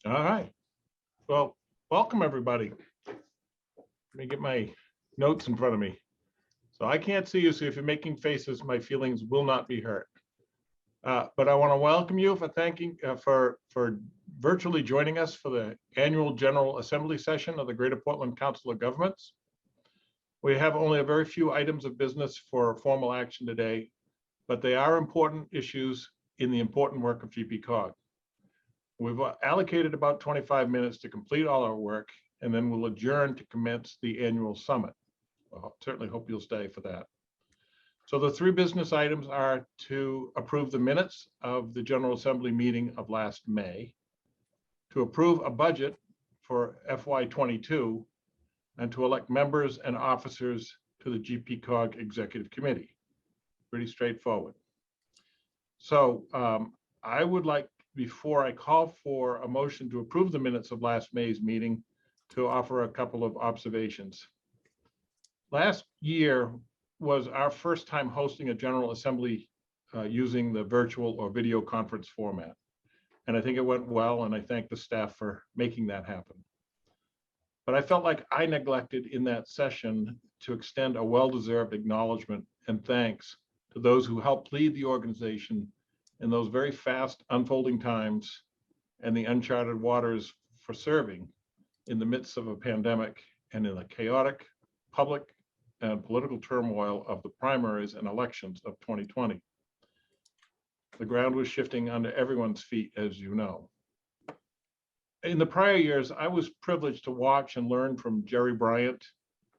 All right. Well, welcome everybody. Let me get my notes in front of me. So I can't see you, so if you're making faces, my feelings will not be hurt. But I want to welcome you for virtually joining us for the annual General Assembly session of the Greater Portland Council of Governments. We have only a very few items of business for formal action today, but they are important issues in the important work of GPCOG. We've allocated about 25 minutes to complete all our work, and then we'll adjourn to commence the annual summit. I certainly hope you'll stay for that. So the three business items are to approve the minutes of the General Assembly meeting of last May, to approve a budget for FY22, and to elect members and officers to the GPCOG Executive Committee. Pretty straightforward. So I would like, before I call for a motion to approve the minutes of last May's meeting, to offer a couple of observations. Last year was our first time hosting a General Assembly using the virtual or video conference format. And I think it went well, and I thank the staff for making that happen. But I felt like I neglected in that session to extend a well-deserved acknowledgement and thanks to those who helped lead the organization in those very fast unfolding times and the uncharted waters for serving in the midst of a pandemic and in the chaotic public and political turmoil of the primaries and elections of 2020. The ground was shifting under everyone's feet, as you know. In the prior years, I was privileged to watch and learn from Jerry Bryant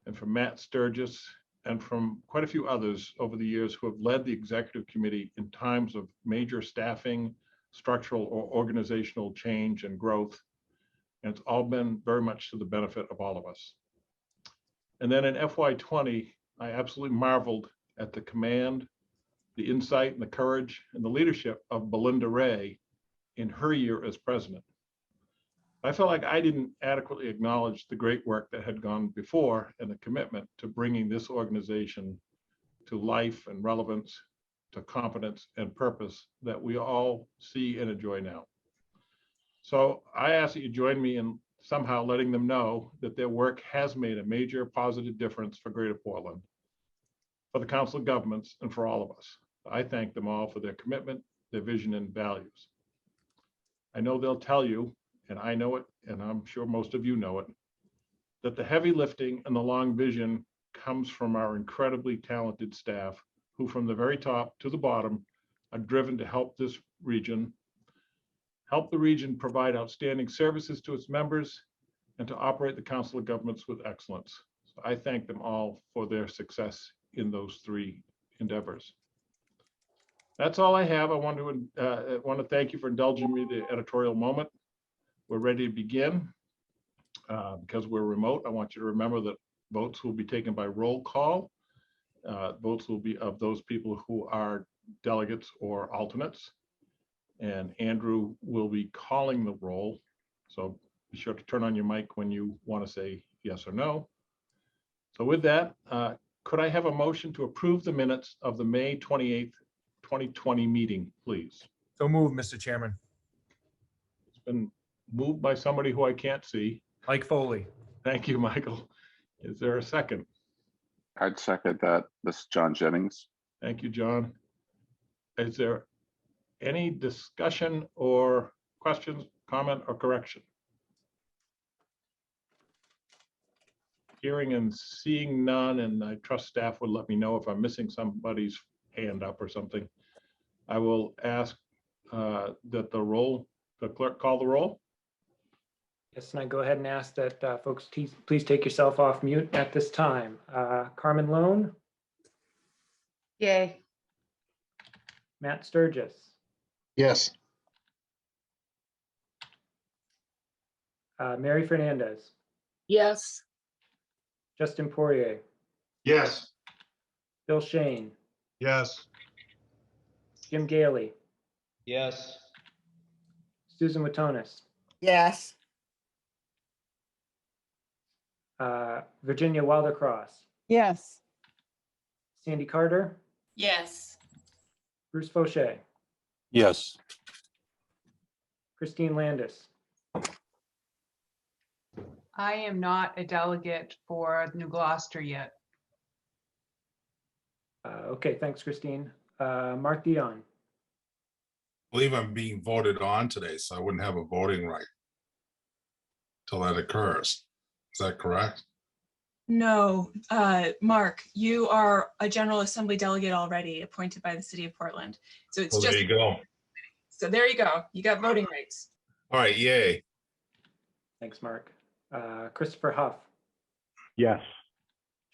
and from Matt Sturgis and from quite a few others over the years who have led the executive committee in times of major staffing, structural or organizational change and growth. And it's all been very much to the benefit of all of us. And then in FY20, I absolutely marveled at the command, the insight and the courage and the leadership of Belinda Ray in her year as president. I felt like I didn't adequately acknowledge the great work that had gone before and the commitment to bringing this organization to life and relevance, to competence and purpose that we all see and enjoy now. So I ask that you join me in somehow letting them know that their work has made a major positive difference for Greater Portland, for the Council of Governments, and for all of us. I thank them all for their commitment, their vision, and values. I know they'll tell you, and I know it, and I'm sure most of you know it, that the heavy lifting and the long vision comes from our incredibly talented staff who from the very top to the bottom are driven to help this region, help the region provide outstanding services to its members, and to operate the Council of Governments with excellence. So I thank them all for their success in those three endeavors. That's all I have. I want to thank you for indulging me the editorial moment. We're ready to begin. Because we're remote, I want you to remember that votes will be taken by roll call. Votes will be of those people who are delegates or alternates. And Andrew will be calling the roll. So be sure to turn on your mic when you want to say yes or no. So with that, could I have a motion to approve the minutes of the May 28th, 2020 meeting, please? So moved, Mr. Chairman. It's been moved by somebody who I can't see. Mike Foley. Thank you, Michael. Is there a second? I'd second that. This is John Jennings. Thank you, John. Is there any discussion or questions, comment, or correction? Hearing and seeing none, and I trust staff would let me know if I'm missing somebody's hand up or something. I will ask that the clerk call the roll. Yes, and I go ahead and ask that folks please take yourself off mute at this time. Carmen Lone. Yay. Matt Sturgis. Yes. Mary Fernandez. Yes. Justin Poirier. Yes. Bill Shane. Yes. Jim Gailey. Yes. Susan Watonis. Yes. Virginia Wilder-Cross. Yes. Sandy Carter. Yes. Bruce Fauché. Yes. Christine Landis. I am not a delegate for New Gloucester yet. Okay, thanks, Christine. Mark Dion. Believe I'm being voted on today, so I wouldn't have a voting right till that occurs. Is that correct? No, Mark, you are a General Assembly delegate already appointed by the city of Portland. So it's Well, just, there you go. so there you go. You got voting rights. All right, yay. Thanks, Mark. Christopher Huff, Yes.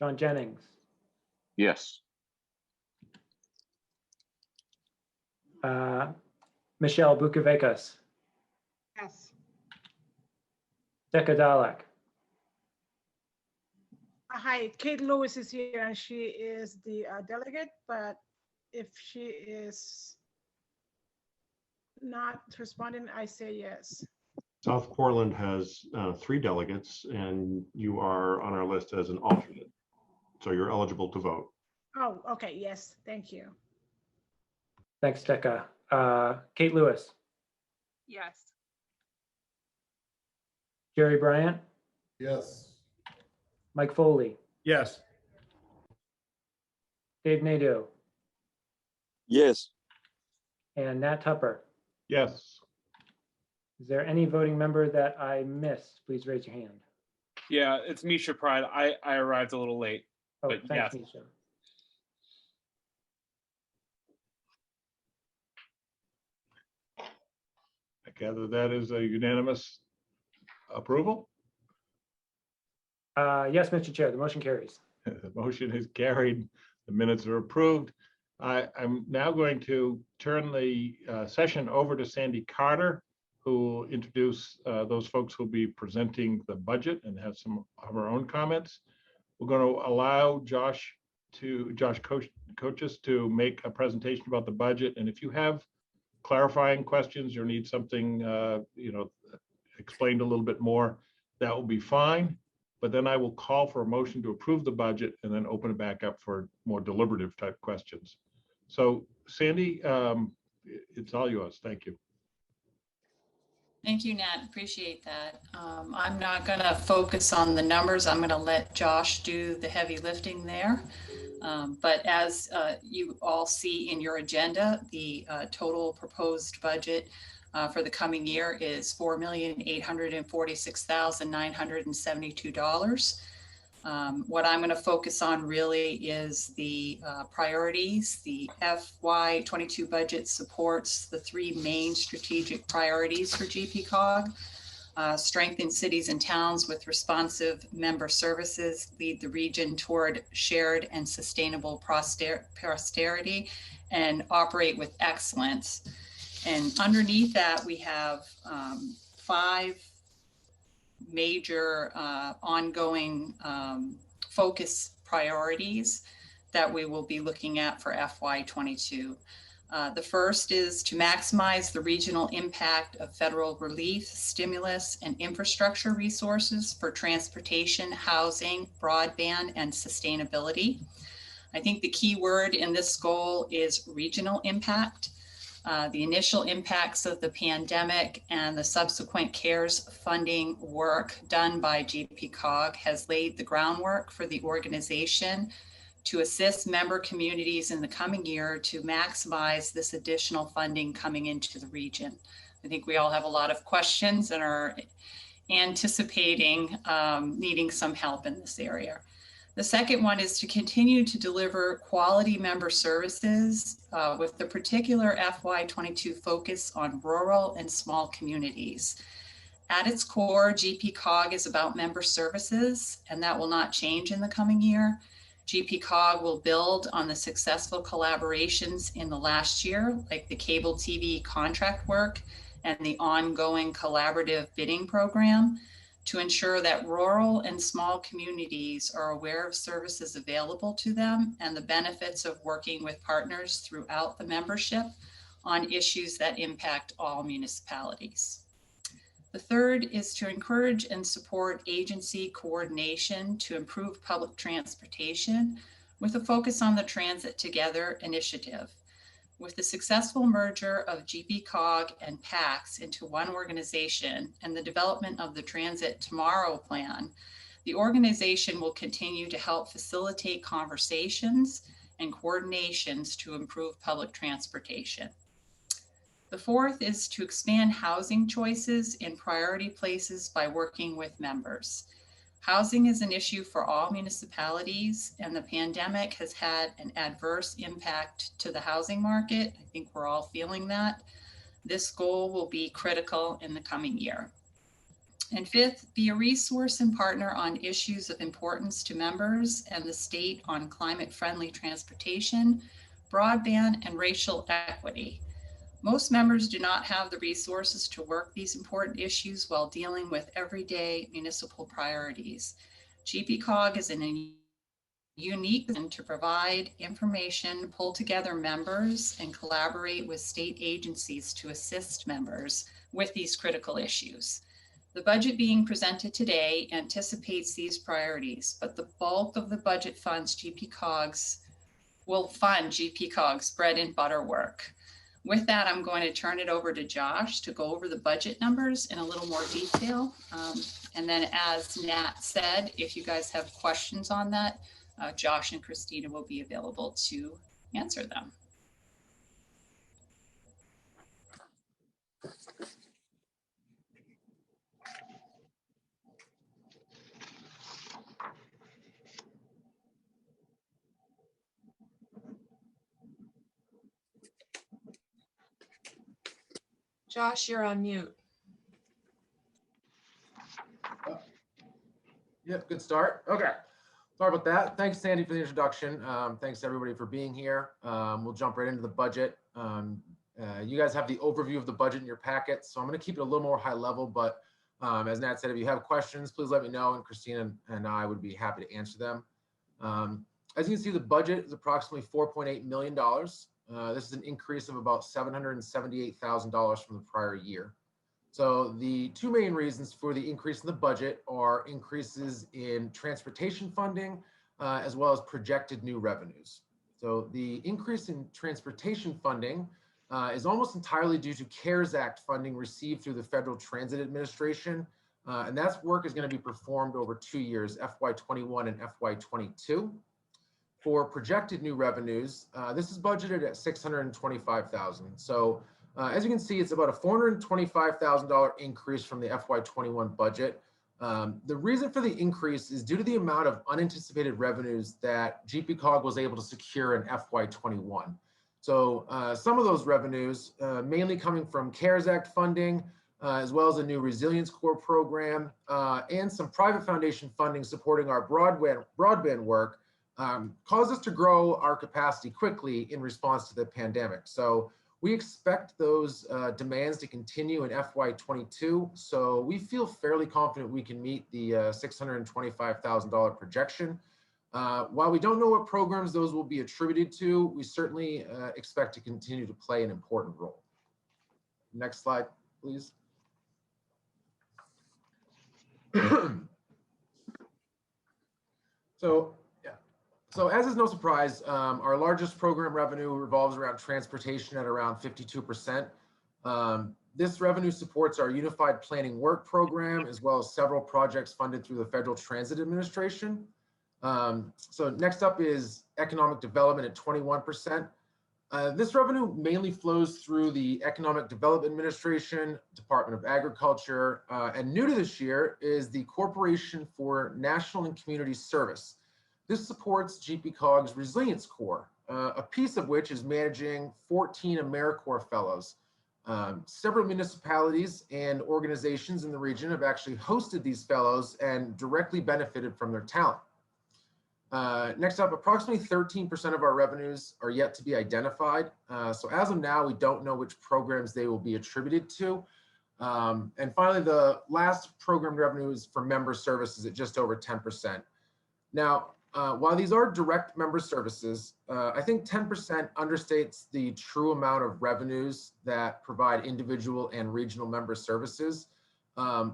John Jennings, Yes. Michelle Bukovikas, Yes. Becca Dalek, Hi, Kate Lewis is here and she is the delegate, but if she is not responding, I say yes. South Portland has 3 delegates and you are on our list as an alternate. So you're eligible to vote. Oh, okay, yes, thank you. thanks, Becca. Kate Lewis, Yes. Jerry Bryant, Yes. Mike Foley, Yes. Dave Nadeau, Yes. and Nat Tupper. Yes. Is there any voting member that I missed? Please raise your hand. Yeah, it's Misha Pride. I arrived a little late. Oh, But thanks, yes. Misha. I gather that is a unanimous approval. Yes, Mr. Chair, the motion carries. The motion is carried. The minutes are approved. I'm now going to turn the session over to Sandy Carter, who will introduce those folks who'll be presenting the budget and have some of our own comments. We're going to allow Josh Coaches to make a presentation about the budget. And if you have clarifying questions or need something explained a little bit more, that will be fine. But then I will call for a motion to approve the budget and then open it back up for more deliberative type questions. So Sandy, it's all yours. Thank you. Thank you, Nat. Appreciate that. I'm not going to focus on the numbers. I'm going to let Josh do the heavy lifting there. But as you all see in your agenda, the total proposed budget for the coming year is $4,846,972. What I'm going to focus on really is the priorities. The FY22 budget supports the 3 main strategic priorities for GPCOG. Strengthen cities and towns with responsive member services, lead the region toward shared and sustainable prosperity, and operate with excellence. And underneath that, we have 5 major ongoing focus priorities that we will be looking at for FY22. The first is to maximize the regional impact of federal relief, stimulus, and infrastructure resources for transportation, housing, broadband, and sustainability. I think the key word in this goal is regional impact. The initial impacts of the pandemic and the subsequent CARES funding work done by GPCOG has laid the groundwork for the organization to assist member communities in the coming year to maximize this additional funding coming into the region. I think we all have a lot of questions and are anticipating needing some help in this area. The second one is to continue to deliver quality member services with the particular FY22 focus on rural and small communities. At its core, GPCOG is about member services, and that will not change in the coming year. GPCOG will build on the successful collaborations in the last year, like the cable TV contract work and the ongoing collaborative bidding program, to ensure that rural and small communities are aware of services available to them and the benefits of working with partners throughout the membership on issues that impact all municipalities. The third is to encourage and support agency coordination to improve public transportation with a focus on the Transit Together initiative. With the successful merger of GPCOG and PACS into one organization and the development of the Transit Tomorrow plan, the organization will continue to help facilitate conversations and coordinations to improve public transportation. The fourth is to expand housing choices in priority places by working with members. Housing is an issue for all municipalities, and the pandemic has had an adverse impact to the housing market. I think we're all feeling that. This goal will be critical in the coming year. And fifth, be a resource and partner on issues of importance to members and the state on climate-friendly transportation, broadband, and racial equity. Most members do not have the resources to work these important issues while dealing with everyday municipal priorities. GPCOG is in a unique position to provide information, pull together members, and collaborate with state agencies to assist members with these critical issues. The budget being presented today anticipates these priorities, but the bulk of the budget will fund GPCOG's bread and butter work. With that, I'm going to turn it over to Josh to go over the budget numbers in a little more detail. And then as Nat said, if you guys have questions on that, Josh and Christina will be available to answer them. Josh, you're on mute. Yep, good start. Okay, sorry about that. Thanks, Sandy, for the introduction. Thanks everybody for being here. We'll jump right into the budget. You guys have the overview of the budget in your packet, so I'm going to keep it a little more high level, but as Nat said, if you have questions, please let me know, and Christina and I would be happy to answer them. As you can see, the budget is approximately $4.8 million. This is an increase of about $778,000 from the prior year. So the two main reasons for the increase in the budget are increases in transportation funding, as well as projected new revenues. So the increase in transportation funding is almost entirely due to CARES Act funding received through the Federal Transit Administration. And that work is going to be performed over 2 years, FY21 and FY22. For projected new revenues, this is budgeted at $625,000. So as you can see, it's about a $425,000 increase from the FY21 budget. The reason for the increase is due to the amount of unanticipated revenues that GPCOG was able to secure in FY21. So some of those revenues, mainly coming from CARES Act funding, as well as a new Resilience Corps program, and some private foundation funding supporting our broadband work, caused us to grow our capacity quickly in response to the pandemic. So we expect those demands to continue in FY22. So we feel fairly confident we can meet the $625,000 projection. While we don't know what programs those will be attributed to, we certainly expect to continue to play an important role. Next slide, please. So as is no surprise, our largest program revenue revolves around transportation at around 52%. This revenue supports our Unified Planning Work Program, as well as several projects funded through the Federal Transit Administration. So next up is economic development at 21%. This revenue mainly flows through the Economic Development Administration, Department of Agriculture, and new to this year is the Corporation for National and Community Service. This supports GPCOG's Resilience Corps, a piece of which is managing 14 AmeriCorps fellows. Several municipalities and organizations in the region have actually hosted these fellows and directly benefited from their talent. Next up, approximately 13% of our revenues are yet to be identified. So as of now, we don't know which programs they will be attributed to. And finally, the last program revenue is for member services at just over 10%. Now, while these are direct member services, I think 10% understates the true amount of revenues that provide individual and regional member services.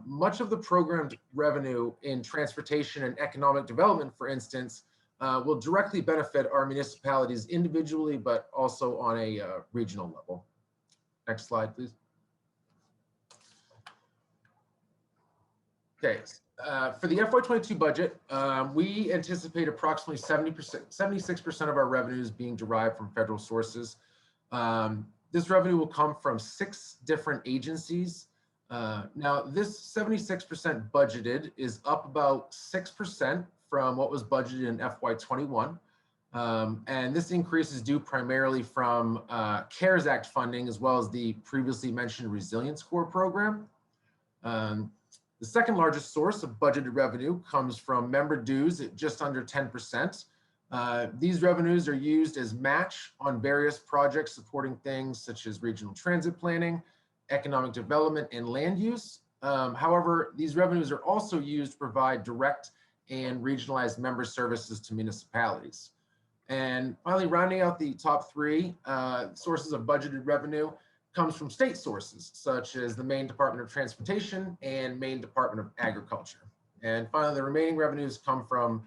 Much of the programmed revenue in transportation and economic development, for instance, will directly benefit our municipalities individually, but also on a regional level. Next slide, please. Okay, for the FY22 budget, we anticipate approximately 76% of our revenues being derived from federal sources. This revenue will come from 6 different agencies. Now, this 76% budgeted is up about 6% from what was budgeted in FY21. And this increase is due primarily from CARES Act funding, as well as the previously mentioned Resilience Corps program. The second largest source of budgeted revenue comes from member dues at just under 10%. These revenues are used as match on various projects supporting things such as regional transit planning, economic development, and land use. However, these revenues are also used to provide direct and regionalized member services to municipalities. And finally, rounding out the top 3 sources of budgeted revenue comes from state sources, such as the Maine Department of Transportation and Maine Department of Agriculture. And finally, the remaining revenues come from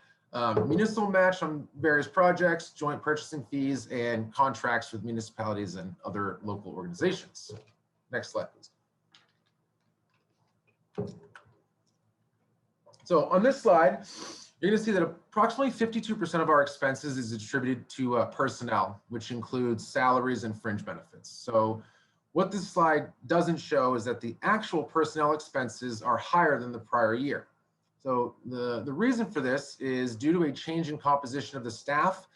municipal match on various projects, joint purchasing fees, and contracts with municipalities and other local organizations. Next slide, please. So on this slide, you're going to see that approximately 52% of our expenses is attributed to personnel, which includes salaries and fringe benefits. So what this slide doesn't show is that the actual personnel expenses are higher than the prior year. So the reason for this is due to a change in composition of the staff,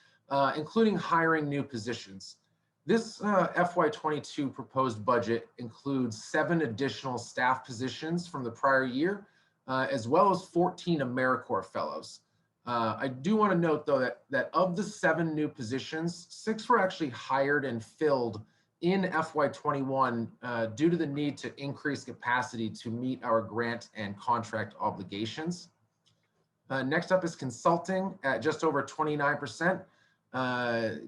including hiring new positions. This FY22 proposed budget includes 7 additional staff positions from the prior year, as well as 14 AmeriCorps fellows. I do want to note, though, that of the 7 new positions, 6 were actually hired and filled in FY21 due to the need to increase capacity to meet our grant and contract obligations. Next up is consulting at just over 29%.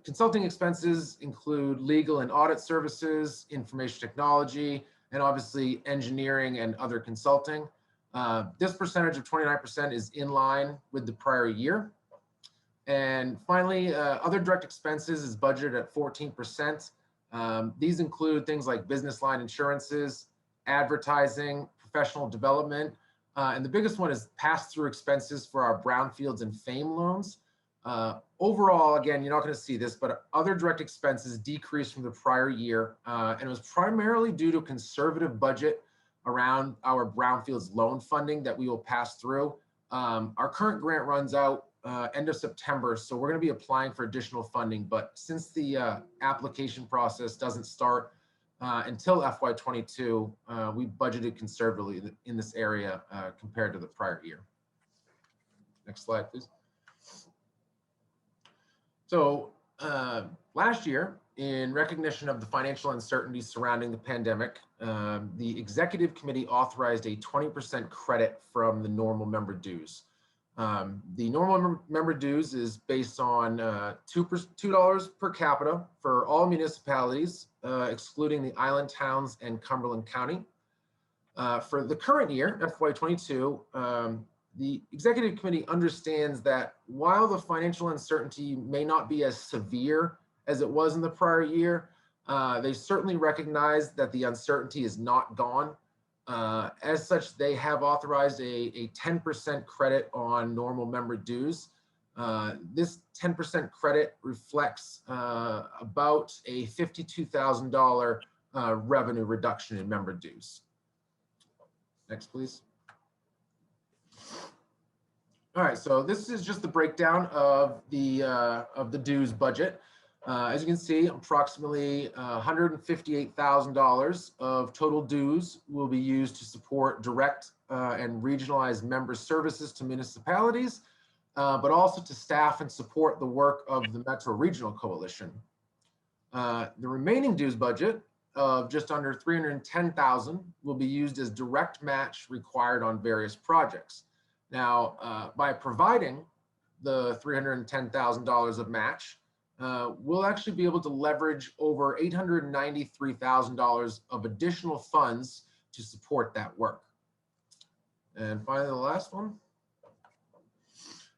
Consulting expenses include legal and audit services, information technology, and obviously engineering and other consulting. This percentage of 29% is in line with the prior year. And finally, other direct expenses is budgeted at 14%. These include things like business line insurances, advertising, professional development, and the biggest one is pass-through expenses for our brownfields and FAME loans. Overall, again, you're not going to see this, but other direct expenses decreased from the prior year, and it was primarily due to a conservative budget around our brownfields loan funding that we will pass through. Our current grant runs out end of September, so we're going to be applying for additional funding, but since the application process doesn't start until FY22, we budgeted conservatively in this area compared to the prior year. Next slide, please. So last year, in recognition of the financial uncertainty surrounding the pandemic, the executive committee authorized a 20% credit from the normal member dues. The normal member dues is based on $2 per capita for all municipalities, excluding the island towns and Cumberland County. For the current year, FY22, the executive committee understands that while the financial uncertainty may not be as severe as it was in the prior year, they certainly recognize that the uncertainty is not gone. As such, they have authorized a 10% credit on normal member dues. This 10% credit reflects about a $52,000 revenue reduction in member dues. Next, please. All right, so this is just the breakdown of the dues budget. As you can see, approximately $158,000 of total dues will be used to support direct and regionalized member services to municipalities, but also to staff and support the work of the Metro Regional Coalition. The remaining dues budget of just under $310,000 will be used as direct match required on various projects. Now, by providing the $310,000 of match, we'll actually be able to leverage over $893,000 of additional funds to support that work. And finally, the last one.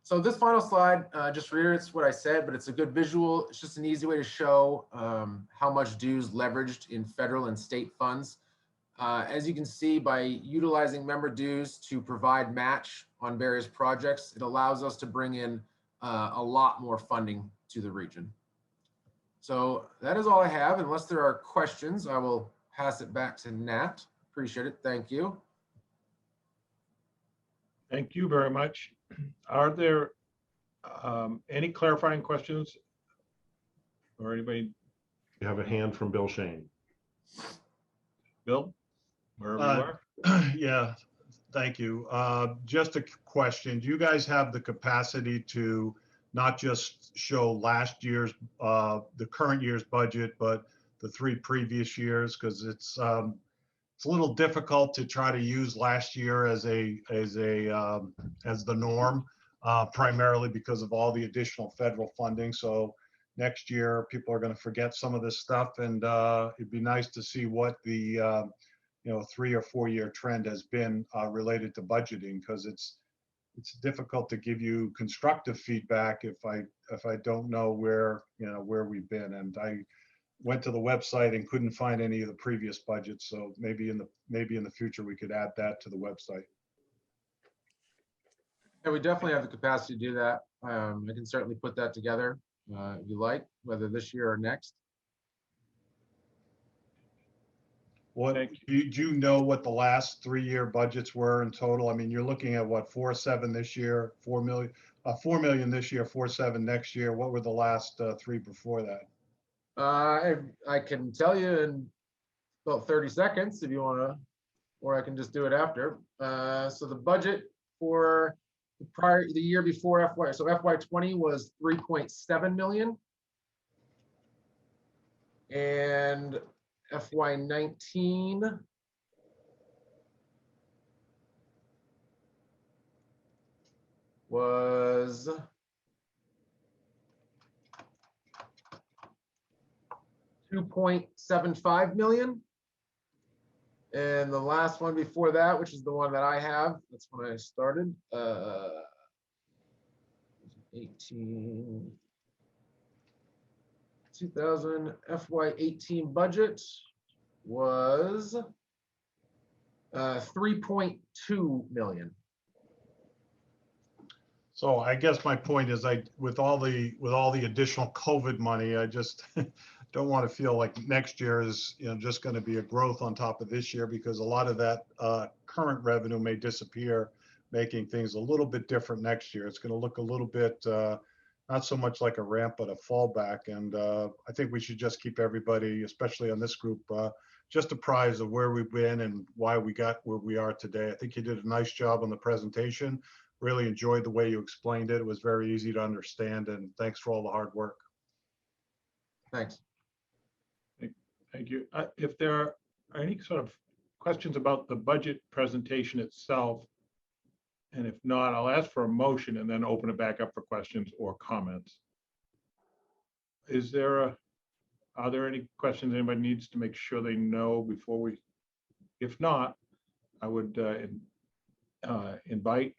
So this final slide just reiterates what I said, but it's a good visual. It's just an easy way to show how much dues leveraged in federal and state funds. As you can see, by utilizing member dues to provide match on various projects, it allows us to bring in a lot more funding to the region. So that is all I have. Unless there are questions, I will pass it back to Nat. Appreciate it. Thank you. Thank you very much. Are there any clarifying questions? Or anybody? You have a hand from Bill Shane. Bill, wherever you are. Yeah, thank you. Just a question. Do you guys have the capacity to not just show last year's, the current year's budget, but the 3 previous years? Because it's a little difficult to try to use last year as the norm, primarily because of all the additional federal funding. So next year, people are going to forget some of this stuff, and it'd be nice to see what the 3 or 4 year trend has been related to budgeting, because it's difficult to give you constructive feedback if I don't know where we've been. And I went to the website and couldn't find any of the previous budgets. So maybe in the future we could add that to the website. Yeah, we definitely have the capacity to do that. I can certainly put that together if you like, whether this year or next. What do you know what the last 3 year budgets were in total? I mean, you're looking at what, 4.7 this year, 4 million this year, 4.7 next year. What were the last 3 before that? I can tell you in about 30 seconds if you want to, or I can just do it after. So the budget for the year before FY20 was 3.7 million. And FY19 was $2.75 million. And the last one before that, which is the one that I have, that's when I started, 2000 FY18 budget was 3.2 million. So I guess my point is, with all the additional COVID money, I just don't want to feel like next year is just going to be a growth on top of this year, because a lot of that current revenue may disappear, making things a little bit different next year. It's going to look a little bit not so much like a ramp, but a fallback. And I think we should just keep everybody, especially on this group, just apprised of where we've been and why we got where we are today. I think you did a nice job on the presentation. Really enjoyed the way you explained it. It was very easy to understand, and thanks for all the hard work. Thanks. Thank you. If there are any sort of questions about the budget presentation itself, and if not, I'll ask for a motion and then open it back up for questions or comments. Are there any questions anybody needs to make sure they know before we? If not, I would invite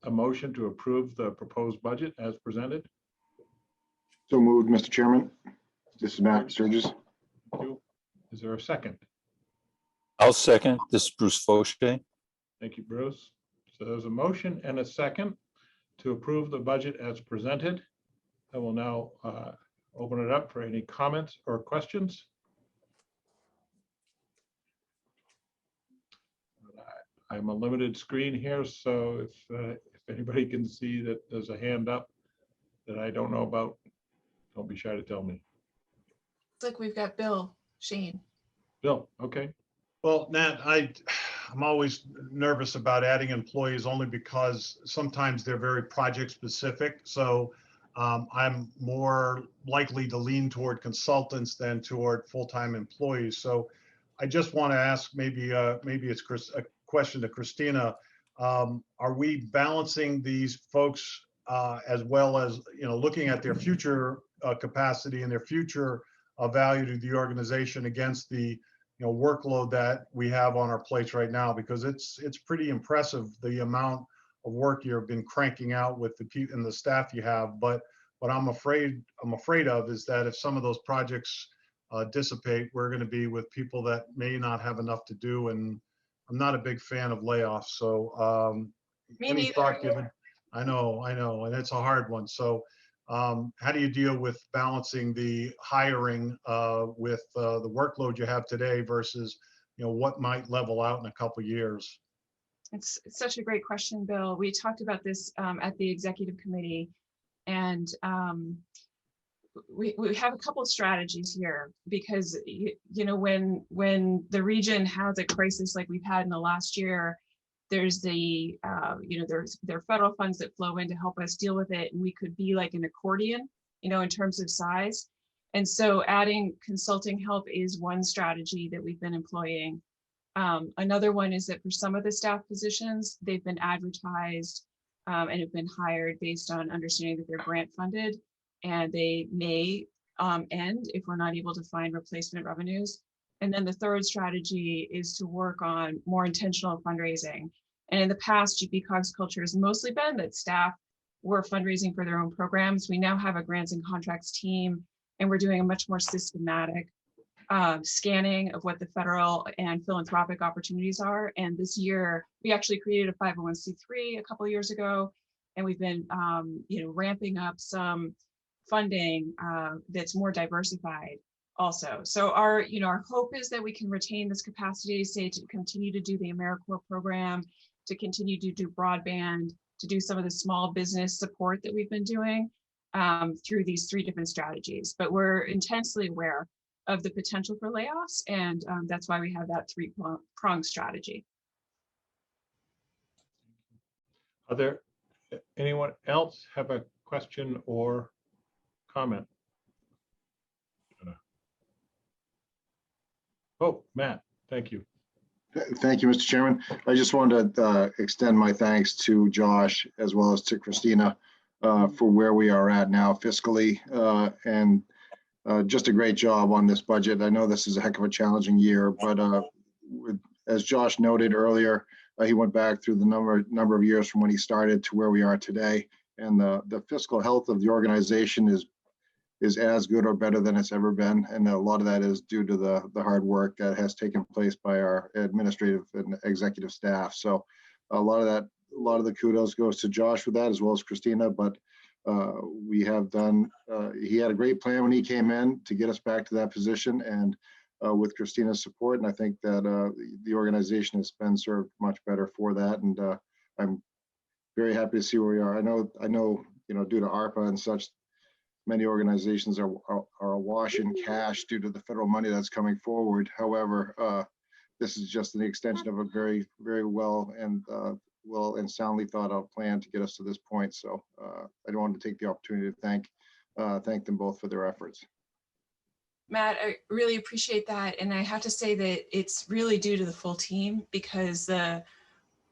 a motion to approve the proposed budget as presented. So moved, Mr. Chairman. This is Matt Sturgis. Thank you. Is there a second? I'll second. This is Bruce Fauché. Thank you, Bruce. So there's a motion and a second to approve the budget as presented. I will now open it up for any comments or questions. I'm a limited screen here, so if anybody can see that there's a hand up that I don't know about, don't be shy to tell me. Looks like we've got Bill Shane. Bill, okay. Well, Nat, I'm always nervous about adding employees, only because sometimes they're very project specific. So I'm more likely to lean toward consultants than toward full-time employees. So I just want to ask, maybe it's a question to Christina. Are we balancing these folks as well as looking at their future capacity and their future value to the organization against the workload that we have on our plates right now? Because it's pretty impressive the amount of work you've been cranking out with the people and the staff you have. But what I'm afraid of is that if some of those projects dissipate, we're going to be with people that may not have enough to do. And I'm not a big fan of layoffs. So Me any neither. thought given? I know, and it's a hard one. So how do you deal with balancing the hiring with the workload you have today versus, what might level out in a couple of years? It's such a great question, Bill. We talked about this at the executive committee, and we have a couple of strategies here because when the region has a crisis like we've had in the last year, there's there are federal funds that flow in to help us deal with it, and we could be like an accordion, in terms of size. And so adding consulting help is one strategy that we've been employing. Another one is that for some of the staff positions, they've been advertised and have been hired based on understanding that they're grant funded, and they may end if we're not able to find replacement revenues. And then the third strategy is to work on more intentional fundraising. And in the past, GPCOG's culture has mostly been that staff were fundraising for their own programs. We now have a grants and contracts team, and we're doing a much more systematic scanning of what the federal and philanthropic opportunities are. And this year, we actually created a 501c3 a couple of years ago, and we've been ramping up some funding that's more diversified also. So our hope is that we can retain this capacity, say, to continue to do the AmeriCorps program, to continue to do broadband, to do some of the small business support that we've been doing through these three different strategies. But we're intensely aware of the potential for layoffs, and that's why we have that three-pronged strategy. Are there anyone else have a question or comment? Oh, Matt, thank you. Thank you, Mr. Chairman. I just wanted to extend my thanks to Josh as well as to Christina for where we are at now fiscally, and just a great job on this budget. I know this is a heck of a challenging year, but as Josh noted earlier, he went back through the number of years from when he started to where we are today, and the fiscal health of the organization is as good or better than it's ever been, and a lot of that is due to the hard work that has taken place by our administrative and executive staff. So a lot of the kudos goes to Josh for that, as well as Christina. But we have done. He had a great plan when he came in to get us back to that position, and with Christina's support, and I think that the organization has been served much better for that. And I'm very happy to see where we are. I know, due to ARPA and such, many organizations are awash in cash due to the federal money that's coming forward. However, this is just an extension of a very, very well and soundly thought out plan to get us to this point. So I wanted to take the opportunity to thank them both for their efforts. Matt, I really appreciate that. And I have to say that it's really due to the full team, because the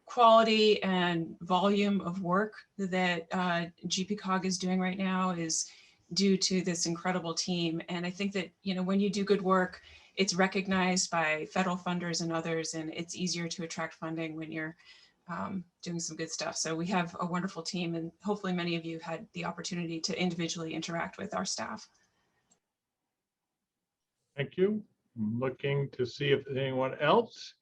quality and volume of work that GPCOG is doing right now is due to this incredible team. And I think that, when you do good work, it's recognized by federal funders and others, and it's easier to attract funding when you're doing some good stuff. So we have a wonderful team, and hopefully many of you had the opportunity to individually interact with our staff. Thank you. I'm looking to see if there's anyone else.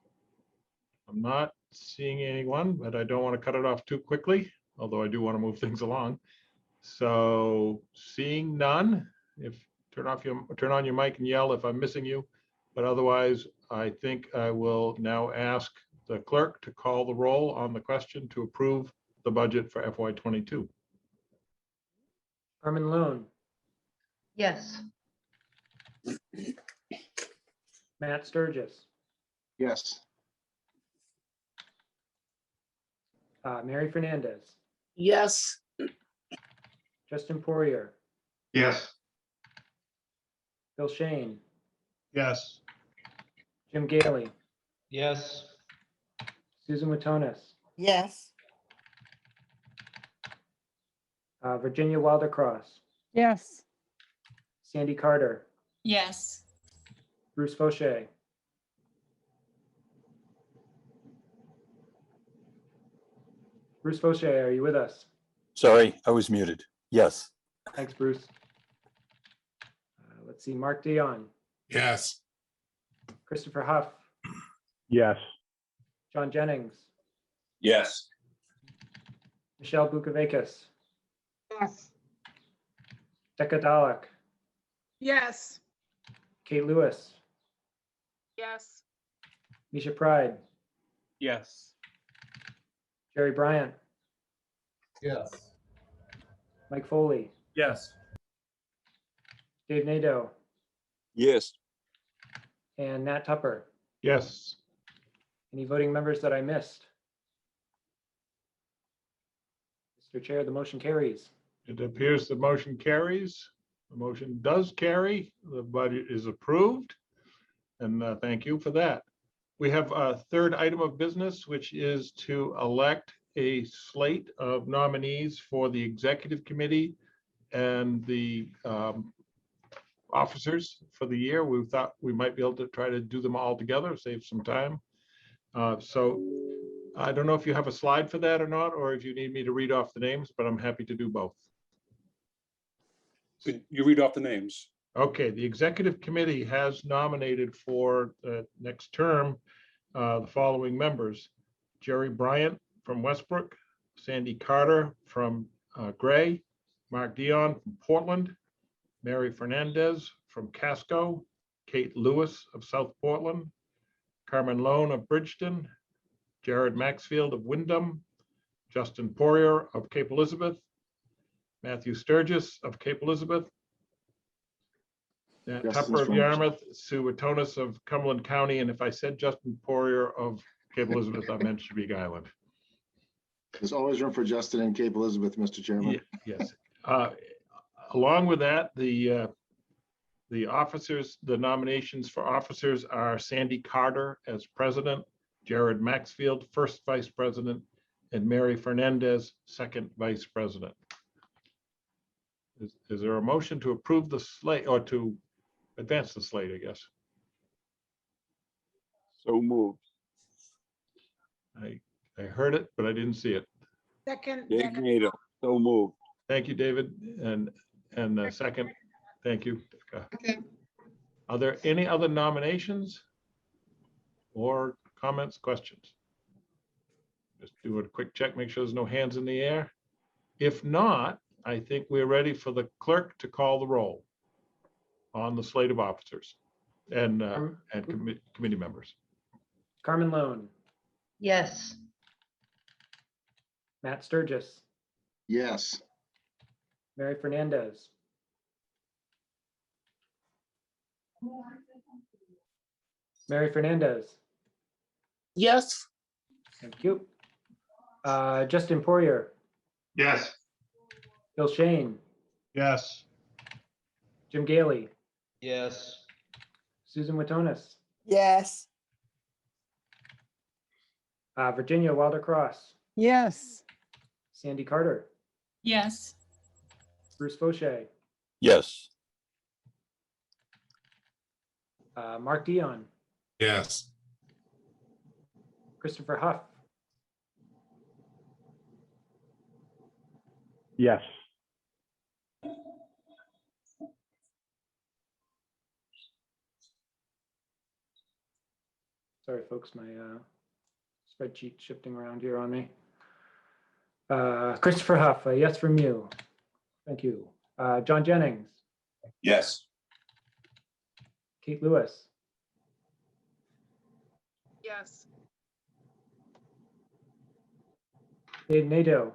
I'm not seeing anyone, but I don't want to cut it off too quickly, although I do want to move things along. So seeing none, turn on your mic and yell if I'm missing you, but otherwise I think I will now ask the clerk to call the roll on the question to approve the budget for FY22. Carmen Lone, Yes. Matt Sturgis, Yes. Mary Fernandez, Yes. Justin Poirier, Yes. Bill Shane, Yes. Jim Gailey, Yes. Susan Watonis, Yes. Virginia Wilder Cross, Yes. Sandy Carter, Yes. Bruce Fauché, Bruce Fauché, are you with us? Sorry, I was muted. Yes. Thanks, Bruce. Let's see, Mark Dion, Yes. Christopher Huff, Yes. John Jennings, Yes. Michelle Bukovics, Yes. Becca Dalek, Yes. Kate Lewis, Yes. Misha Pride, Yes. Jerry Bryant, Yes. Mike Foley, Yes. Dave Nadeau, Yes. and Nat Tupper. Yes. Any voting members that I missed? Mr. Chair, the motion carries. It appears the motion carries. The motion does carry. The budget is approved. And thank you for that. We have a third item of business, which is to elect a slate of nominees for the executive committee and the officers for the year. We thought we might be able to try to do them all together, save some time. So I don't know if you have a slide for that or not, or if you need me to read off the names, but I'm happy to do both. Could you read off the names? Okay, the executive committee has nominated for the next term the following members: Jerry Bryant from Westbrook, Sandy Carter from Gray, Mark Dion from Portland, Mary Fernandez from Casco, Kate Lewis of South Portland, Carmen Lone of Bridgeton, Jared Maxfield of Wyndham, Justin Poirier of Cape Elizabeth, Matthew Sturgis of Cape Elizabeth, Nat Justin's Tupper of from- Yarmouth, Sue Watonis of Cumberland County, and if I said Justin Poirier of Cape Elizabeth, I meant Chesapeake Island. There's always room for Justin and Cape Elizabeth, Mr. Chairman. Yes. Along with that, the officers, the nominations for officers are Sandy Carter as president, Jared Maxfield, first vice president, and Mary Fernandez, second vice president. Is there a motion to approve the slate or to advance the slate, I guess? So moved. I heard it, but I didn't see it. Second. Dave Nato. So moved. Thank you, David. And second, thank you. Okay. Are there any other nominations or comments, questions? Just do a quick check, make sure there's no hands in the air. If not, I think we're ready for the clerk to call the roll on the slate of officers and committee members. Carmen Lone, Yes. Matt Sturgis, Yes. Mary Fernandez, Mary Fernandez, Yes. thank you. Justin Poirier, Yes. Bill Shane, Yes. Jim Gailey, Yes. Susan Watonis, Yes. Virginia Wilder Cross, Yes. Sandy Carter, Yes. Bruce Fauché, Yes. Mark Dion, Yes. Christopher Huff, Yes. sorry, folks, my spreadsheet shifting around here on me. Christopher Huff, a yes from you. Thank you. John Jennings, Yes. Kate Lewis, Yes. Dave Nadeau,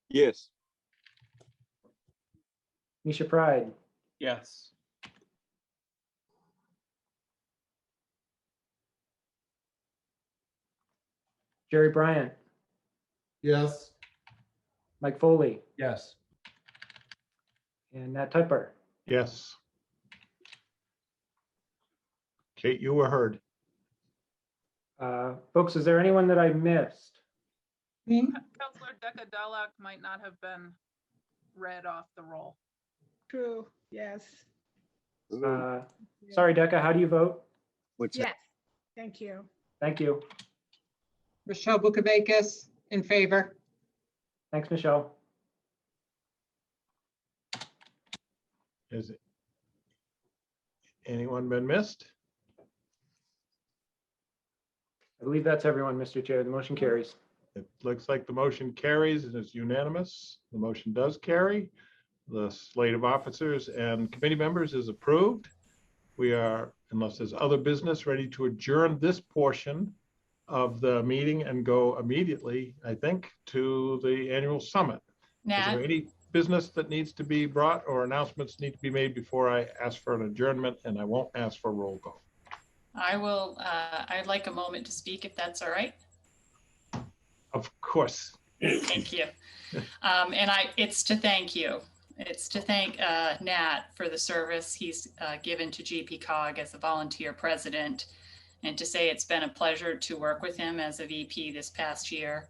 Yes. Misha Pride, Yes. Jerry Bryant, Yes. Mike Foley, Yes. and Nat Tupper. Yes. Kate, you were heard. Folks, is there anyone that I missed? Counselor Decadelic might not have been read off the roll. True. Yes. Sorry, Decca, how do you vote? What's Yes. Thank you. Thank you. Michelle Bukovics in favor. Thanks, Michelle. Is anyone been missed? I believe that's everyone, Mr. Chair. The motion carries. It looks like the motion carries and is unanimous. The motion does carry. The slate of officers and committee members is approved. We are, unless there's other business, ready to adjourn this portion of the meeting and go immediately, I think, to the annual summit. Is Nat, there any business that needs to be brought or announcements need to be made before I ask for an adjournment? And I won't ask for a roll call. I will, I'd like a moment to speak if that's all right. Of course. Thank you. It's to thank you. It's to thank Nat for the service he's given to GPCOG as a volunteer president, and to say it's been a pleasure to work with him as a VP this past year.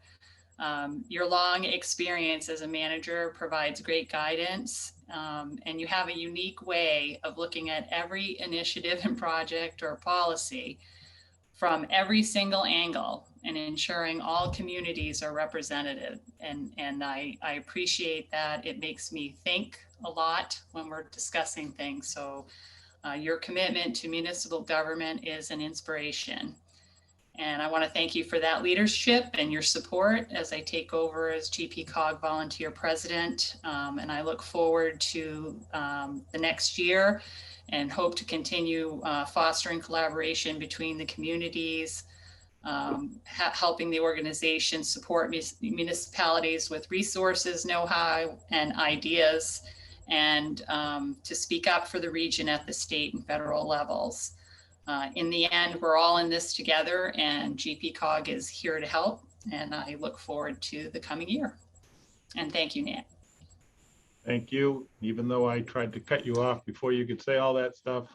Your long experience as a manager provides great guidance, and you have a unique way of looking at every initiative and project or policy from every single angle and ensuring all communities are represented. And I appreciate that. It makes me think a lot when we're discussing things. So your commitment to municipal government is an inspiration. And I want to thank you for that leadership and your support as I take over as GPCOG volunteer president. And I look forward to the next year and hope to continue fostering collaboration between the communities, helping the organization support municipalities with resources, know-how, and ideas, and to speak up for the region at the state and federal levels. In the end, we're all in this together, and GPCOG is here to help, and I look forward to the coming year. And thank you, Nat. Thank you. Even though I tried to cut you off before you could say all that stuff,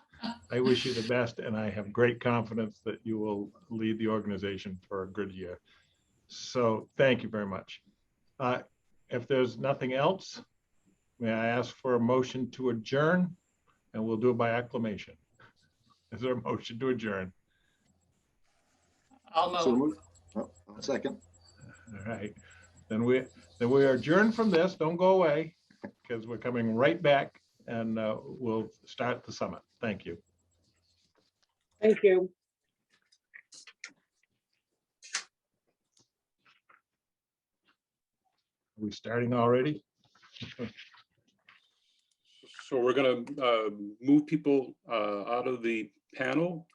I wish you the best, and I have great confidence that you will lead the organization for a good year. So thank you very much. If there's nothing else, may I ask for a motion to adjourn? And we'll do it by acclamation. Is there a motion to adjourn? I'll move. So moved. Oh, I'll second. All right. Then we are adjourned from this. Don't go away, because we're coming right back, and we'll start the summit. Thank you. Thank you. Are we starting already? So we're going to move people out of the panel.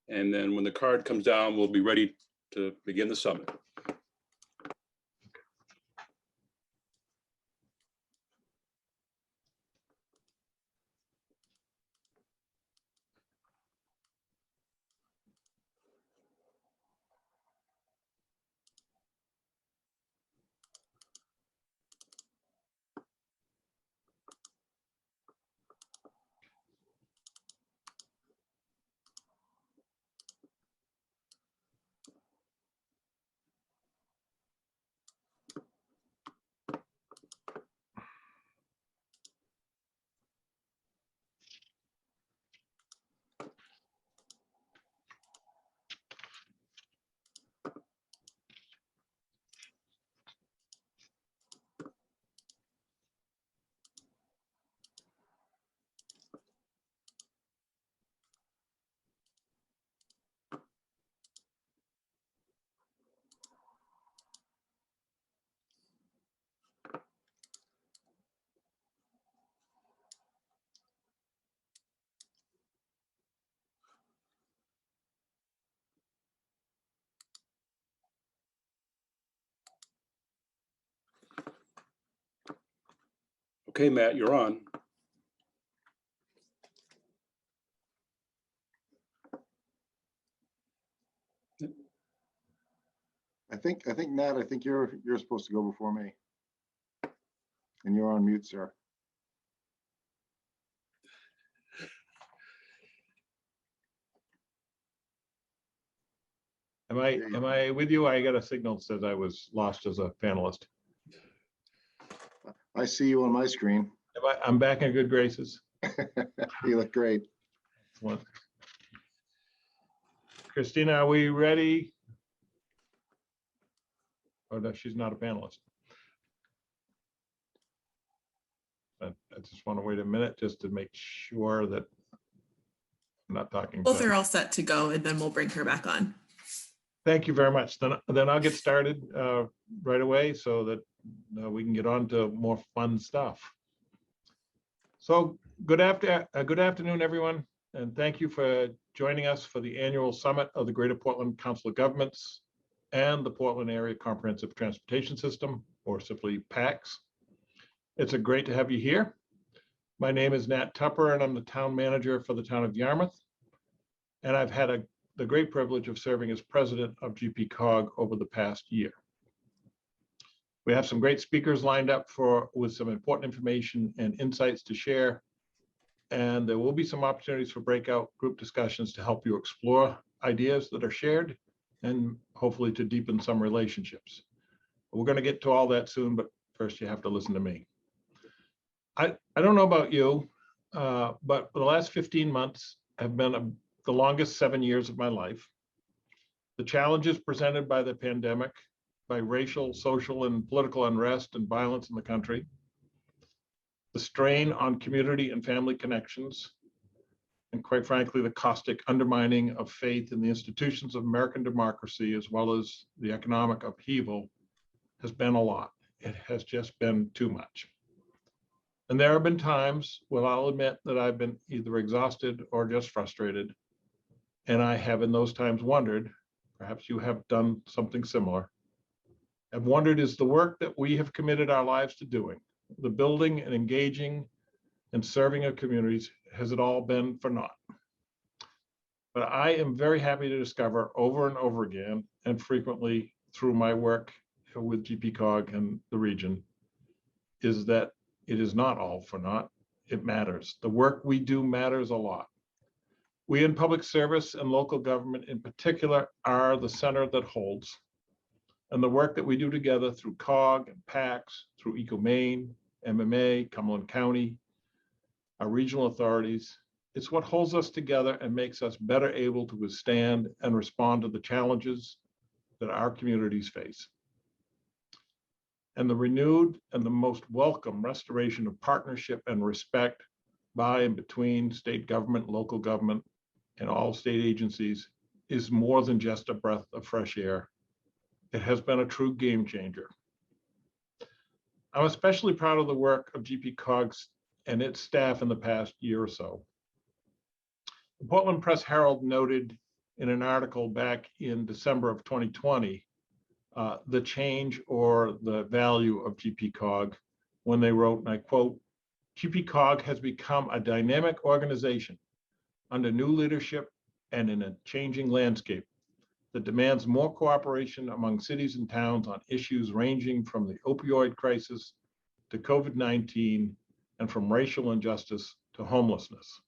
And then when the card comes down, we'll be ready to begin the summit. Okay, Matt, you're on. I think Nat, I think you're supposed to go before me. And you're on mute, sir. Am I with you? I got a signal that says I was lost as a panelist. I see you on my screen. I'm back in good graces. You look great. Excellent. Christina, are we ready? Oh, no, she's not a panelist. just want to wait a minute just to make sure that I'm not talking. Both are all set to go, and then we'll bring her back on. Thank you very much. Then I'll get started right away so that we can get on to more fun stuff. So good afternoon, everyone, and thank you for joining us for the annual summit of the Greater Portland Council of Governments and the Portland Area Comprehensive Transportation System, or simply PACS. It's great to have you here. My name is Nat Tupper, and I'm the town manager for the town of Yarmouth. And I've had the great privilege of serving as president of GPCOG over the past year. We have some great speakers lined up with some important information and insights to share. And there will be some opportunities for breakout group discussions to help you explore ideas that are shared and hopefully to deepen some relationships. We're going to get to all that soon, but first you have to listen to me. I don't know about you, but the last 15 months have been the longest 7 years of my life. The challenges presented by the pandemic, by racial, social, and political unrest and violence in the country, the strain on community and family connections, and quite frankly, the caustic undermining of faith in the institutions of American democracy, as well as the economic upheaval, has been a lot. It has just been too much. And there have been times when I'll admit that I've been either exhausted or just frustrated. And I have in those times wondered, perhaps you have done something similar, I've wondered, is the work that we have committed our lives to doing, the building and engaging and serving of communities, has it all been for naught? But I am very happy to discover over and over again, and frequently through my work with GPCOG and the region, is that it is not all for naught. It matters. The work we do matters a lot. We in public service and local government in particular are the center that holds. And the work that we do together through COG and PACS, through EcoMaine, MMA, Cumberland County, our regional authorities, it's what holds us together and makes us better able to withstand and respond to the challenges that our communities face. And the renewed and the most welcome restoration of partnership and respect by and between state government, local government, and all state agencies is more than just a breath of fresh air. It has been a true game changer. I'm especially proud of the work of GPCOG and its staff in the past year or so. The Portland Press Herald noted in an article back in December of 2020, the change or the value of GPCOG when they wrote, and I quote, GPCOG has become a dynamic organization under new leadership and in a changing landscape that demands more cooperation among cities and towns on issues ranging from the opioid crisis to COVID-19 and from racial injustice to homelessness.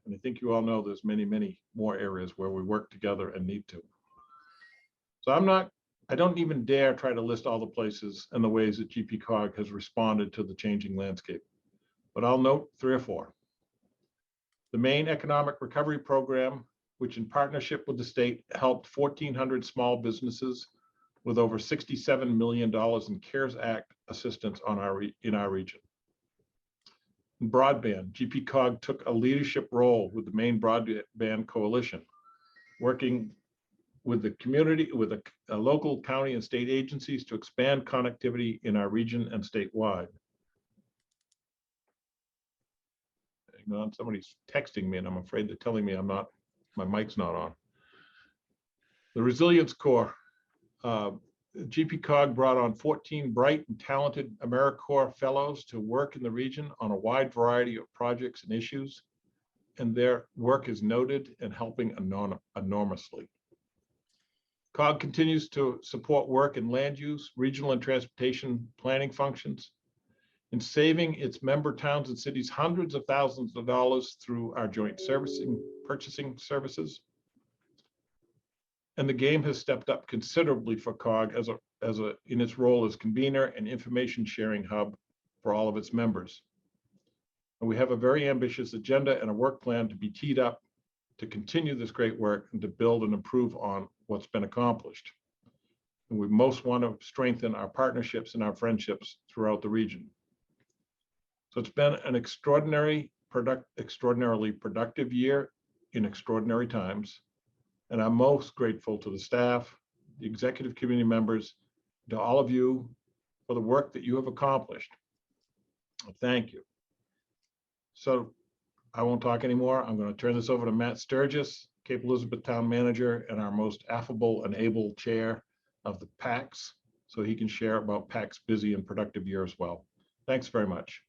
And I think you all know there's many, many more areas where we work together and need to. So I don't even dare try to list all the places and the ways that GPCOG has responded to the changing landscape, but I'll note 3 or 4. The Maine Economic Recovery Program, which in partnership with the state helped 1,400 small businesses with over $67 million in CARES Act assistance in our region. In broadband, GPCOG took a leadership role with the Maine Broadband Coalition, working with the community, with a local, county, and state agencies to expand connectivity in our region and statewide. Hang on, somebody's texting me and I'm afraid they're telling me my mic's not on. The Resilience Corps, GPCOG brought on 14 bright and talented AmeriCorps fellows to work in the region on a wide variety of projects and issues, and their work is noted and helping enormously. COG continues to support work in land use, regional and transportation planning functions, in saving its member towns and cities hundreds of thousands of dollars through our joint purchasing services. And the game has stepped up considerably for COG in its role as convener and information sharing hub for all of its members. And we have a very ambitious agenda and a work plan to be teed up to continue this great work and to build and improve on what's been accomplished. And we most want to strengthen our partnerships and our friendships throughout the region. So it's been an extraordinarily productive year in extraordinary times. And I'm most grateful to the staff, the executive committee members, to all of you for the work that you have accomplished. Thank you. So I won't talk anymore. I'm going to turn this over to Matt Sturgis, Cape Elizabeth Town Manager and our most affable and able chair of the PACS, so he can share about PAC's busy and productive year as well. Thanks very much.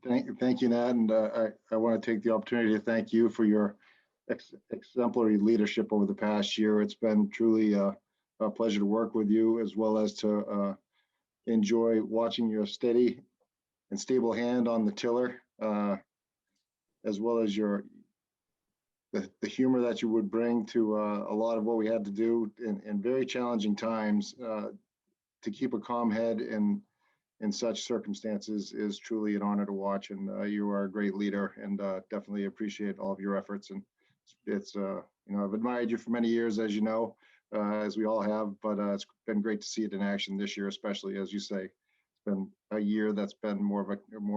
Thank you, Nat. And I want to take the opportunity to thank you for your exemplary leadership over the past year. It's been truly a pleasure to work with you, as well as to enjoy watching your steady and stable hand on the tiller, as well as the humor that you would bring to a lot of what we had to do in very challenging times. To keep a calm head in such circumstances is truly an honor to watch, and you are a great leader, and definitely appreciate all of your efforts. And it's I've admired you for many years, as you know, as we all have, but it's been great to see it in action this year, especially, as you say. It's been a year that's been more of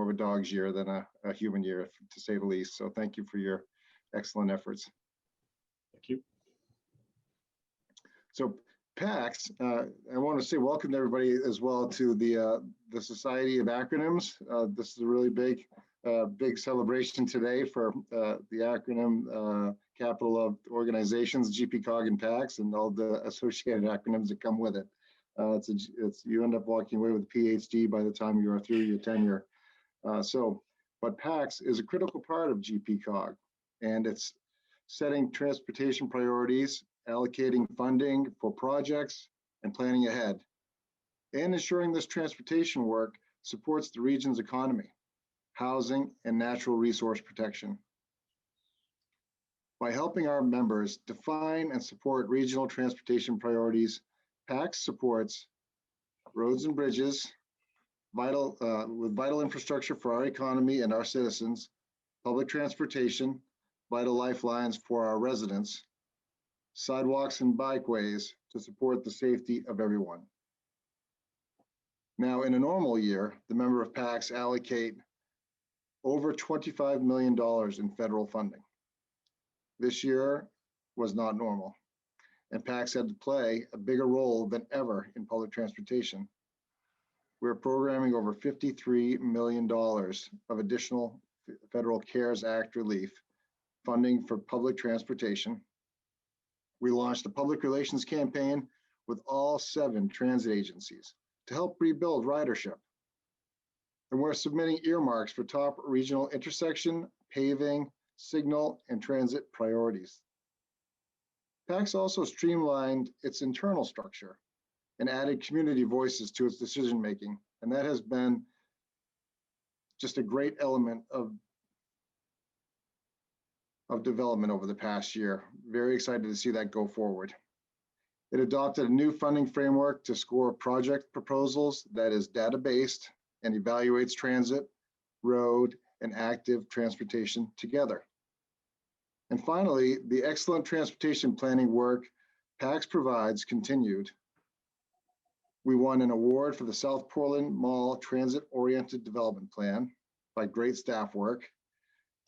a dog's year than a human year, to say the least. So thank you for your excellent efforts. Thank you. So PACS, I want to say welcome to everybody as well to the Society of Acronyms. This is a really big celebration today for the acronym capital of organizations, GPCOG and PACS, and all the associated acronyms that come with it. You end up walking away with a PhD by the time you are through your tenure. But PACS is a critical part of GPCOG, and it's setting transportation priorities, allocating funding for projects, and planning ahead, and ensuring this transportation work supports the region's economy, housing, and natural resource protection. By helping our members define and support regional transportation priorities, PACS supports roads and bridges, with vital infrastructure for our economy and our citizens, public transportation, vital lifelines for our residents, sidewalks and bikeways to support the safety of everyone. Now, in a normal year, the member of PACS allocate over $25 million in federal funding. This year was not normal, and PACS had to play a bigger role than ever in public transportation. We're programming over $53 million of additional federal CARES Act relief funding for public transportation. We launched a public relations campaign with all 7 transit agencies to help rebuild ridership. And we're submitting earmarks for top regional intersection, paving, signal, and transit priorities. PACS also streamlined its internal structure and added community voices to its decision-making. And that has been just a great element of development over the past year. Very excited to see that go forward. It adopted a new funding framework to score project proposals that is data-based and evaluates transit, road, and active transportation together. And finally, the excellent transportation planning work PACS provides continued. We won an award for the South Portland Mall Transit-Oriented Development Plan by great staff work,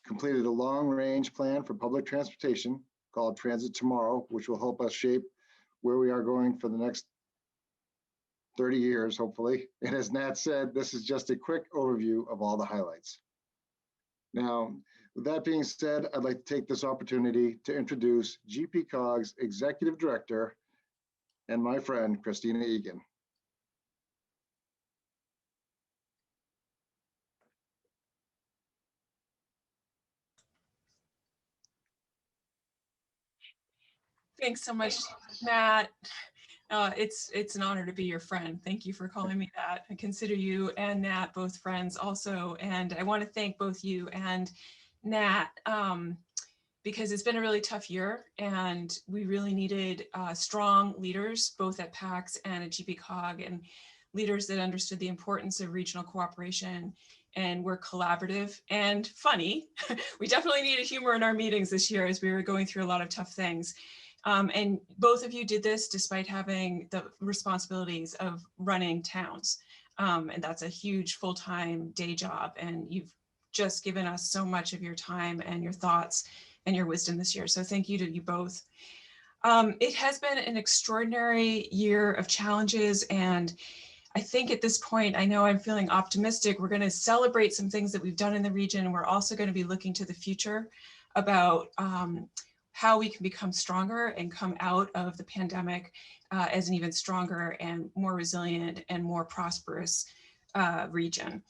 completed a long-range plan for public transportation called Transit Tomorrow, which will help us shape where we are going for the next 30 years, hopefully. And as Nat said, this is just a quick overview of all the highlights. Now, with that being said, I'd like to take this opportunity to introduce GPCOG's Executive Director and my friend, Christina Egan. Thanks so much, Matt. It's an honor to be your friend. Thank you for calling me that. I consider you and Nat both friends also. And I want to thank both you and Nat because it's been a really tough year and we really needed strong leaders, both at PACS and at GPCOG, and leaders that understood the importance of regional cooperation and were collaborative and funny. We definitely needed humor in our meetings this year as we were going through a lot of tough things. And both of you did this despite having the responsibilities of running towns. And that's a huge full-time day job. And you've just given us so much of your time and your thoughts and your wisdom this year. So thank you to you both. It has been an extraordinary year of challenges, and I think at this point, I know I'm feeling optimistic. We're going to celebrate some things that we've done in the region, and we're also going to be looking to the future about how we can become stronger and come out of the pandemic as an even stronger and more resilient and more prosperous region.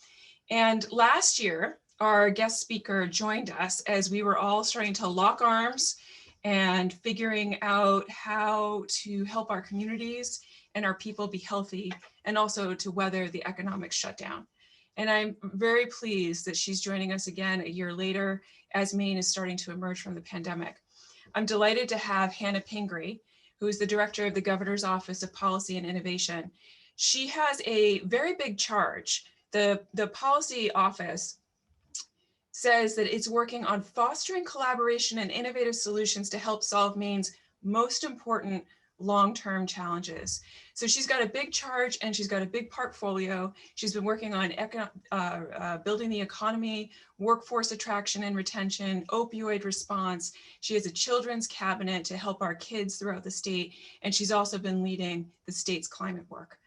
And last year, our guest speaker joined us as we were all starting to lock arms and figuring out how to help our communities and our people be healthy, and also to weather the economic shutdown. And I'm very pleased that she's joining us again a year later as Maine is starting to emerge from the pandemic. I'm delighted to have Hannah Pingree, who is the director of the Governor's Office of Policy and Innovation. She has a very big charge. The policy office says that it's working on fostering collaboration and innovative solutions to help solve Maine's most important long-term challenges. So she's got a big charge and she's got a big portfolio. She's been working on building the economy, workforce attraction and retention, opioid response. She has a children's cabinet to help our kids throughout the state. And she's also been leading the state's climate work.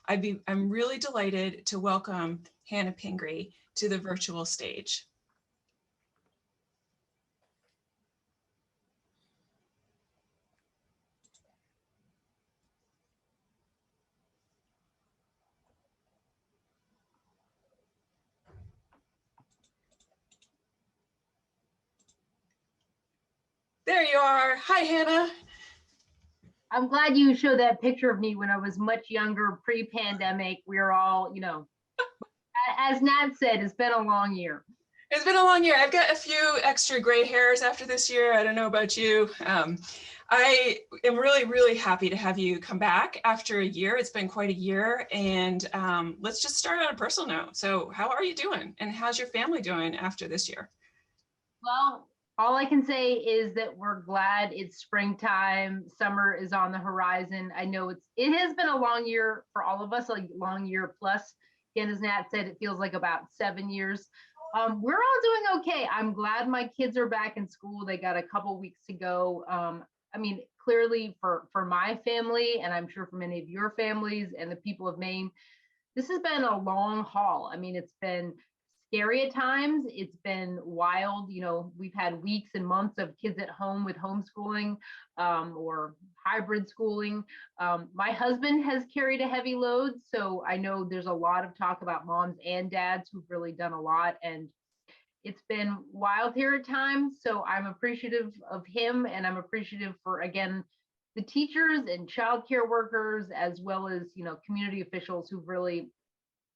I'm really delighted to welcome Hannah Pingree to the virtual stage. There you are. Hi, Hannah. I'm glad you showed that picture of me when I was much younger, pre-pandemic. We were all, you know, as Nat said, it's been a long year. It's been a long year. I've got a few extra gray hairs after this year. I don't know about you. I am really, really happy to have you come back after a year. It's been quite a year. And let's just start on a personal note. So how are you doing? And how's your family doing after this year? Well, all I can say is that we're glad it's springtime. Summer is on the horizon. I know it has been a long year for all of us, a long year plus. Again, as Nat said, it feels like about 7 years. We're all doing okay. I'm glad my kids are back in school. They got a couple weeks to go. I mean, clearly for my family, and I'm sure for many of your families and the people of Maine, this has been a long haul. I mean, it's been scary at times. It's been wild. You know, we've had weeks and months of kids at home with homeschooling or hybrid schooling. My husband has carried a heavy load. So I know there's a lot of talk about moms and dads who've really done a lot. And it's been wild here at times. So I'm appreciative of him, and I'm appreciative for, again, the teachers and childcare workers, as well as, you know, community officials who've really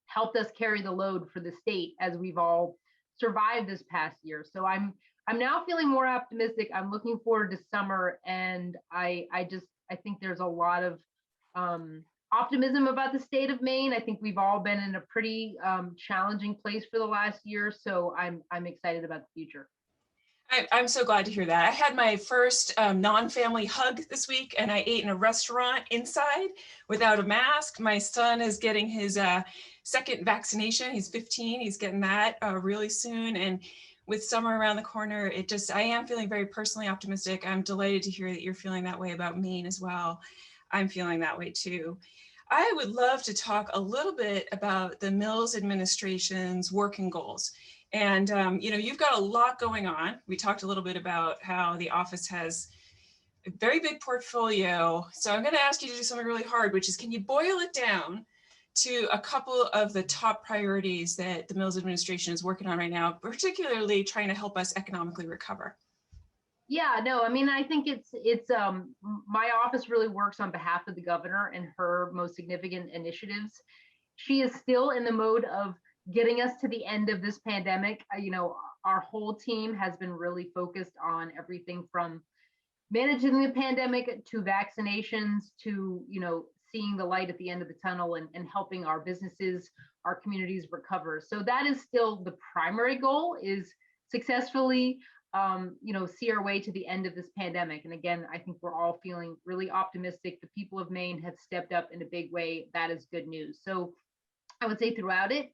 helped us carry the load for the state as we've all survived this past year. So I'm now feeling more optimistic. I'm looking forward to summer, and I think there's a lot of optimism about the state of Maine. I think we've all been in a pretty challenging place for the last year. So I'm excited about the future. I'm so glad to hear that. I had my first non-family hug this week, and I ate in a restaurant inside without a mask. My son is getting his second vaccination. He's 15. He's getting that really soon. And with summer around the corner, I am feeling very personally optimistic. I'm delighted to hear that you're feeling that way about Maine as well. I'm feeling that way too. I would love to talk a little bit about the Mills administration's working goals. And, you know, you've got a lot going on. We talked a little bit about how the office has a very big portfolio. So I'm going to ask you to do something really hard, which is, can you boil it down to a couple of the top priorities that the Mills administration is working on right now, particularly trying to help us economically recover? Yeah, no, I mean, I think it's my office really works on behalf of the governor and her most significant initiatives. She is still in the mode of getting us to the end of this pandemic. You know, our whole team has been really focused on everything from managing the pandemic to vaccinations to, you know, seeing the light at the end of the tunnel and helping our businesses, our communities recover. So that is still the primary goal, is successfully you know, see our way to the end of this pandemic. And again, I think we're all feeling really optimistic. The people of Maine have stepped up in a big way. That is good news. So I would say throughout it,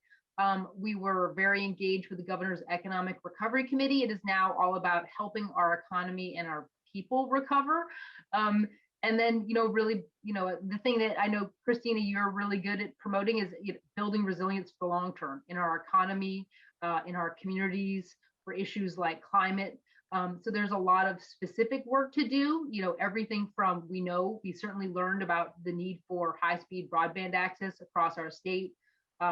we were very engaged with the Governor's Economic Recovery Committee. It is now all about helping our economy and our people recover. And then, really, the thing that I know, Christina, you're really good at promoting is building resilience for the long term in our economy, in our communities, for issues like climate. So there's a lot of specific work to do, everything from, we certainly learned about the need for high-speed broadband access across our state.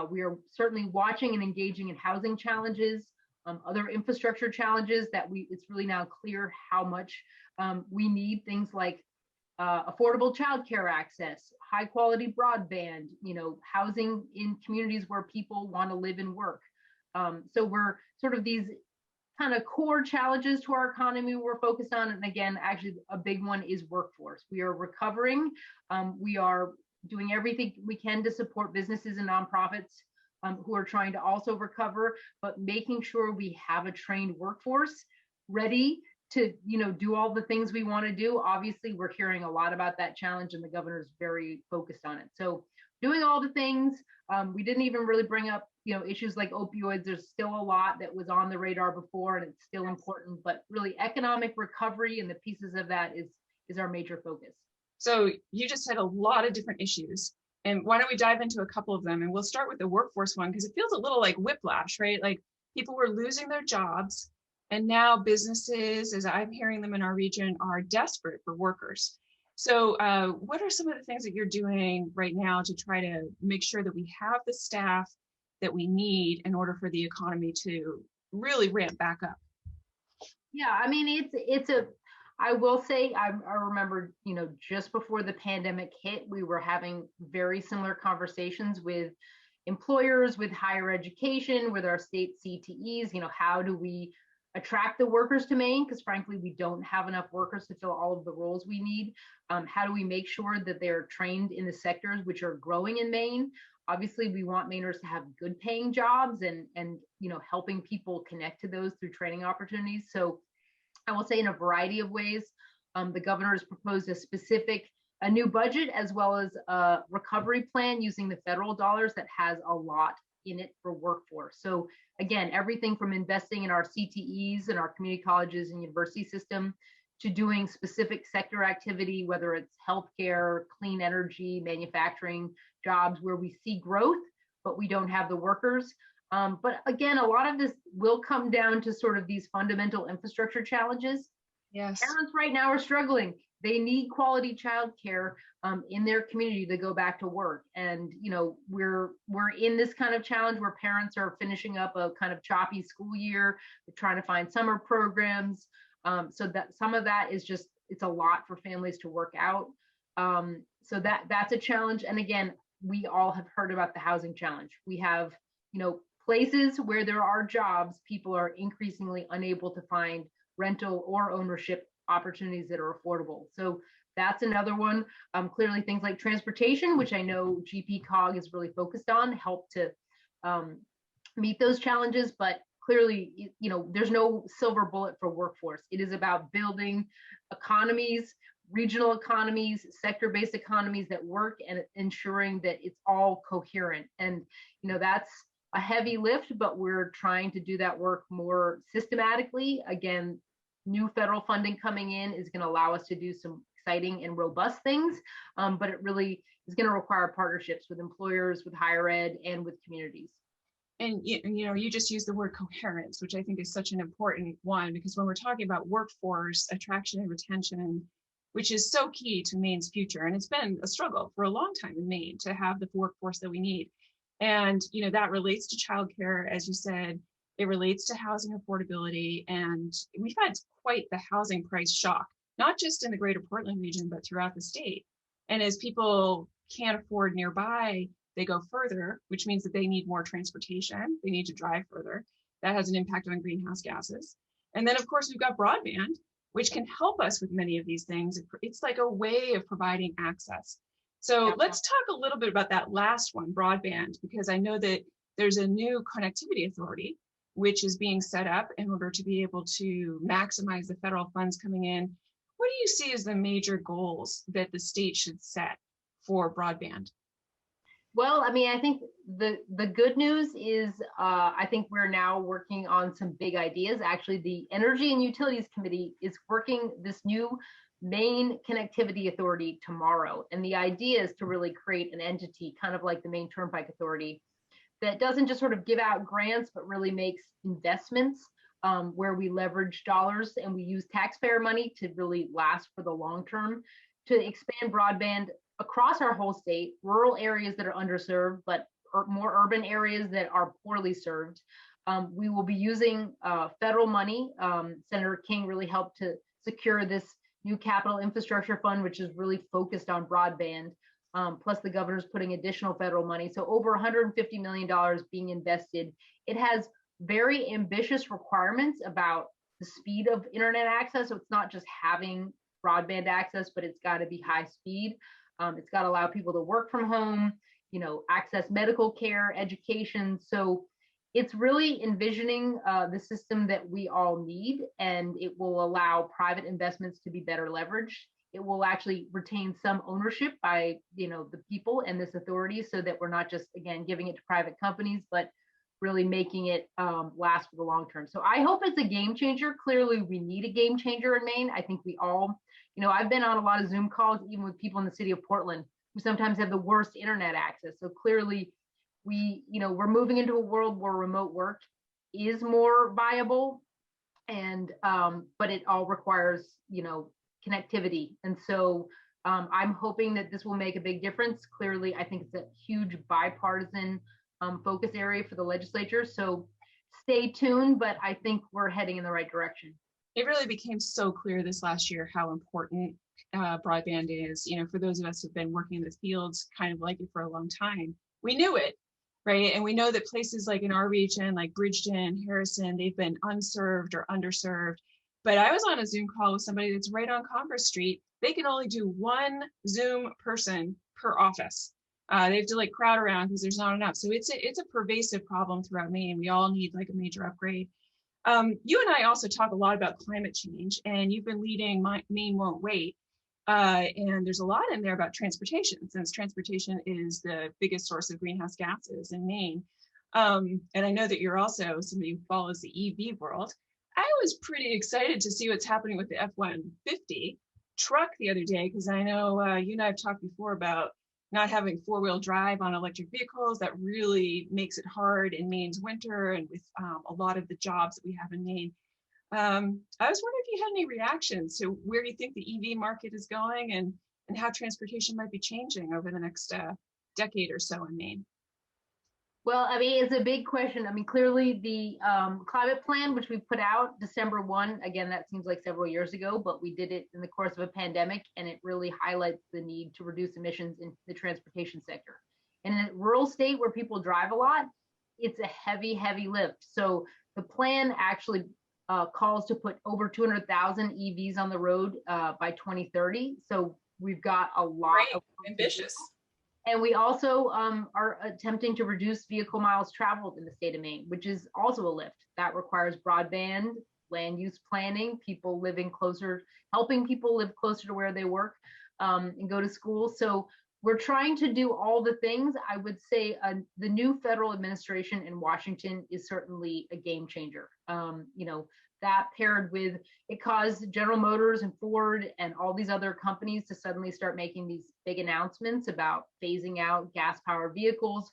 We are certainly watching and engaging in housing challenges, other infrastructure challenges that it's really now clear how much we need things like affordable childcare access, high quality broadband, housing in communities where people want to live and work. So we're sort of these kind of core challenges to our economy we're focused on. And again, actually a big one is workforce. We are recovering. We are doing everything we can to support businesses and nonprofits who are trying to also recover, but making sure we have a trained workforce ready to do all the things we want to do. Obviously, we're hearing a lot about that challenge, and the governor's very focused on it. So doing all the things, we didn't even really bring up issues like opioids. There's still a lot that was on the radar before, and it's still important, but really economic recovery and the pieces of that is our major focus. So you just had a lot of different issues, and why don't we dive into a couple of them? And we'll start with the workforce one, because it feels a little like whiplash, right? Like people were losing their jobs, and now businesses, as I'm hearing them in our region, are desperate for workers. So what are some of the things that you're doing right now to try to make sure that we have the staff that we need in order for the economy to really ramp back up? Yeah, I mean, I will say, I remember, just before the pandemic hit, we were having very similar conversations with employers, with higher education, with our state CTEs, how do we attract the workers to Maine? Because frankly, we don't have enough workers to fill all of the roles we need. How do we make sure that they're trained in the sectors which are growing in Maine? Obviously, we want Mainers to have good paying jobs and helping people connect to those through training opportunities. So I will say in a variety of ways, the governor has proposed a new budget as well as a recovery plan using the federal dollars that has a lot in it for workforce. So again, everything from investing in our CTEs and our community colleges and university system to doing specific sector activity, whether it's healthcare, clean energy, manufacturing jobs where we see growth, but we don't have the workers. But again, a lot of this will come down to sort of these fundamental infrastructure challenges. Yes. Parents right now are struggling. They need quality childcare in their community to go back to work. And, we're in this kind of challenge where parents are finishing up a kind of choppy school year. They're trying to find summer programs. So that some of that is just, it's a lot for families to work out. So that's a challenge. And again, we all have heard about the housing challenge. We have, places where there are jobs, people are increasingly unable to find rental or ownership opportunities that are affordable. So that's another one. Clearly things like transportation, which I know GPCOG is really focused on, help to meet those challenges. But clearly, there's no silver bullet for workforce. It is about building economies, regional economies, sector-based economies that work, and ensuring that it's all coherent. And, that's a heavy lift, but we're trying to do that work more systematically. Again, new federal funding coming in is going to allow us to do some exciting and robust things, but it really is going to require partnerships with employers, with higher ed, and with communities. And you just used the word coherence, which I think is such an important one, because when we're talking about workforce attraction and retention, which is so key to Maine's future, and it's been a struggle for a long time in Maine to have the workforce that we need. And that relates to childcare, as you said. It relates to housing affordability, and we've had quite the housing price shock, not just in the greater Portland region, but throughout the state. And as people can't afford nearby, they go further, which means that they need more transportation. They need to drive further. That has an impact on greenhouse gases. And then, of course, we've got broadband, which can help us with many of these things. It's like a way of providing access. So let's talk a little bit about that last one, broadband, because I know that there's a new connectivity authority, which is being set up in order to be able to maximize the federal funds coming in. What do you see as the major goals that the state should set for broadband? Well, I mean, I think the good news is I think we're now working on some big ideas. Actually, the Energy and Utilities Committee is working this new Maine Connectivity Authority tomorrow. And the idea is to really create an entity, kind of like the Maine Turnpike Authority, that doesn't just sort of give out grants, but really makes investments where we leverage dollars and we use taxpayer money to really last for the long term to expand broadband across our whole state, rural areas that are underserved, but more urban areas that are poorly served. We will be using federal money. Senator King really helped to secure this new capital infrastructure fund, which is really focused on broadband. Plus the governor's putting additional federal money. So over $150 million being invested. It has very ambitious requirements about the speed of internet access. So it's not just having broadband access, but it's got to be high speed. It's got to allow people to work from home, access medical care, education. So it's really envisioning the system that we all need, and it will allow private investments to be better leveraged. It will actually retain some ownership by, the people and this authority, so that we're not just, again, giving it to private companies, but really making it last for the long term. So I hope it's a game changer. Clearly, we need a game changer in Maine. I think we all, I've been on a lot of Zoom calls, even with people in the city of Portland, who sometimes have the worst internet access. So clearly, we're moving into a world where remote work is more viable, and but it all requires, connectivity. And so I'm hoping that this will make a big difference. Clearly, I think it's a huge bipartisan focus area for the legislature. So stay tuned, but I think we're heading in the right direction. It really became so clear this last year how important broadband is. For those of us who've been working in the fields kind of like it for a long time, we knew it, right? And we know that places like in our region, like Bridgeton, Harrison, they've been unserved or underserved. But I was on a Zoom call with somebody that's right on Congress Street. They can only do one Zoom person per office. They have to crowd around because there's not enough. So it's a pervasive problem throughout Maine. We all need a major upgrade. You and I also talk a lot about climate change, and you've been leading Maine Won't Wait. And there's a lot in there about transportation, since transportation is the biggest source of greenhouse gases in Maine. And I know that you're also somebody who follows the EV world. I was pretty excited to see what's happening with the F-150 truck the other day, because I know you and I have talked before about not having four-wheel drive on electric vehicles. That really makes it hard in Maine's winter and with a lot of the jobs that we have in Maine. I was wondering if you had any reactions to where you think the EV market is going and how transportation might be changing over the next decade or so in Maine. Well, I mean, it's a big question. I mean, clearly the climate plan, which we put out December 1, again, that seems like several years ago, but we did it in the course of a pandemic, and it really highlights the need to reduce emissions in the transportation sector. And in a rural state where people drive a lot, it's a heavy, heavy lift. So the plan actually calls to put over 200,000 EVs on the road by 2030. So we've got a lot of ambitious. And we also are attempting to reduce vehicle miles traveled in the state of Maine, which is also a lift. That requires broadband, land use planning, people living closer, helping people live closer to where they work and go to school. So we're trying to do all the things. I would say the new federal administration in Washington is certainly a game changer. That paired with, it caused General Motors and Ford and all these other companies to suddenly start making these big announcements about phasing out gas-powered vehicles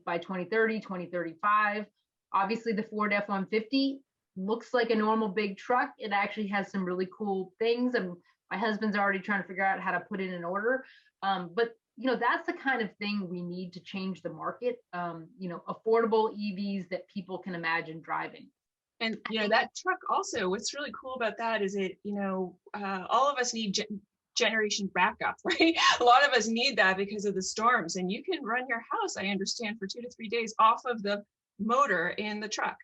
by 2030, 2035. Obviously, the Ford F-150 looks like a normal big truck. It actually has some really cool things, and my husband's already trying to figure out how to put it in order. But that's the kind of thing we need to change the market. Affordable EVs that people can imagine driving. And that truck also, what's really cool about that is it, all of us need generation backup, right? A lot of us need that because of the storms, and you can run your house, I understand, for 2 to 3 days off of the motor in the truck.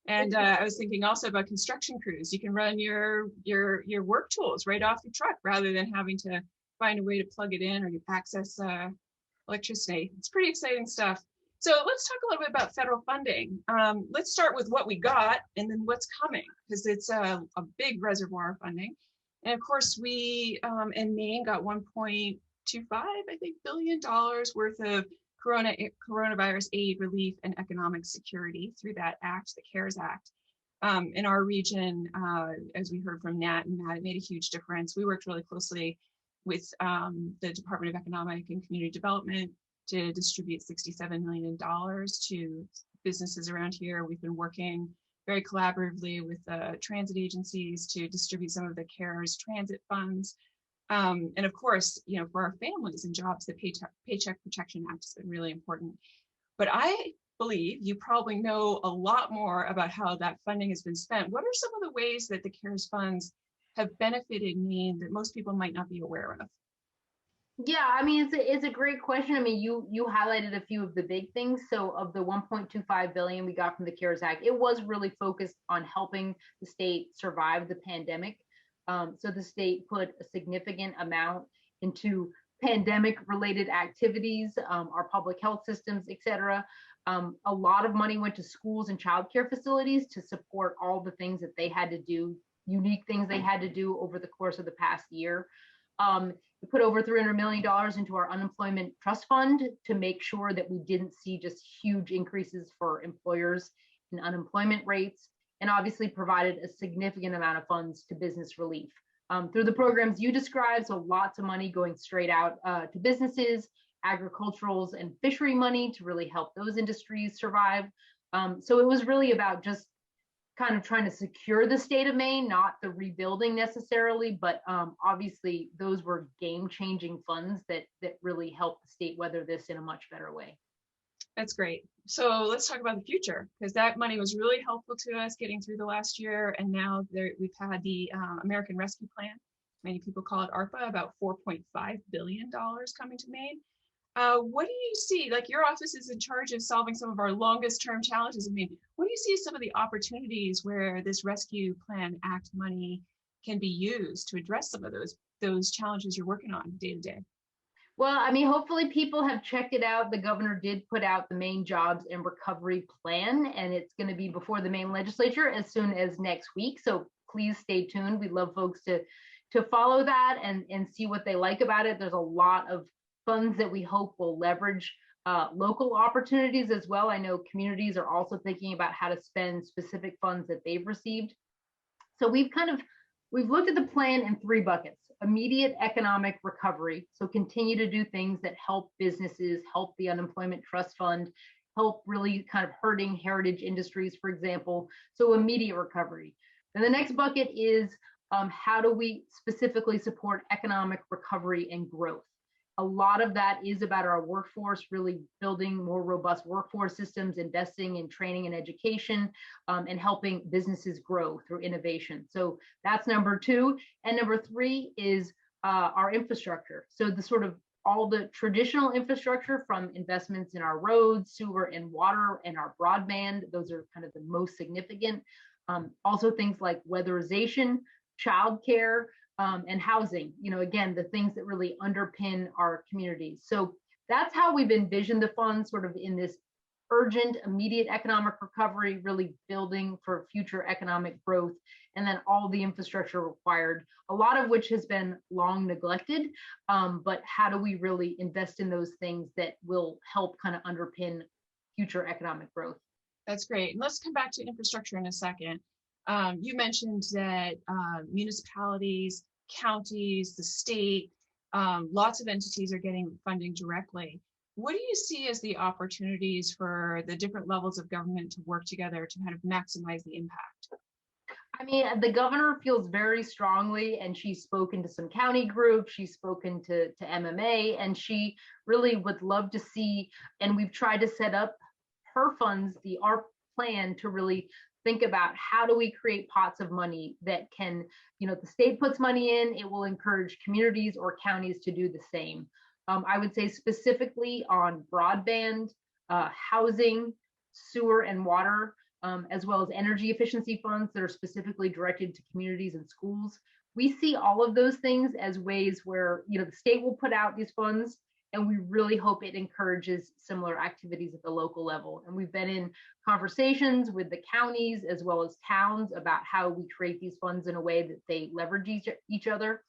And I was thinking also about construction crews. You can run your work tools right off the truck rather than having to find a way to plug it in or access electricity. It's pretty exciting stuff. So let's talk a little bit about federal funding. Let's start with what we got and then what's coming, because it's a big reservoir of funding. And of course, we in Maine got $1.25, I think, billion worth of coronavirus aid, relief, and economic security through that act, the CARES Act. In our region, as we heard from Nat and Matt, it made a huge difference. We worked really closely with the Department of Economic and Community Development to distribute $67 million to businesses around here. We've been working very collaboratively with the transit agencies to distribute some of the CARES transit funds. And of course, you know, for our families and jobs, the Paycheck Protection Act has been really important. But I believe you probably know a lot more about how that funding has been spent. What are some of the ways that the CARES funds have benefited Maine that most people might not be aware of? Yeah, I mean, it's a great question. I mean, you highlighted a few of the big things. So of the 1.25 billion we got from the CARES Act, it was really focused on helping the state survive the pandemic. So the state put a significant amount into pandemic related activities, our public health systems, et cetera. A lot of money went to schools and childcare facilities to support all the things that they had to do, unique things they had to do over the course of the past year. We put over $300 million into our unemployment trust fund to make sure that we didn't see just huge increases for employers in unemployment rates, and obviously provided a significant amount of funds to business relief. Through the programs you described, so lots of money going straight out to businesses, agriculturals and fishery money to really help those industries survive. So it was really about just kind of trying to secure the state of Maine, not the rebuilding necessarily, but obviously those were game-changing funds that really helped the state weather this in a much better way. That's great. So let's talk about the future, because that money was really helpful to us getting through the last year. And now we've had the American Rescue Plan. Many people call it ARPA, about $4.5 billion coming to Maine. What do you see, like your office is in charge of solving some of our longest term challenges in Maine. What do you see as some of the opportunities where this Rescue Plan Act money can be used to address some of those challenges you're working on day to day? Well, I mean, hopefully people have checked it out. The governor did put out the Maine Jobs and Recovery Plan, and it's going to be before the Maine legislature as soon as next week. So please stay tuned. We'd love folks to follow that and see what they like about it. There's a lot of funds that we hope will leverage local opportunities as well. I know communities are also thinking about how to spend specific funds that they've received. So we've looked at the plan in three buckets: immediate economic recovery. So continue to do things that help businesses, help the unemployment trust fund, help really kind of hurting heritage industries, for example. So immediate recovery. And the next bucket is how do we specifically support economic recovery and growth? A lot of that is about our workforce, really building more robust workforce systems, investing in training and education, and helping businesses grow through innovation. So that's number two. And number three is our infrastructure. So the sort of all the traditional infrastructure, from investments in our roads, sewer and water, and our broadband, those are kind of the most significant. Also things like weatherization, childcare, and housing, you know, again, the things that really underpin our communities. So that's how we've envisioned the fund, sort of in this urgent, immediate economic recovery, really building for future economic growth, and then all the infrastructure required, a lot of which has been long neglected. But how do we really invest in those things that will help kind of underpin future economic growth? That's great. And let's come back to infrastructure in a second. You mentioned that municipalities, counties, the state, lots of entities are getting funding directly. What do you see as the opportunities for the different levels of government to work together to kind of maximize the impact? I mean, the governor feels very strongly, and she's spoken to some county groups, she's spoken to MMA, and she really would love to see, and we've tried to set up her funds, the ARP plan, to really think about how do we create pots of money that can, you know, the state puts money in, it will encourage communities or counties to do the same. I would say specifically on broadband, housing, sewer and water, as well as energy efficiency funds that are specifically directed to communities and schools. We see all of those things as ways where, you know, the state will put out these funds, and we really hope it encourages similar activities at the local level. And we've been in conversations with the counties as well as towns about how we create these funds in a way that they leverage each other.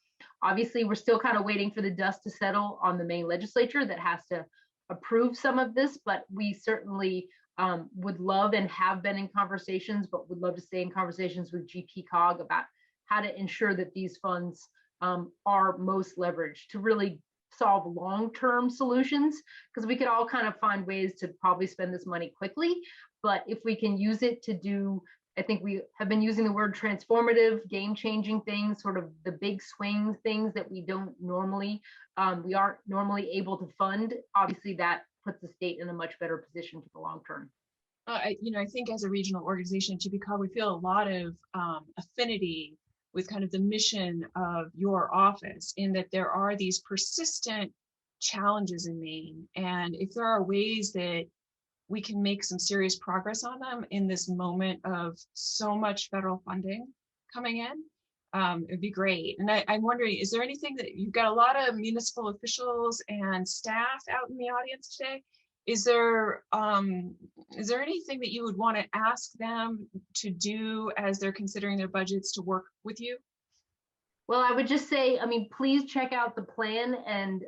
Obviously, we're still kind of waiting for the dust to settle on the Maine legislature that has to approve some of this, but we certainly would love and have been in conversations, but would love to stay in conversations with GPCOG about how to ensure that these funds are most leveraged to really solve long-term solutions, because we could all kind of find ways to probably spend this money quickly. But if we can use it to do, I think we have been using the word transformative, game-changing things, sort of the big swing things that we don't normally, we aren't normally able to fund. Obviously, that puts the state in a much better position for the long term. I think as a regional organization at GPCOG, we feel a lot of affinity with kind of the mission of your office, in that there are these persistent challenges in Maine. And if there are ways that we can make some serious progress on them in this moment of so much federal funding coming in, it'd be great. And I'm wondering, is there anything that you've got a lot of municipal officials and staff out in the audience today? Is there anything that you would want to ask them to do as they're considering their budgets to work with you? Well, I would just say, I mean, please check out the plan and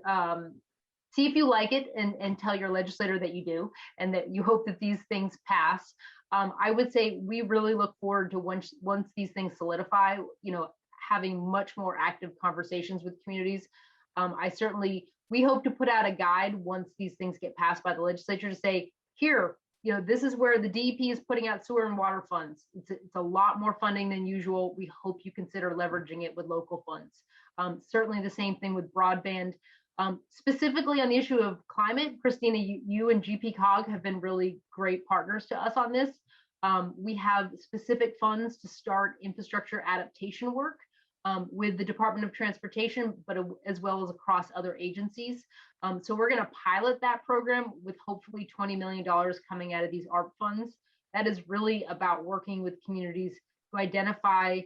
see if you like it, and tell your legislator that you do and that you hope that these things pass. I would say we really look forward to once these things solidify, having much more active conversations with communities. We hope to put out a guide once these things get passed by the legislature to say, here, this is where the DEP is putting out sewer and water funds. It's a lot more funding than usual. We hope you consider leveraging it with local funds. Certainly the same thing with broadband. Specifically on the issue of climate, Christina, you and GPCOG have been really great partners to us on this. We have specific funds to start infrastructure adaptation work with the Department of Transportation, but as well as across other agencies. So we're going to pilot that program with hopefully $20 million coming out of these ARP funds. That is really about working with communities to identify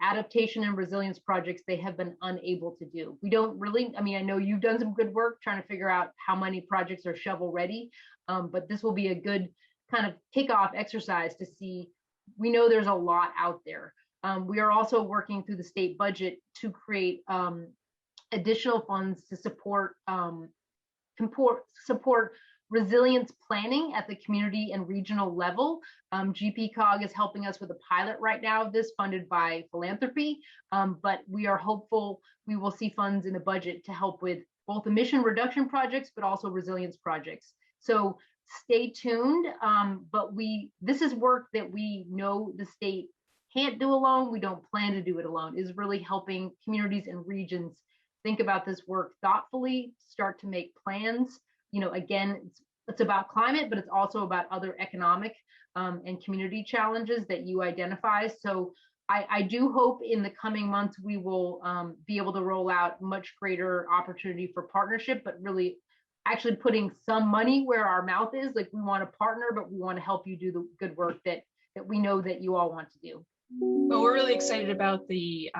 adaptation and resilience projects they have been unable to do. We don't really, I know you've done some good work trying to figure out how many projects are shovel ready, but this will be a good kind of kickoff exercise to see. We know there's a lot out there. We are also working through the state budget to create additional funds to support resilience planning at the community and regional level. GPCOG is helping us with a pilot right now of this, funded by philanthropy, but we are hopeful we will see funds in the budget to help with both emission reduction projects, but also resilience projects. So stay tuned, but this is work that we know the state can't do alone. We don't plan to do it alone. Is really helping communities and regions think about this work thoughtfully, start to make plans. Again, it's about climate, but it's also about other economic and community challenges that you identify. So I do hope in the coming months we will be able to roll out much greater opportunity for partnership, but really actually putting some money where our mouth is. Like, we want to partner, but we want to help you do the good work that we know that you all want to do. Well, we're really excited about the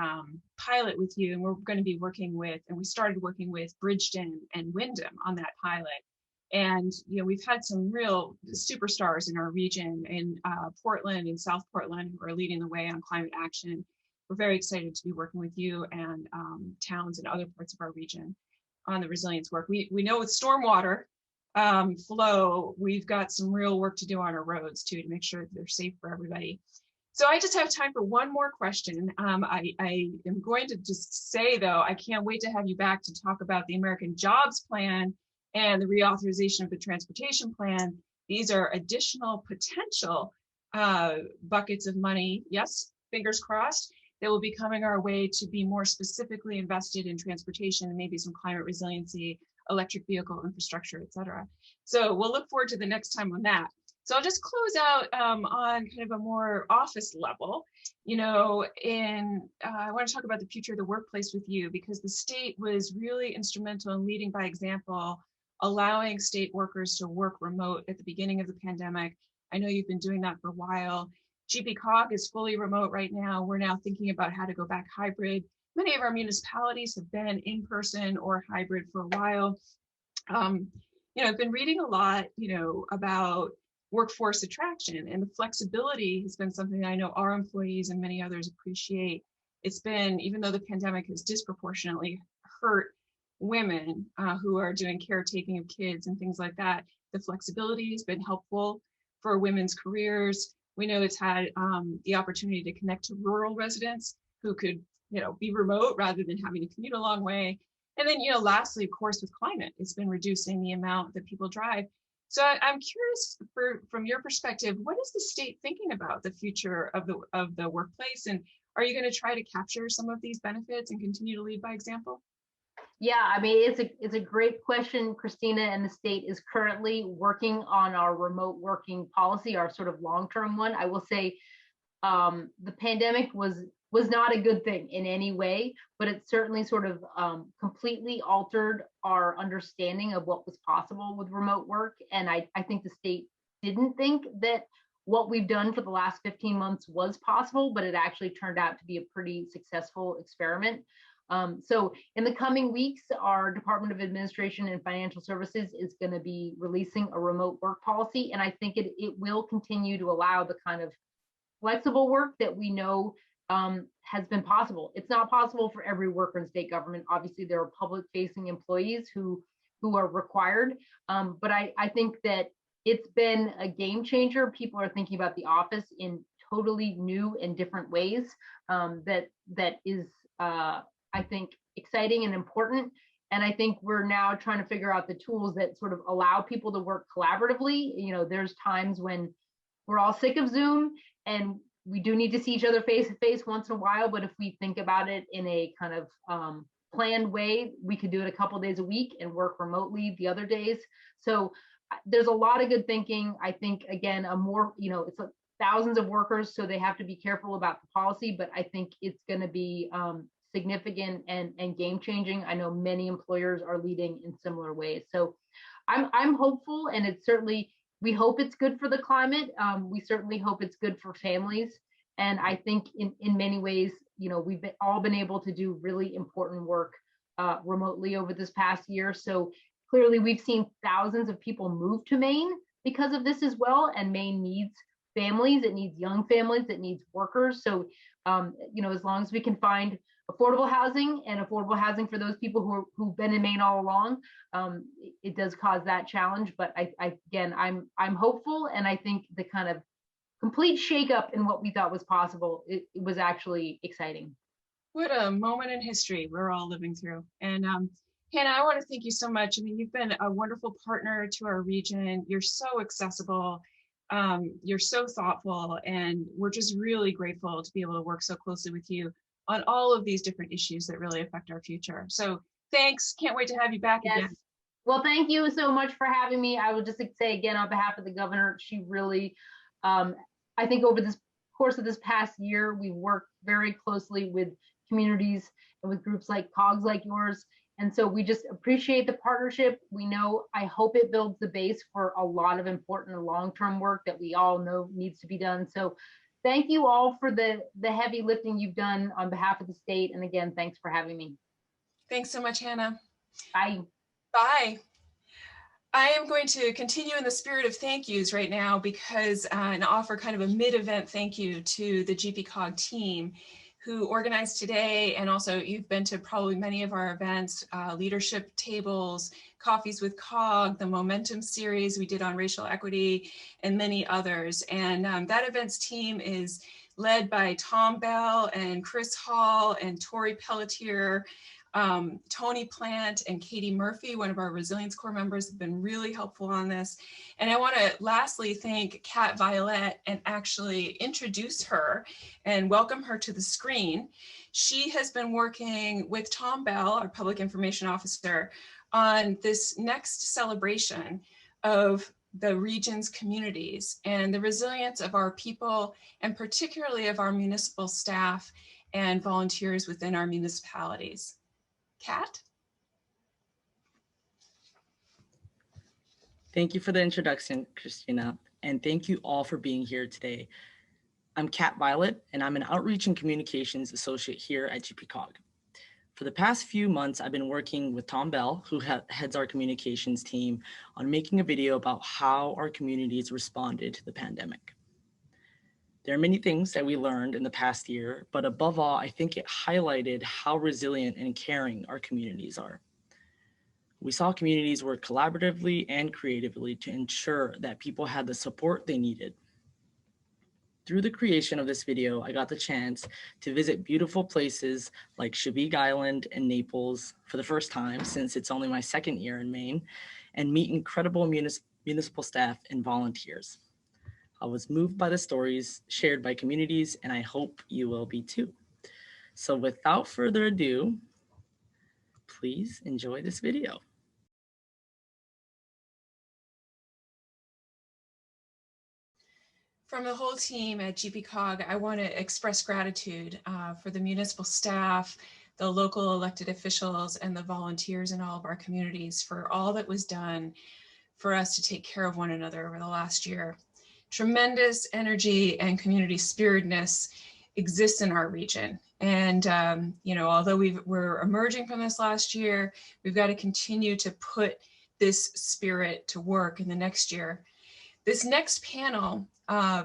pilot with you, and we're going to be working with, and we started working with Bridgeton and Wyndham on that pilot. And we've had some real superstars in our region, in Portland and South Portland, who are leading the way on climate action. We're very excited to be working with you and towns in other parts of our region on the resilience work. We know with stormwater flow, we've got some real work to do on our roads too, to make sure that they're safe for everybody. So I just have time for one more question. I am going to just say, though, I can't wait to have you back to talk about the American Jobs Plan and the reauthorization of the transportation plan. These are additional potential buckets of money, yes, fingers crossed, that will be coming our way to be more specifically invested in transportation and maybe some climate resiliency, electric vehicle infrastructure, et cetera. So we'll look forward to the next time on that. So I'll just close out on kind of a more office level. I want to talk about the future of the workplace with you, because the state was really instrumental in leading by example, allowing state workers to work remote at the beginning of the pandemic. I know you've been doing that for a while. GPCOG is fully remote right now. We're now thinking about how to go back hybrid. Many of our municipalities have been in person or hybrid for a while. I've been reading a lot, about workforce attraction, and the flexibility has been something that I know our employees and many others appreciate. It's been, even though the pandemic has disproportionately hurt women who are doing caretaking of kids and things like that. The flexibility has been helpful for women's careers. We know it's had the opportunity to connect to rural residents who could, be remote rather than having to commute a long way. And then, lastly, of course, with climate, it's been reducing the amount that people drive. So I'm curious, from your perspective, what is the state thinking about the future of the workplace? And are you going to try to capture some of these benefits and continue to lead by example? Yeah, I mean, it's a great question, Christina, and the state is currently working on our remote working policy, our sort of long-term one. I will say the pandemic was not a good thing in any way, but it certainly sort of completely altered our understanding of what was possible with remote work. And I think the state didn't think that what we've done for the last 15 months was possible, but it actually turned out to be a pretty successful experiment. So in the coming weeks, our Department of Administration and Financial Services is going to be releasing a remote work policy. And I think it will continue to allow the kind of flexible work that we know has been possible. It's not possible for every worker in state government. Obviously, there are public facing employees who are required. But I think that it's been a game changer. People are thinking about the office in totally new and different ways that is I think exciting and important. And I think we're now trying to figure out the tools that sort of allow people to work collaboratively. There's times when we're all sick of Zoom and we do need to see each other face to face once in a while. But if we think about it in a kind of planned way, we could do it a couple days a week and work remotely the other days. So there's a lot of good thinking. I think, again, it's like thousands of workers, so they have to be careful about the policy, but I think it's going to be significant and game changing. I know many employers are leading in similar ways. So I'm hopeful, and it's certainly, we hope it's good for the climate. We certainly hope it's good for families. And I think in many ways, we've all been able to do really important work remotely over this past year. So clearly we've seen thousands of people move to Maine because of this as well. And Maine needs families, it needs young families, it needs workers. So, as long as we can find affordable housing for those people who've been in Maine all along, it does cause that challenge. But I'm hopeful, and I think the kind of complete shakeup in what we thought was possible, it was actually exciting. What a moment in history we're all living through. And Hannah, I want to thank you so much. I mean, you've been a wonderful partner to our region. You're so accessible. You're so thoughtful, and we're just really grateful to be able to work so closely with you on all of these different issues that really affect our future. So thanks. Can't wait to have you back again. Well, thank you so much for having me. I would just say again, on behalf of the governor, she really, I think over this course of this past year, we've worked very closely with communities and with groups like COGS like yours. And so we just appreciate the partnership. We know, I hope it builds the base for a lot of important long-term work that we all know needs to be done. So thank you all for the heavy lifting you've done on behalf of the state. And again, thanks for having me. Thanks so much, Hannah. Bye. Bye. I am going to continue in the spirit of thank yous right now because and offer kind of a mid-event thank you to the GPCOG team who organized today, and also you've been to probably many of our events, leadership tables, coffees with COG, the Momentum series we did on racial equity, and many others. And that events team is led by Tom Bell and Chris Hall and Tori Pelletier, Tony Plant and Katie Murphy, one of our Resilience Corps members, have been really helpful on this. And I want to lastly thank Kat Violet and actually introduce her and welcome her to the screen. She has been working with Tom Bell, our Public Information Officer, on this next celebration of the region's communities and the resilience of our people, and particularly of our municipal staff and volunteers within our municipalities. Kat? Thank you for the introduction, Christina, and thank you all for being here today. I'm Kat Violet, and I'm an Outreach and Communications Associate here at GPCOG. For the past few months, I've been working with Tom Bell, who heads our communications team, on making a video about how our communities responded to the pandemic. There are many things that we learned in the past year, but above all, I think it highlighted how resilient and caring our communities are. We saw communities work collaboratively and creatively to ensure that people had the support they needed. Through the creation of this video, I got the chance to visit beautiful places like Chevigue Island and Naples for the first time since it's only my second year in Maine, and meet incredible municipal staff and volunteers. I was moved by the stories shared by communities, and I hope you will be too. So without further ado, please enjoy this video. From the whole team at GPCOG, I want to express gratitude for the municipal staff, the local elected officials, and the volunteers in all of our communities for all that was done for us to take care of one another over the last year. Tremendous energy and community spiritedness exists in our region. And, although we're emerging from this last year, we've got to continue to put this spirit to work in the next year. This next panel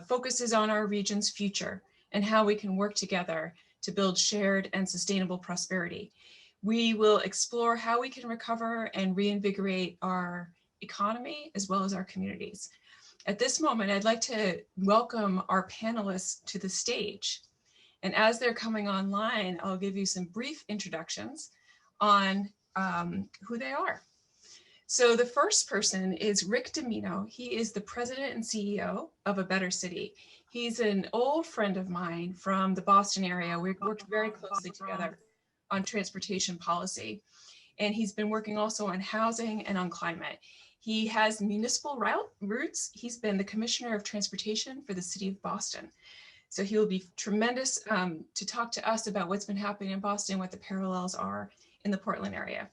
focuses on our region's future and how we can work together to build shared and sustainable prosperity. We will explore how we can recover and reinvigorate our economy as well as our communities. At this moment, I'd like to welcome our panelists to the stage. And as they're coming online, I'll give you some brief introductions on who they are. So the first person is Rick Domino. He is the president and CEO of A Better City. He's an old friend of mine from the Boston area. We've worked very closely together on transportation policy. And he's been working also on housing and on climate. He has municipal roots. He's been the commissioner of transportation for the city of Boston. So he will be tremendous to talk to us about what's been happening in Boston, what the parallels are in the Portland area.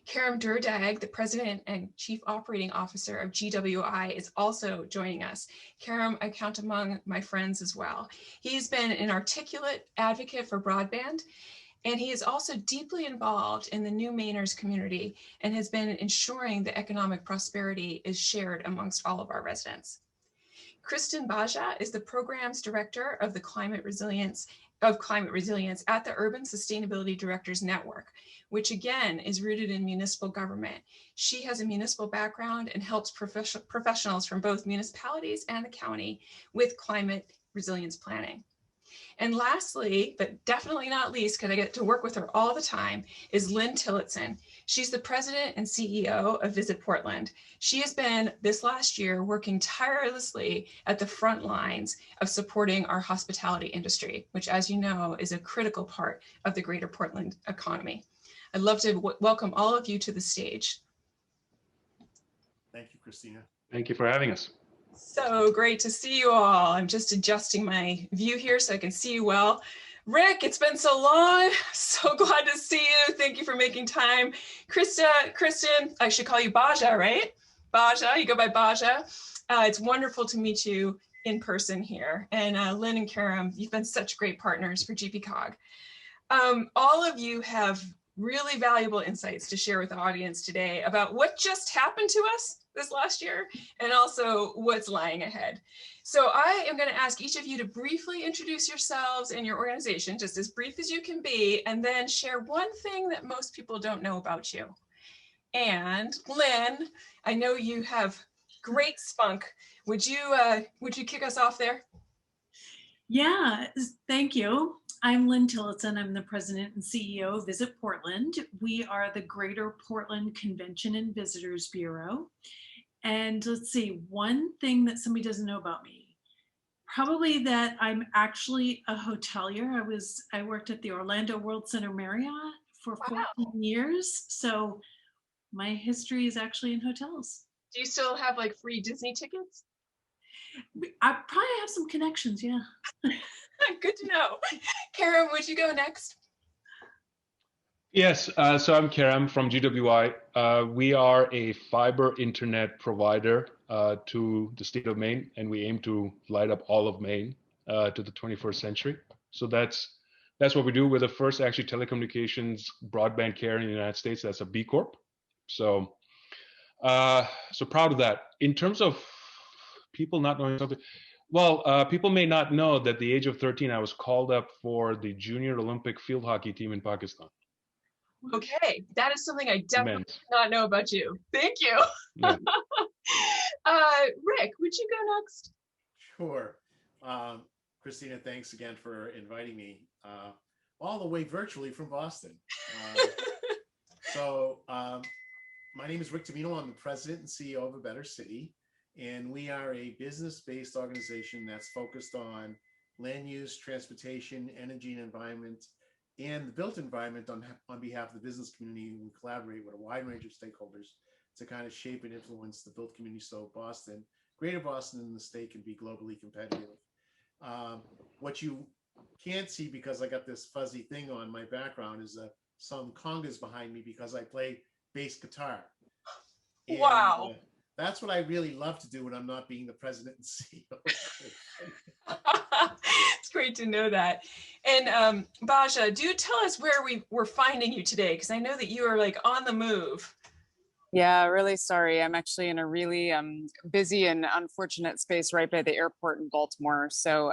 Karam Durdag, the president and chief operating officer of GWI, is also joining us. Karam, I count among my friends as well. He's been an articulate advocate for broadband, and he is also deeply involved in the New Mainers community and has been ensuring the economic prosperity is shared amongst all of our residents. Kristen Baja is the programs director of the climate resilience at the Urban Sustainability Directors Network, which again is rooted in municipal government. She has a municipal background and helps professionals from both municipalities and the county with climate resilience planning. And lastly, but definitely not least, because I get to work with her all the time, is Lynn Tillotson. She's the president and CEO of Visit Portland. She has been this last year working tirelessly at the front lines of supporting our hospitality industry, which, as you know, is a critical part of the greater Portland economy. I'd love to welcome all of you to the stage. Thank you, Christina. Thank you for having us. So great to see you all. I'm just adjusting my view here so I can see you well. Rick, it's been so long. So glad to see you. Thank you for making time. Kristen, I should call you Baja, right? Baja, you go by Baja. It's wonderful to meet you in person here. And Lynn and Karam, you've been such great partners for GPCOG. All of you have really valuable insights to share with the audience today about what just happened to us this last year and also what's lying ahead. So I am going to ask each of you to briefly introduce yourselves and your organization, just as brief as you can be, and then share one thing that most people don't know about you. And Lynn, I know you have great spunk. Would you kick us off there? Yeah, thank you. I'm Lynn Tillotson. I'm the president and CEO of Visit Portland. We are the Greater Portland Convention and Visitors Bureau. And let's see, one thing that somebody doesn't know about me, probably that I'm actually a hotelier. I worked at the Orlando World Center Marriott for 14 years. So my history is actually in hotels. Do you still have like free Disney tickets? I probably have some connections, yeah. Good to know. Karam, would you go next? Yes, so I'm Karam from GWI. We are a fiber internet provider to the state of Maine, and we aim to light up all of Maine to the 21st century. So that's what we do. We're the first actually telecommunications broadband carrier in the United States that's a B Corp. So proud of that. In terms of people not knowing something, well, people may not know that at the age of 13, I was called up for the junior Olympic field hockey team in Pakistan. Okay, that is something I definitely Immense. did not know about you. Thank you. Yeah. Rick, would you go next? Sure. Christina, thanks again for inviting me all the way virtually from Boston. My name is Rick Tamino. I'm the president and CEO of A Better City, and we are a business-based organization that's focused on land use, transportation, energy and environment, and the built environment on behalf of the business community. We collaborate with a wide range of stakeholders to kind of shape and influence the built community so Boston, greater Boston and the state can be globally competitive. What you can't see, because I got this fuzzy thing on my background, is some congas behind me because I play bass guitar. And, wow. That's what I really love to do when I'm not being the president and CEO. It's great to know that. And Baja, do tell us where we're finding you today, because I know that you are like on the move. Yeah, really sorry. I'm actually in a really busy and unfortunate space right by the airport in Baltimore. So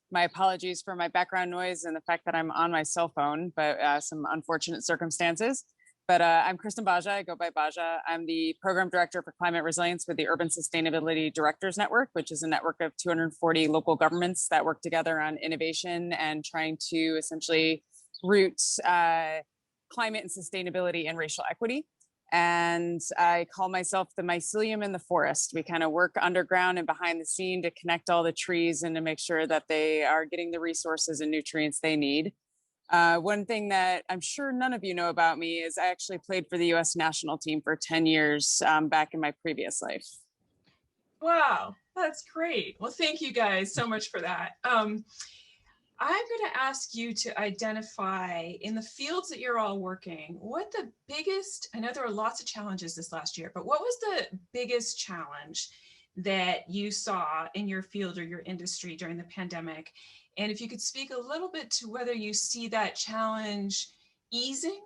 my apologies for my background noise and the fact that I'm on my cell phone, but some unfortunate circumstances. But I'm Kristen Baja. I go by Baja. I'm the program director for climate resilience with the Urban Sustainability Directors Network, which is a network of 240 local governments that work together on innovation and trying to essentially root climate and sustainability and racial equity. And I call myself the mycelium in the forest. We kind of work underground and behind the scene to connect all the trees and to make sure that they are getting the resources and nutrients they need. One thing that I'm sure none of you know about me is I actually played for the US national team for 10 years back in my previous life. Wow, that's great. Well, thank you guys so much for that. I'm going to ask you to identify in the fields that you're all working, what the biggest, I know there were lots of challenges this last year, but what was the biggest challenge that you saw in your field or your industry during the pandemic? And if you could speak a little bit to whether you see that challenge easing,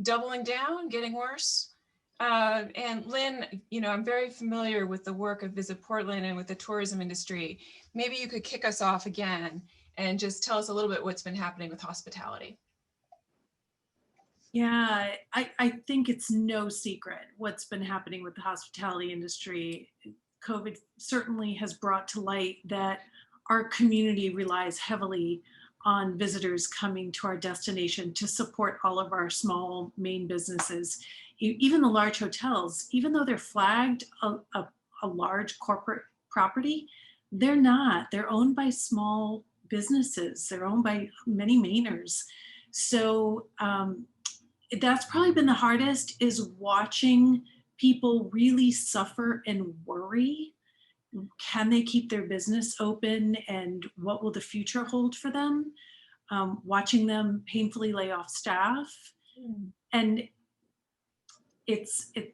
doubling down, getting worse. And Lynn, you know, I'm very familiar with the work of Visit Portland and with the tourism industry. Maybe you could kick us off again and just tell us a little bit what's been happening with hospitality. Yeah, I think it's no secret what's been happening with the hospitality industry. COVID certainly has brought to light that our community relies heavily on visitors coming to our destination to support all of our small main businesses. Even the large hotels, even though they're flagged a large corporate property, they're not. They're owned by small businesses. They're owned by many Mainers. So that's probably been the hardest, is watching people really suffer and worry. Can they keep their business open, and what will the future hold for them? Watching them painfully lay off staff. And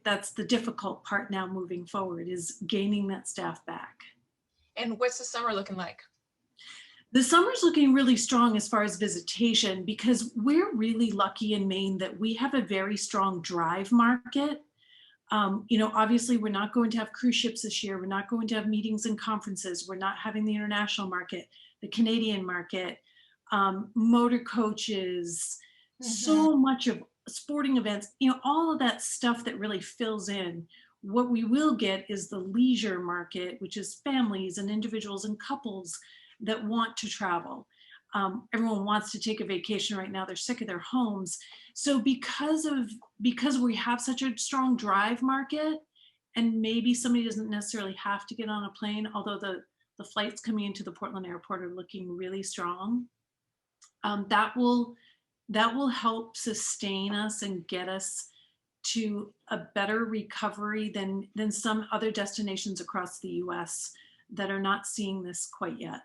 that's the difficult part now moving forward, is gaining that staff back. And what's the summer looking like? The summer's looking really strong as far as visitation, because we're really lucky in Maine that we have a very strong drive market. You know, obviously we're not going to have cruise ships this year. We're not going to have meetings and conferences. We're not having the international market, the Canadian market, motor coaches, so much of sporting events, you know, all of that stuff that really fills in. What we will get is the leisure market, which is families and individuals and couples that want to travel. Everyone wants to take a vacation right now. They're sick of their homes. So because we have such a strong drive market, and maybe somebody doesn't necessarily have to get on a plane, although the flights coming into the Portland airport are looking really strong, that will help sustain us and get us to a better recovery than some other destinations across the US that are not seeing this quite yet.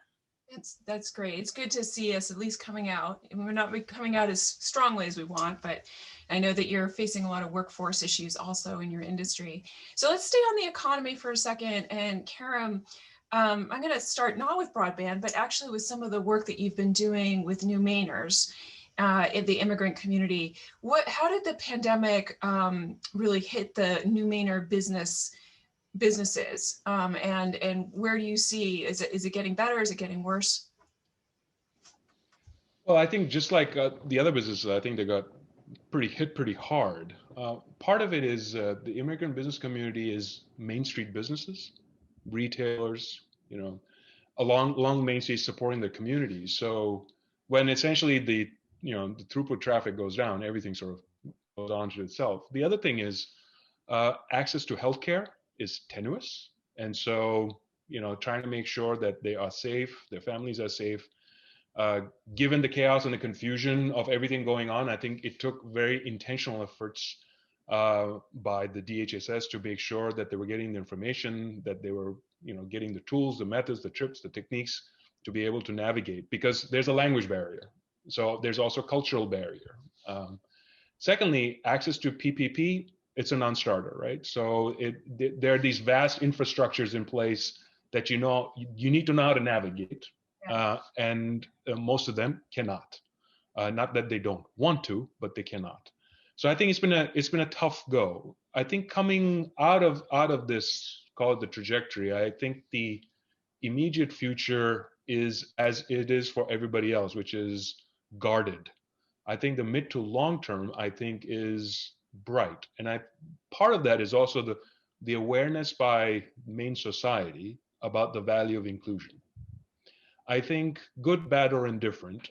That's great. It's good to see us at least coming out. And we're not coming out as strongly as we want, but I know that you're facing a lot of workforce issues also in your industry. So let's stay on the economy for a second. And Karam, I'm going to start not with broadband, but actually with some of the work that you've been doing with new Mainers in the immigrant community. How did the pandemic really hit the new Mainer businesses, and where do you see, is it getting better? Is it getting worse? Well, I think just like the other businesses, I think they got hit pretty hard. Part of it is the immigrant business community is Main Street businesses, retailers, along Main Street supporting the community. So when essentially the throughput traffic goes down, everything sort of goes on to itself. The other thing is access to healthcare is tenuous, and so trying to make sure that they are safe, their families are safe. Given the chaos and the confusion of everything going on, I think it took very intentional efforts by the DHSS to make sure that they were getting the information, that they were getting the tools, the methods, the tricks, the techniques to be able to navigate, because there's a language barrier. So there's also a cultural barrier. Secondly, access to PPP, it's a non-starter, right? So there are these vast infrastructures in place that you need to know how to navigate, and most of them cannot. Not that they don't want to, but they cannot. So I think it's been a tough go. I think coming out of this, call it the trajectory, I think the immediate future is as it is for everybody else, which is guarded. I think the mid to long term, I think, is bright. And part of that is also the awareness by Maine society about the value of inclusion. I think, good, bad, or indifferent,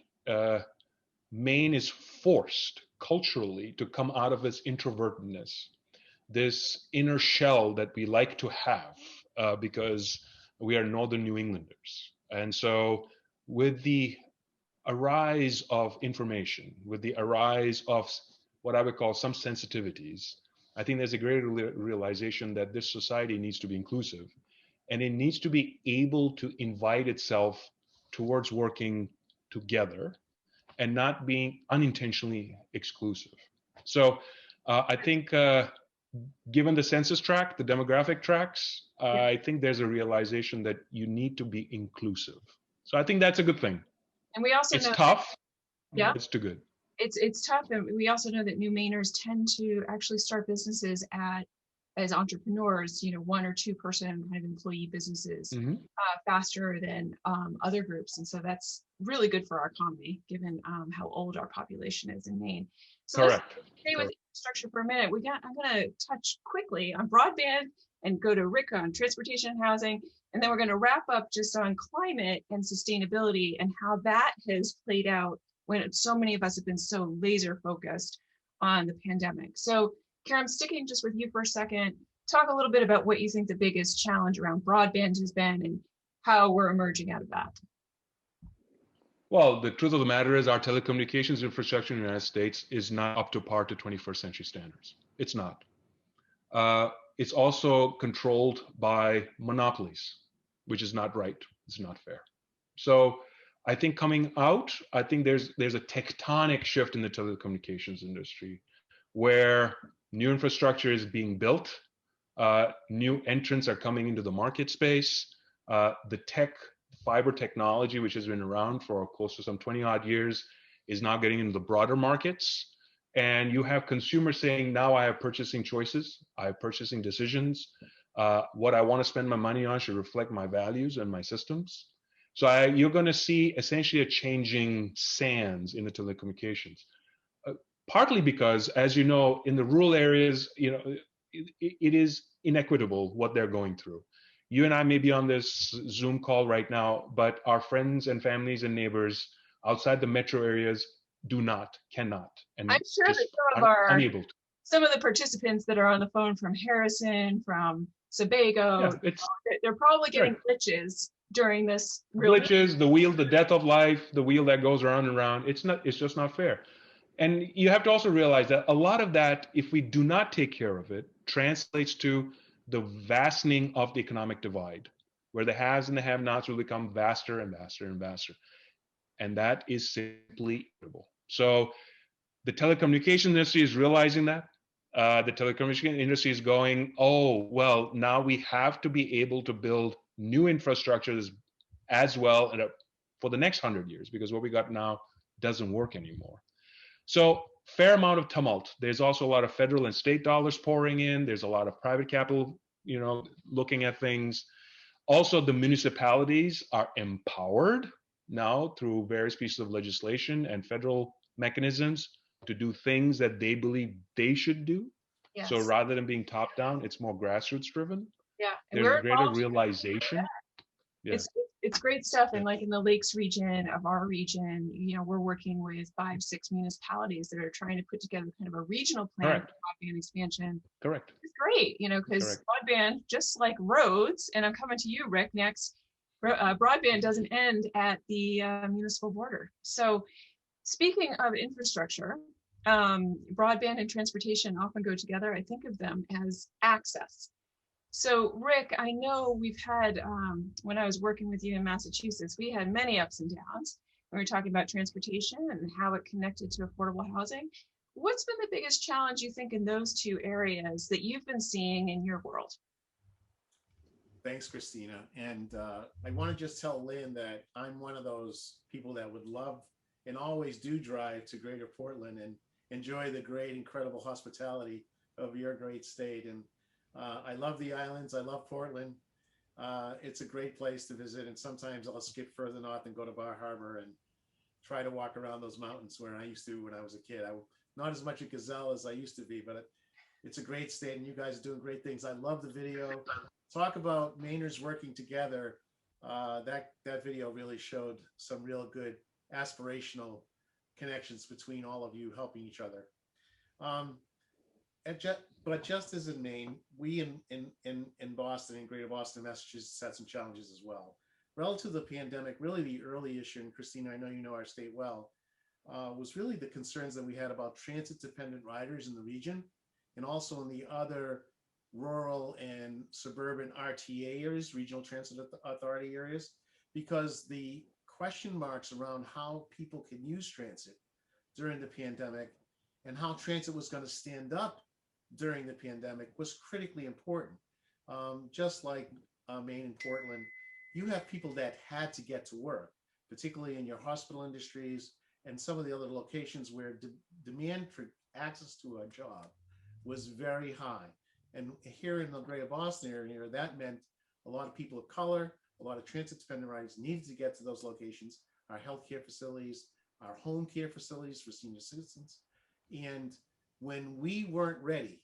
Maine is forced culturally to come out of its introvertedness, this inner shell that we like to have because we are Northern New Englanders. And so with the arise of information, with the arise of what I would call some sensitivities, I think there's a greater realization that this society needs to be inclusive, and it needs to be able to invite itself towards working together and not being unintentionally exclusive. So I think given the census tract, the demographic tracks, I think there's a realization that you need to be inclusive. So I think that's a good thing. And we also It's know tough. Yeah. It's too good. It's tough, and we also know that new Mainers tend to actually start businesses as entrepreneurs, 1 or 2 person kind of employee businesses faster than other groups, and so that's really good for our economy, given how old our population is in Maine. So Correct. Let's stay with infrastructure for a minute. I'm going to touch quickly on broadband and go to Rick on transportation and housing, and then we're going to wrap up just on climate and sustainability and how that has played out when so many of us have been so laser focused on the pandemic. So Karen, I'm sticking just with you for a second. Talk a little bit about what you think the biggest challenge around broadband has been and how we're emerging out of that. Well, the truth of the matter is our telecommunications infrastructure in the United States is not up to par to 21st century standards. It's not. It's also controlled by monopolies, which is not right. It's not fair. So I think coming out, I think there's a tectonic shift in the telecommunications industry where new infrastructure is being built, new entrants are coming into the market space, the fiber technology, which has been around for close to some 20 odd years, is now getting into the broader markets. And you have consumers saying, now I have purchasing choices, I have purchasing decisions. What I want to spend my money on should reflect my values and my systems. So you're going to see essentially a changing sands in the telecommunications. Partly because, as you know, in the rural areas, it is inequitable what they're going through. You and I may be on this Zoom call right now, but our friends and families and neighbors outside the metro areas cannot, and I'm sure that some of the participants that are on the phone from Harrison, from Sebago, they're probably getting glitches during this. Glitches, the death of life, the wheel that goes around and around. It's just not fair. And you have to also realize that a lot of that, if we do not take care of it, translates to the vastening of the economic divide, where the haves and the have-nots will become vaster and vaster and vaster. And that is simply inevitable. So the telecommunication industry is realizing that. The telecommunication industry is going, oh, well, now we have to be able to build new infrastructures as well for the next 100 years, because what we got now doesn't work anymore. So fair amount of tumult. There's also a lot of federal and state dollars pouring in. There's a lot of private capital, looking at things. Also, the municipalities are empowered now through various pieces of legislation and federal mechanisms to do things that they believe they should do. Yes. So rather than being top down, it's more grassroots driven. Yeah. And There's we're a greater involved. realization. Yeah. It's great stuff. And like in the Lakes region of our region, you know, we're working with 5-6 municipalities that are trying to put together kind of a regional plan for broadband expansion. Correct. It's great, you know, because broadband, just like roads, and I'm coming to you, Rick, next, broadband doesn't end at the municipal border. So speaking of infrastructure, broadband and transportation often go together. I think of them as access. So Rick, I know we've had, when I was working with you in Massachusetts, we had many ups and downs. We were talking about transportation and how it connected to affordable housing. What's been the biggest challenge you think in those two areas that you've been seeing in your world? Thanks, Christina. And I want to just tell Lynn that I'm one of those people that would love and always do drive to Greater Portland and enjoy the great, incredible hospitality of your great state. And I love the islands. I love Portland. It's a great place to visit. And sometimes I'll skip further north and go to Bar Harbor and try to walk around those mountains where I used to when I was a kid. Not as much a gazelle as I used to be, but it's a great state and you guys are doing great things. I love the video. Talk about Mainers working together. That video really showed some real good aspirational connections between all of you helping each other. But just as in Maine, we in Boston, in Greater Boston, Massachusetts, had some challenges as well. Relative to the pandemic, really the early issue, and Christina, I know you know our state well, was really the concerns that we had about transit-dependent riders in the region, and also in the other rural and suburban RTA areas, regional transit authority areas, because the question marks around how people can use transit during the pandemic and how transit was going to stand up during the pandemic was critically important. Just like Maine and Portland, you have people that had to get to work, particularly in your hospital industries and some of the other locations where demand for access to a job was very high. And here in the Greater Boston area, that meant a lot of people of color, a lot of transit-dependent riders needed to get to those locations, our healthcare facilities, our home care facilities for senior citizens. And when we weren't ready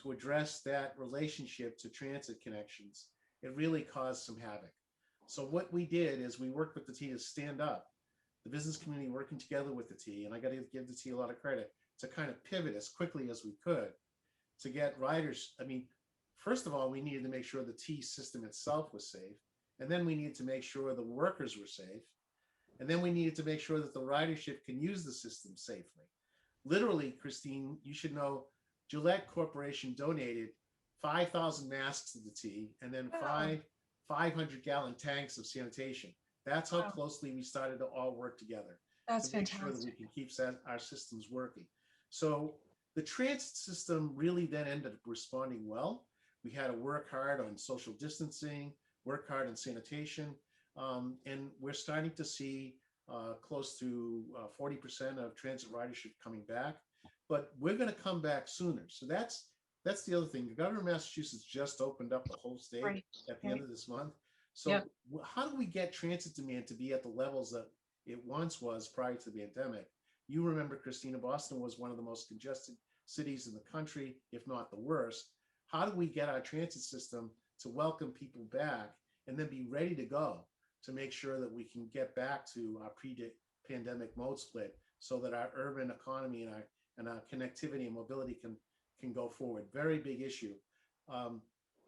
to address that relationship to transit connections, it really caused some havoc. So what we did is we worked with the T to stand up, the business community working together with the T, and I got to give the T a lot of credit, to kind of pivot as quickly as we could to get riders. I mean, first of all, we needed to make sure the T system itself was safe. And then we needed to make sure the workers were safe. And then we needed to make sure that the ridership can use the system safely. Literally, Christine, you should know, Gillette Corporation donated 5,000 masks to the T and then 500-gallon tanks of sanitation. That's how closely we started to all work together. That's to make fantastic. sure that we can keep our systems working. So the transit system really then ended up responding well. We had to work hard on social distancing, work hard on sanitation, and we're starting to see close to 40% of transit ridership coming back, but we're going to come back sooner. So that's the other thing. The governor of Massachusetts just opened up the whole state at the end of this month. So how do we get transit demand to be at the levels that it once was prior to the pandemic? You remember, Christina, Boston was one of the most congested cities in the country, if not the worst. How do we get our transit system to welcome people back and then be ready to go to make sure that we can get back to our pre-pandemic mode split so that our urban economy and our connectivity and mobility can go forward? Very big issue.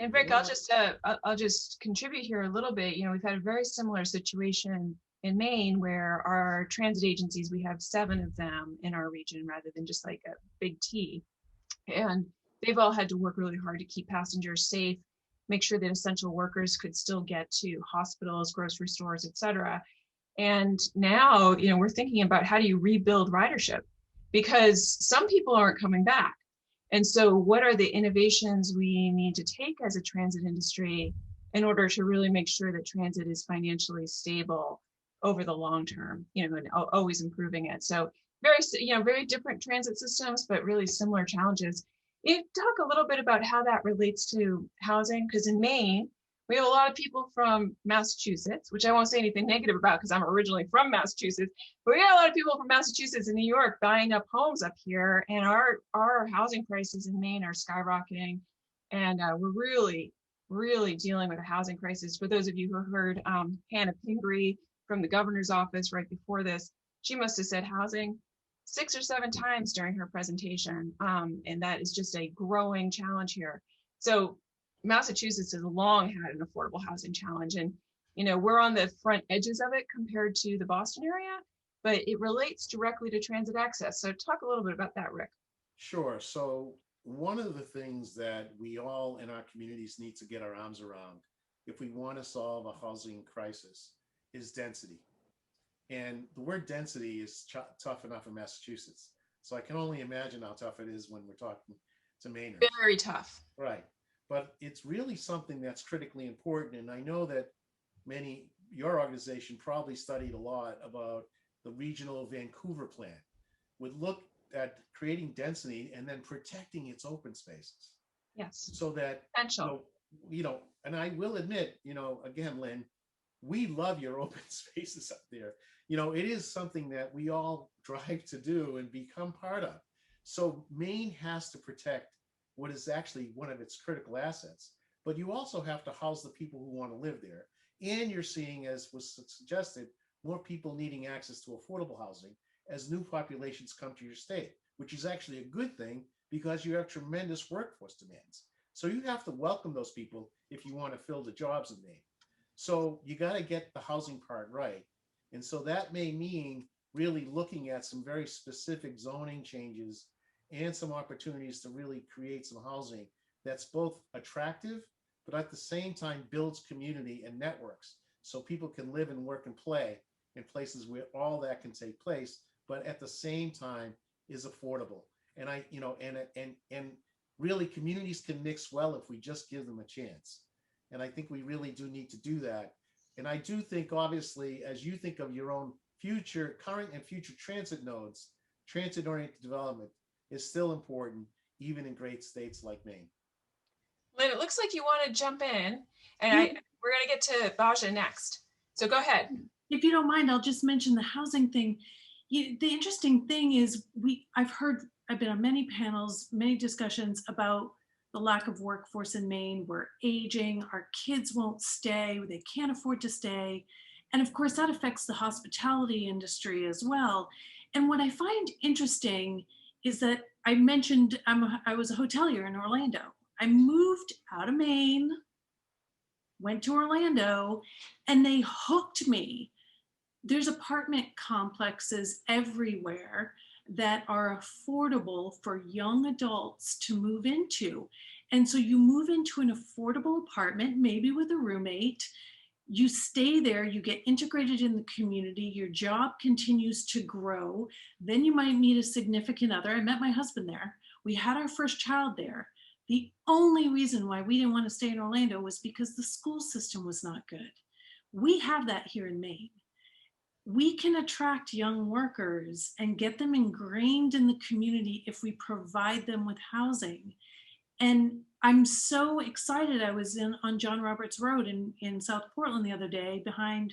And Rick, I'll just contribute here a little bit. You know, we've had a very similar situation in Maine where our transit agencies, we have 7 of them in our region rather than just like a big T. And they've all had to work really hard to keep passengers safe, make sure that essential workers could still get to hospitals, grocery stores, et cetera. And now, you know, we're thinking about how do you rebuild ridership, because some people aren't coming back. And so what are the innovations we need to take as a transit industry in order to really make sure that transit is financially stable over the long term, you know, and always improving it. So very different transit systems, but really similar challenges. You talk a little bit about how that relates to housing, because in Maine, We have a lot of people from Massachusetts, which I won't say anything negative about because I'm originally from Massachusetts, but we got a lot of people from Massachusetts and New York buying up homes up here, and our housing prices in Maine are skyrocketing, and we're really dealing with a housing crisis. For those of you who heard Hannah Pingree from the governor's office right before this, she must have said housing 6 or 7 times during her presentation, and that is just a growing challenge here. So Massachusetts has long had an affordable housing challenge, and we're on the front edges of it compared to the Boston area, but it relates directly to transit access. So talk a little bit about that, Rick. Sure. So one of the things that we all in our communities need to get our arms around if we want to solve a housing crisis is density. And the word density is tough enough in Massachusetts. So I can only imagine how tough it is when we're talking to Mainers. Very tough. Right. But it's really something that's critically important. And I know that your organization probably studied a lot about the regional Vancouver plan, would look at creating density and then protecting its open spaces. Yes. So that, potential. And I will admit, again, Lynn, we love your open spaces up there. It is something that we all drive to do and become part of. So Maine has to protect what is actually one of its critical assets, but you also have to house the people who want to live there. And you're seeing, as was suggested, more people needing access to affordable housing as new populations come to your state, which is actually a good thing because you have tremendous workforce demands. So you have to welcome those people if you want to fill the jobs in Maine. So you got to get the housing part right. And so that may mean really looking at some very specific zoning changes and some opportunities to really create some housing that's both attractive, but at the same time builds community and networks so people can live and work and play in places where all that can take place, but at the same time is affordable. And and really communities can mix well if we just give them a chance. And I think we really do need to do that. And I do think, obviously, as you think of your own current and future transit nodes, transit-oriented development is still important, even in great states like Maine. Lynn, it looks like you want to jump in, and we're going to get to Baja next. So go ahead. If you don't mind, I'll just mention the housing thing. The interesting thing is I've been on many panels, many discussions about the lack of workforce in Maine. We're aging, our kids won't stay, they can't afford to stay. And of course that affects the hospitality industry as well. And what I find interesting is that I mentioned I was a hotelier in Orlando. I moved out of Maine, went to Orlando, and they hooked me. There's apartment complexes everywhere that are affordable for young adults to move into. And so you move into an affordable apartment, maybe with a roommate, you stay there, you get integrated in the community, your job continues to grow, then you might meet a significant other. I met my husband there. We had our first child there. The only reason why we didn't want to stay in Orlando was because the school system was not good. We have that here in Maine. We can attract young workers and get them ingrained in the community if we provide them with housing. And I'm so excited. I was on John Roberts Road in South Portland the other day behind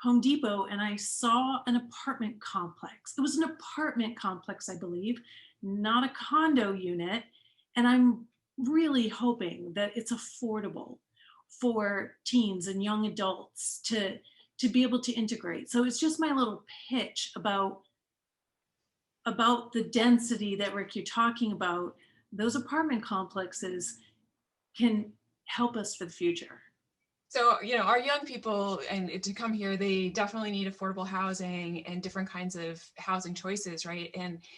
Home Depot, and I saw an apartment complex. It was an apartment complex, I believe, not a condo unit. And I'm really hoping that it's affordable for teens and young adults to be able to integrate. So it's just my little pitch about the density that, Rick, you're talking about. Those apartment complexes can help us for the future. So, our young people and to come here, they definitely need affordable housing and different kinds of housing choices, right?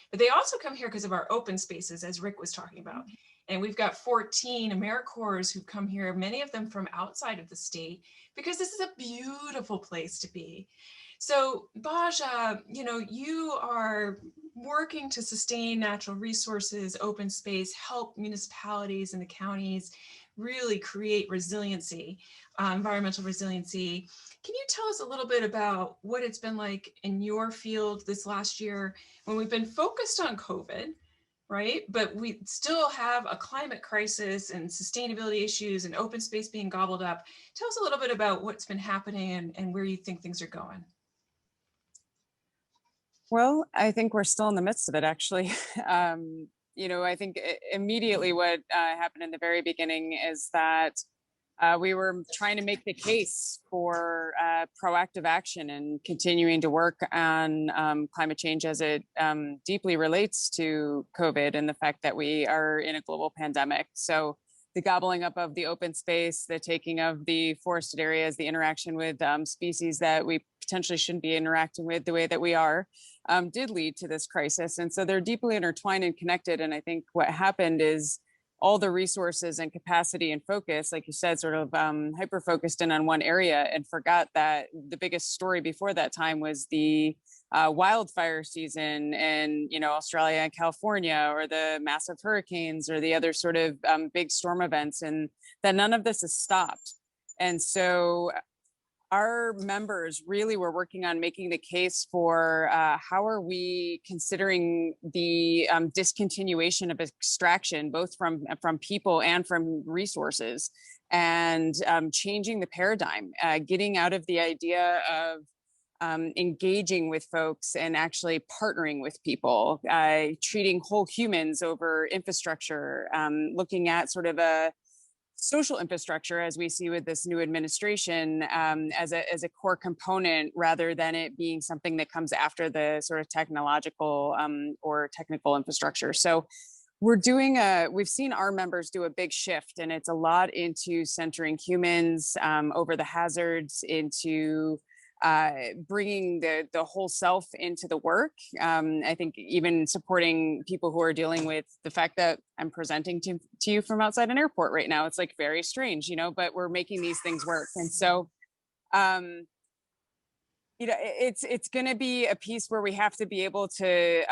But they also come here because of our open spaces, as Rick was talking about. And we've got 14 AmeriCorps who've come here, many of them from outside of the state, because this is a beautiful place to be. So Baja, you are working to sustain natural resources, open space, help municipalities and the counties really create resiliency, environmental resiliency. Can you tell us a little bit about what it's been like in your field this last year when we've been focused on COVID, right? But we still have a climate crisis and sustainability issues and open space being gobbled up. Tell us a little bit about what's been happening and where you think things are going. Well, I think we're still in the midst of it, actually. I think immediately what happened in the very beginning is that we were trying to make the case for proactive action and continuing to work on climate change as it deeply relates to COVID and the fact that we are in a global pandemic. So the gobbling up of the open space, the taking of the forested areas, the interaction with species that we potentially shouldn't be interacting with the way that we are, did lead to this crisis. And so they're deeply intertwined and connected. And I think what happened is all the resources and capacity and focus, like you said, sort of hyper-focused in on one area and forgot that the biggest story before that time was the wildfire season in Australia and California, or the massive hurricanes, or the other sort of big storm events, and that none of this has stopped. And so our members really were working on making the case for how are we considering the discontinuation of extraction, both from people and from resources, and changing the paradigm, getting out of the idea of engaging with folks and actually partnering with people, treating whole humans over infrastructure, looking at sort of a social infrastructure, as we see with this new administration, as a core component, rather than it being something that comes after the sort of technological or technical infrastructure. So we've seen our members do a big shift, and it's a lot into centering humans over the hazards, into bringing the whole self into the work. I think even supporting people who are dealing with the fact that I'm presenting to you from outside an airport right now. It's like very strange, but we're making these things work. And so, it's going to be a piece where we have to be able to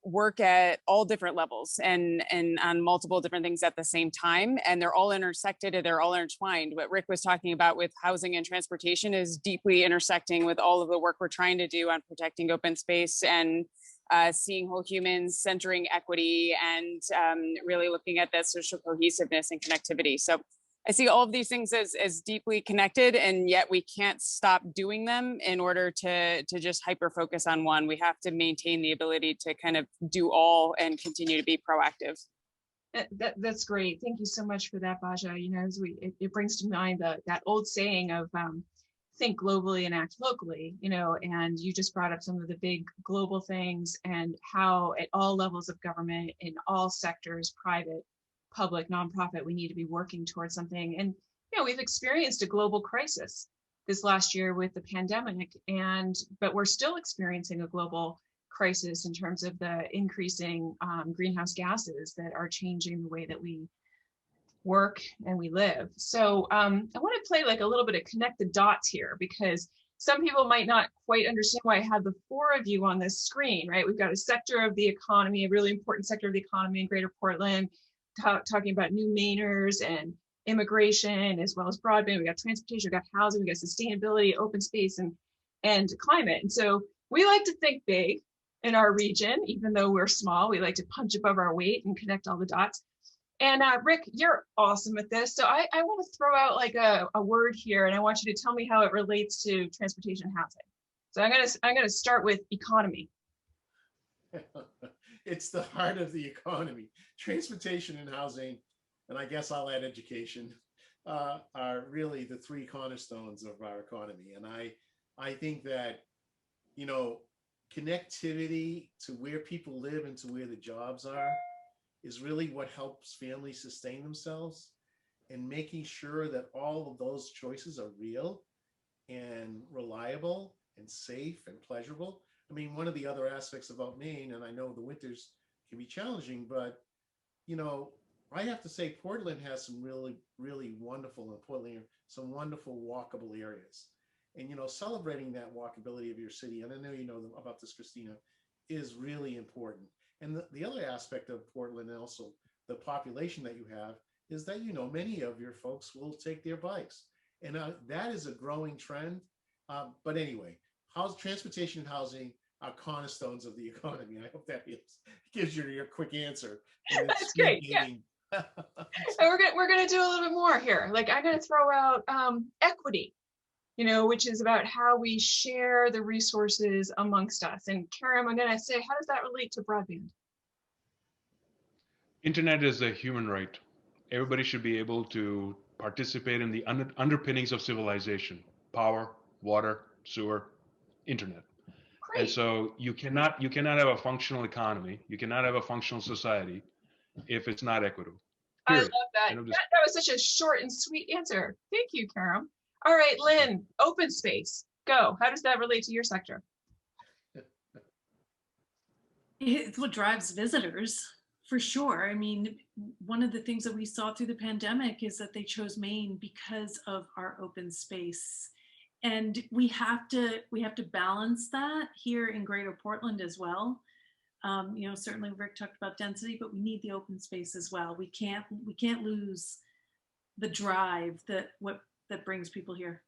work at all different levels and on multiple different things at the same time. And they're all intersected and they're all intertwined. What Rick was talking about with housing and transportation is deeply intersecting with all of the work we're trying to do on protecting open space and seeing whole humans, centering equity, and really looking at that social cohesiveness and connectivity. So I see all of these things as deeply connected, and yet we can't stop doing them in order to just hyper focus on one. We have to maintain the ability to kind of do all and continue to be proactive. That's great. Thank you so much for that, Baja. It brings to mind that old saying of think globally and act locally, and you just brought up some of the big global things and how at all levels of government, in all sectors, private, public, nonprofit, we need to be working towards something. And we've experienced a global crisis this last year with the pandemic, but we're still experiencing a global crisis in terms of the increasing greenhouse gases that are changing the way that we work and we live. So I want to play like a little bit of connect the dots here, because some people might not quite understand why I have the four of you on this screen, right? We've got a sector of the economy, a really important sector of the economy in Greater Portland, talking about new Mainers and immigration, as well as broadband. We got transportation, we got housing, we got sustainability, open space, and climate. And so we like to think big in our region, even though we're small. We like to punch above our weight and connect all the dots. And Rick, you're awesome at this. So I want to throw out like a word here, and I want you to tell me how it relates to transportation and housing. So I'm gonna start with economy. It's the heart of the economy. Transportation and housing, and I guess I'll add education, are really the three cornerstones of our economy. And I think that, connectivity to where people live and to where the jobs are is really what helps families sustain themselves, and making sure that all of those choices are real and reliable and safe and pleasurable. I mean, one of the other aspects about Maine, and I know the winters can be challenging, but I have to say Portland has some really, really wonderful, and Portland, some wonderful walkable areas. And celebrating that walkability of your city, and I know you know about this, Christina, is really important. And the other aspect of Portland, and also the population that you have, is that many of your folks will take their bikes, and that is a growing trend. But anyway, transportation and housing are cornerstones of the economy. I hope that gives you your quick answer. And then That's speed great. Yeah. dating. And we're gonna do a little bit more here. Like I'm gonna throw out equity, which is about how we share the resources amongst us. And Karam, I'm gonna say, how does that relate to broadband? Internet is a human right. Everybody should be able to participate in the underpinnings of civilization: power, water, sewer, internet. Great. And so you cannot have a functional economy, you cannot have a functional society if it's not equitable. I Period. love that. End of That was such a short and sweet answer. Thank you, Karam. All right, Lynn, open space. Go. How does that relate to your sector? It's what drives visitors, for sure. I mean, one of the things that we saw through the pandemic is that they chose Maine because of our open space. And we have to balance that here in Greater Portland as well. Certainly Rick talked about density, but we need the open space as well. We can't lose the drive that brings people here.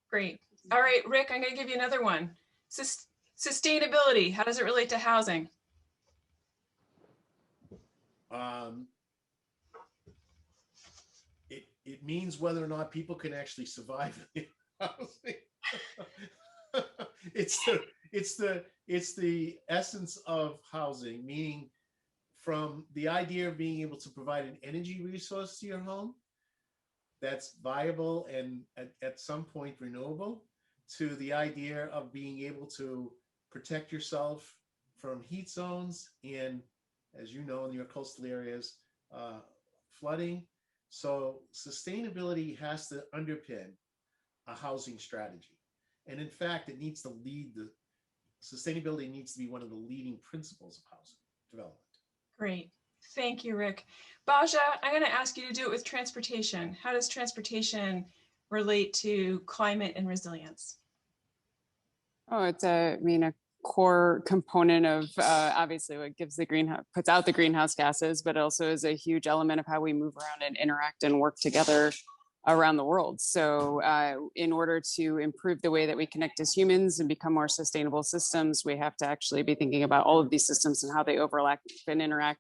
Great. All right, Rick, I'm going to give you another one. Sustainability. How does it relate to housing? It means whether or not people can actually survive in housing. It's the essence of housing, meaning from the idea of being able to provide an energy resource to your home that's viable and at some point renewable, to the idea of being able to protect yourself from heat zones and, as you know, in your coastal areas, flooding. So sustainability has to underpin a housing strategy. And in fact, it needs to lead sustainability needs to be one of the leading principles of housing development. Great. Thank you, Rick. Baja, I'm going to ask you to do it with transportation. How does transportation relate to climate and resilience? Oh, it's a core component of obviously what puts out the greenhouse gases, but also is a huge element of how we move around and interact and work together around the world. So in order to improve the way that we connect as humans and become more sustainable systems, we have to actually be thinking about all of these systems and how they overlap and interact.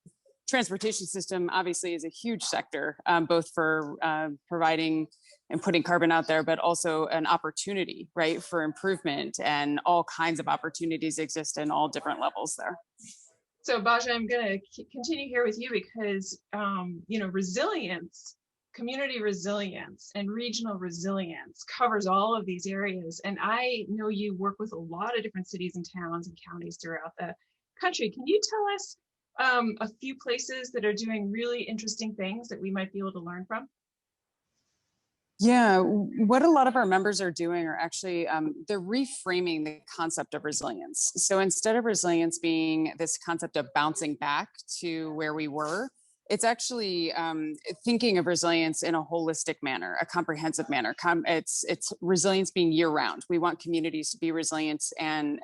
Transportation system obviously is a huge sector, both for providing and putting carbon out there, but also an opportunity, right, for improvement, and all kinds of opportunities exist in all different levels there. So Baja, I'm going to continue here with you because, resilience, community resilience and regional resilience covers all of these areas. And I know you work with a lot of different cities and towns and counties throughout the country. Can you tell us a few places that are doing really interesting things that we might be able to learn from? Yeah, what a lot of our members are doing are actually, they're reframing the concept of resilience. So instead of resilience being this concept of bouncing back to where we were, it's actually thinking of resilience in a holistic manner, a comprehensive manner. It's resilience being year round. We want communities to be resilient and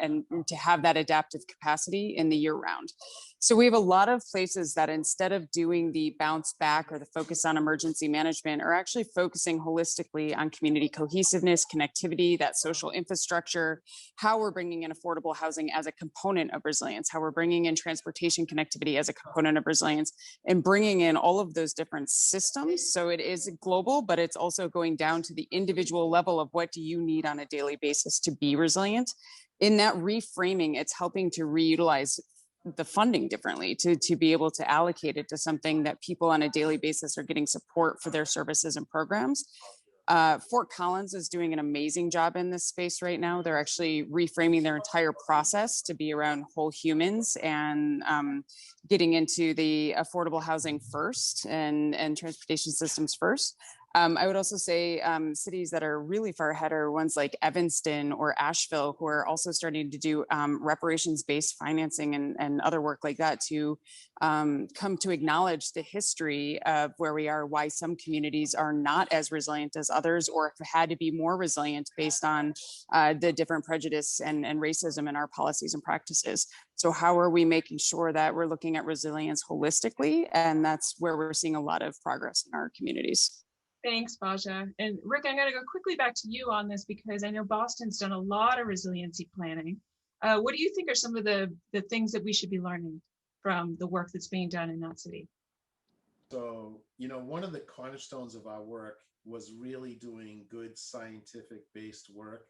to have that adaptive capacity in the year round. So we have a lot of places that instead of doing the bounce back or the focus on emergency management are actually focusing holistically on community cohesiveness, connectivity, that social infrastructure, how we're bringing in affordable housing as a component of resilience, how we're bringing in transportation connectivity as a component of resilience, and bringing in all of those different systems. So it is global, but it's also going down to the individual level of what do you need on a daily basis to be resilient. In that reframing, it's helping to reutilize the funding differently, to be able to allocate it to something that people on a daily basis are getting support for their services and programs. Fort Collins is doing an amazing job in this space right now. They're actually reframing their entire process to be around whole humans and getting into the affordable housing first and transportation systems first. I would also say cities that are really far ahead are ones like Evanston or Asheville, who are also starting to do reparations-based financing and other work like that to come to acknowledge the history of where we are, why some communities are not as resilient as others, or have had to be more resilient based on the different prejudice and racism in our policies and practices. So how are we making sure that we're looking at resilience holistically? And that's where we're seeing a lot of progress in our communities. Thanks, Baja. And Rick, I'm going to go quickly back to you on this because I know Boston's done a lot of resiliency planning. What do you think are some of the things that we should be learning from the work that's being done in that city? So, one of the cornerstones of our work was really doing good scientific based work,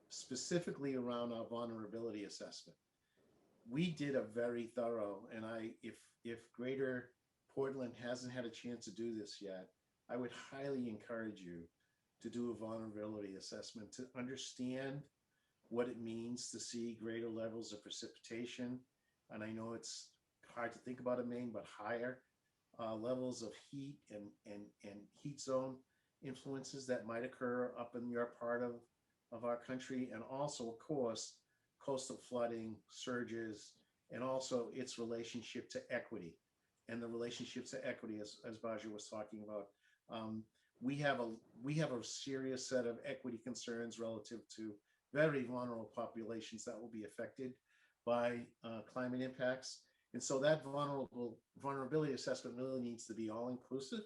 specifically around our vulnerability assessment. We did a very thorough, and if Greater Portland hasn't had a chance to do this yet, I would highly encourage you to do a vulnerability assessment to understand what it means to see greater levels of precipitation. And I know it's hard to think about in Maine, but higher levels of heat and heat zone influences that might occur up in your part of our country. And also, of course, coastal flooding, surges, and also its relationship to equity. And the relationship to equity, as Baja was talking about, we have a serious set of equity concerns relative to very vulnerable populations that will be affected by climate impacts. And so that vulnerability assessment really needs to be all inclusive,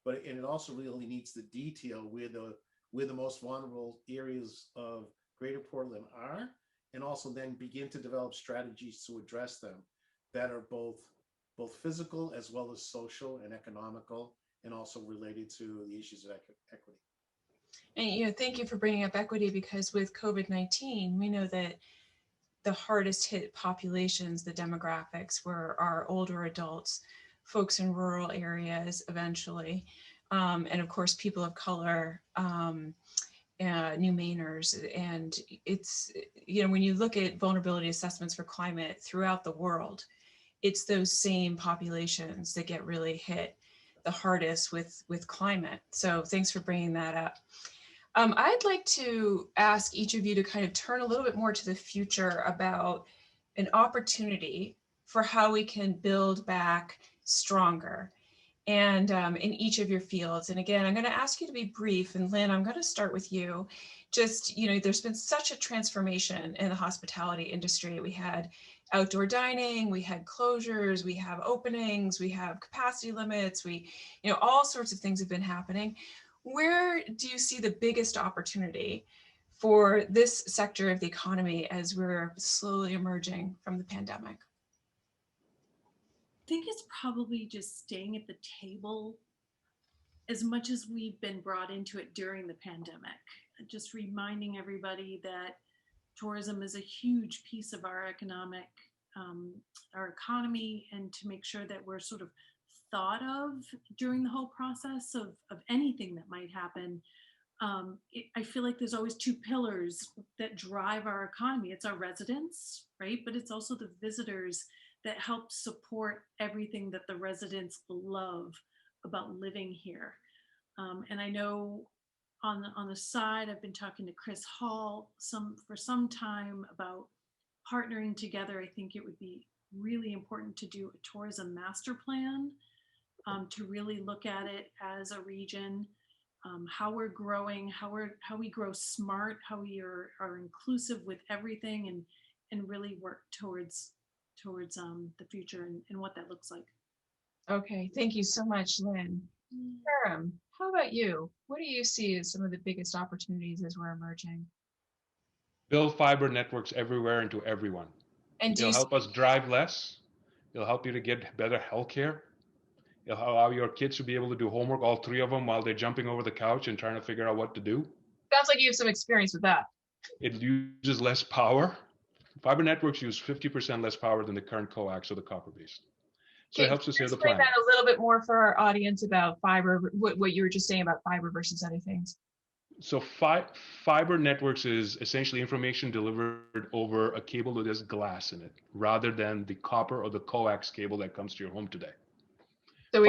and it also really needs to detail where the most vulnerable areas of Greater Portland are, and also then begin to develop strategies to address them that are both physical as well as social and economical, and also related to the issues of equity. And thank you for bringing up equity, because with COVID-19, we know that the hardest hit populations, the demographics, were our older adults, folks in rural areas eventually, and of course people of color, New Mainers. And it's, when you look at vulnerability assessments for climate throughout the world, it's those same populations that get really hit the hardest with climate. So thanks for bringing that up. I'd like to ask each of you to kind of turn a little bit more to the future about an opportunity for how we can build back stronger, and in each of your fields. And again, I'm going to ask you to be brief. And Lynn, I'm going to start with you. Just, there's been such a transformation in the hospitality industry. We had outdoor dining, we had closures, we have openings, we have capacity limits, all sorts of things have been happening. Where do you see the biggest opportunity for this sector of the economy as we're slowly emerging from the pandemic? I think it's probably just staying at the table as much as we've been brought into it during the pandemic. Just reminding everybody that tourism is a huge piece of our our economy, and to make sure that we're sort of thought of during the whole process of anything that might happen. I feel like there's always two pillars that drive our economy. It's our residents, right? But it's also the visitors that help support everything that the residents love about living here. And I know on the side, I've been talking to Chris Hall for some time about partnering together. I think it would be really important to do a tourism master plan, to really look at it as a region, how we're growing, how we grow smart, how we are inclusive with everything, and really work towards the future and what that looks like. Okay, thank you so much, Lynn. Karam, how about you? What do you see as some of the biggest opportunities as we're emerging? Build fiber networks everywhere and to everyone. And It'll help us drive less. It'll help you to get better healthcare. It'll allow your kids to be able to do homework, all three of them, while they're jumping over the couch and trying to figure out what to do. Sounds like you have some experience with that. It uses less power. Fiber networks use 50% less power than the current coax or the copper-based. So it helps to save the planet. planet. Explain that a little bit more for our audience about fiber, what you were just saying about fiber versus other things. So fiber networks is essentially information delivered over a cable that has glass in it, rather than the copper or the coax cable that comes to your home today. So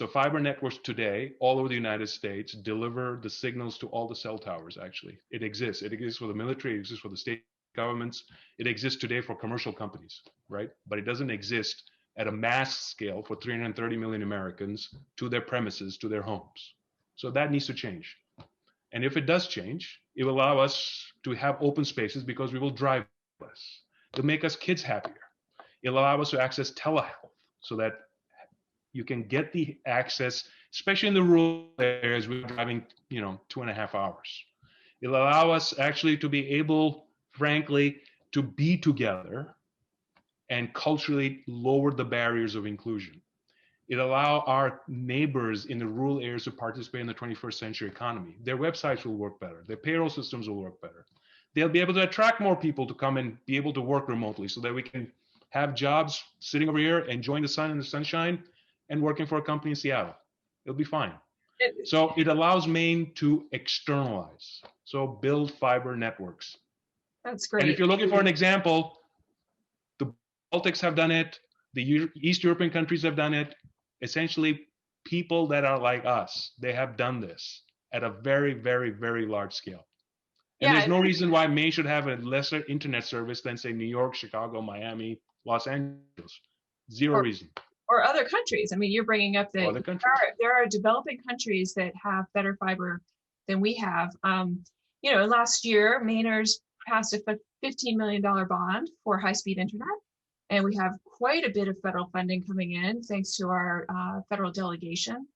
fiber networks today, all over the United States, deliver the signals to all the cell towers, actually. It exists. It exists for the military, it exists for the state governments. It exists today for commercial companies, right? But it doesn't exist at a mass scale for 330 million Americans to their premises, to their homes. So that needs to change. And if it does change, it will allow us to have open spaces because we will drive less. It'll make us kids happier. It'll allow us to access telehealth so that you can get the access, especially in the rural areas, we're driving, 2.5 hours. It'll allow us actually to be able frankly, to be together and culturally lower the barriers of inclusion. It allows our neighbors in the rural areas to participate in the 21st century economy. Their websites will work better. Their payroll systems will work better. They'll be able to attract more people to come and be able to work remotely so that we can have jobs sitting over here, enjoying the sun and the sunshine, and working for a company in Seattle. It'll be fine. So it allows Maine to externalize, so build fiber networks. That's And if great. you're looking for an example, the Baltics have done it, the East European countries have done it. Essentially, people that are like us, they have done this at a very, very, very large scale. And Yeah, there's no reason why Maine should have a lesser internet service than, say, New York, Chicago, Miami, Los Angeles. Zero reason. or other countries. I mean, you're bringing up that Other countries. there are developing countries that have better fiber than we have. You know, last year, Mainers passed a $15 million bond for high-speed internet, and we have quite a bit of federal funding coming in thanks to our federal delegation.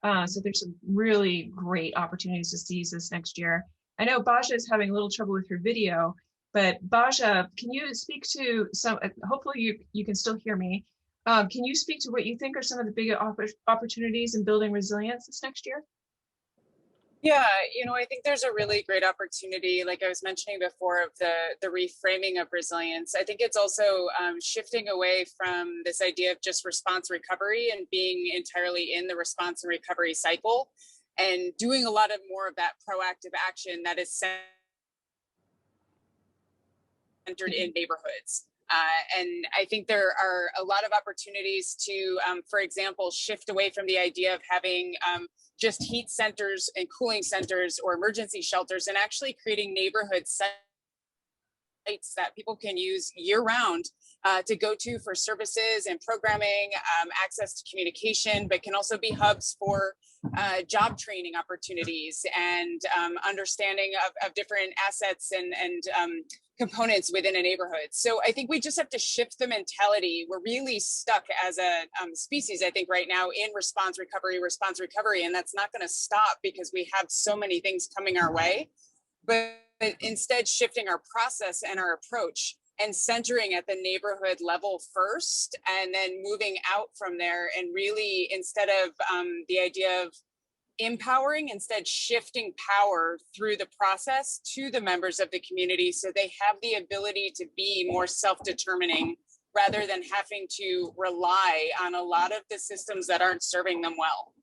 So there's some really great opportunities to seize this next year. I know Baja is having a little trouble with her video, but Baja, can you speak to some, hopefully you can still hear me. Can you speak to what you think are some of the big opportunities in building resilience this next year? Yeah, I think there's a really great opportunity, like I was mentioning before, of the reframing of resilience. I think it's also shifting away from this idea of just response recovery and being entirely in the response and recovery cycle, and doing a lot of more of that proactive action that is centered in neighborhoods. And I think there are a lot of opportunities to, for example, shift away from the idea of having just heat centers and cooling centers or emergency shelters, and actually creating neighborhood sites that people can use year round to go to for services and programming, access to communication, but can also be hubs for job training opportunities and understanding of different assets and components within a neighborhood. So I think we just have to shift the mentality. We're really stuck as a species, I think, right now in response recovery, and that's not going to stop because we have so many things coming our way. But instead, shifting our process and our approach and centering at the neighborhood level first, and then moving out from there, and really, instead of the idea of empowering, instead shifting power through the process to the members of the community so they have the ability to be more self-determining rather than having to rely on a lot of the systems that aren't serving them well.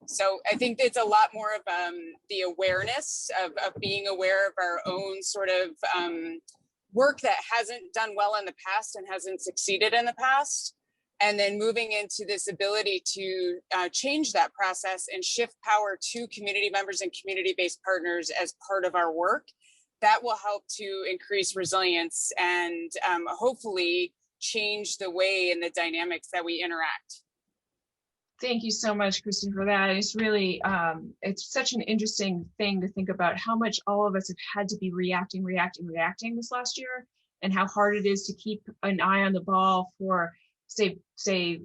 So I think it's a lot more of the awareness of being aware of our own sort of work that hasn't done well in the past and hasn't succeeded in the past, and then moving into this ability to change that process and shift power to community members and community-based partners as part of our work. That will help to increase resilience and hopefully change the way and the dynamics that we interact. Thank you so much, Kristen, for that. It's really, it's such an interesting thing to think about how much all of us have had to be reacting this last year, and how hard it is to keep an eye on the ball for say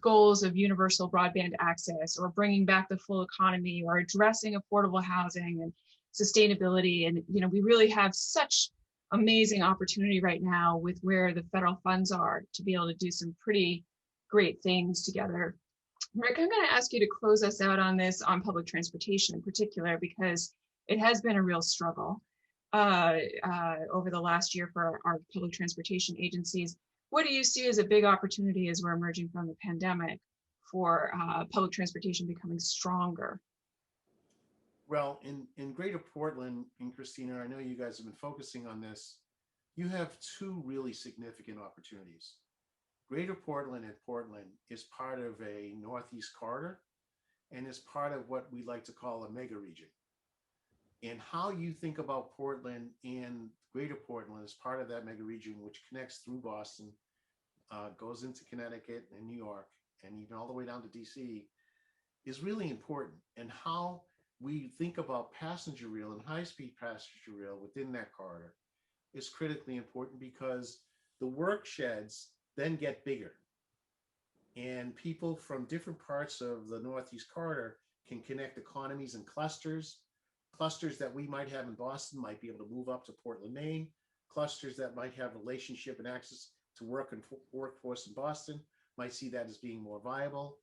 goals of universal broadband access, or bringing back the full economy, or addressing affordable housing and sustainability. And we really have such amazing opportunity right now with where the federal funds are to be able to do some pretty great things together. Rick, I'm going to ask you to close us out on this, on public transportation in particular, because it has been a real struggle over the last year for our public transportation agencies. What do you see as a big opportunity as we're emerging from the pandemic for public transportation becoming stronger? Well, in Greater Portland, and Christina, I know you guys have been focusing on this, you have two really significant opportunities. Greater Portland and Portland is part of a Northeast corridor, and is part of what we like to call a mega region. And how you think about Portland and Greater Portland as part of that mega region, which connects through Boston, goes into Connecticut and New York, and even all the way down to DC, is really important. And how we think about passenger rail and high-speed passenger rail within that corridor is critically important, because the work sheds then get bigger. And people from different parts of the Northeast corridor can connect economies and clusters. Clusters that we might have in Boston might be able to move up to Portland, Maine. clusters that might have relationship and access to work and workforce in Boston might see that as being more viable.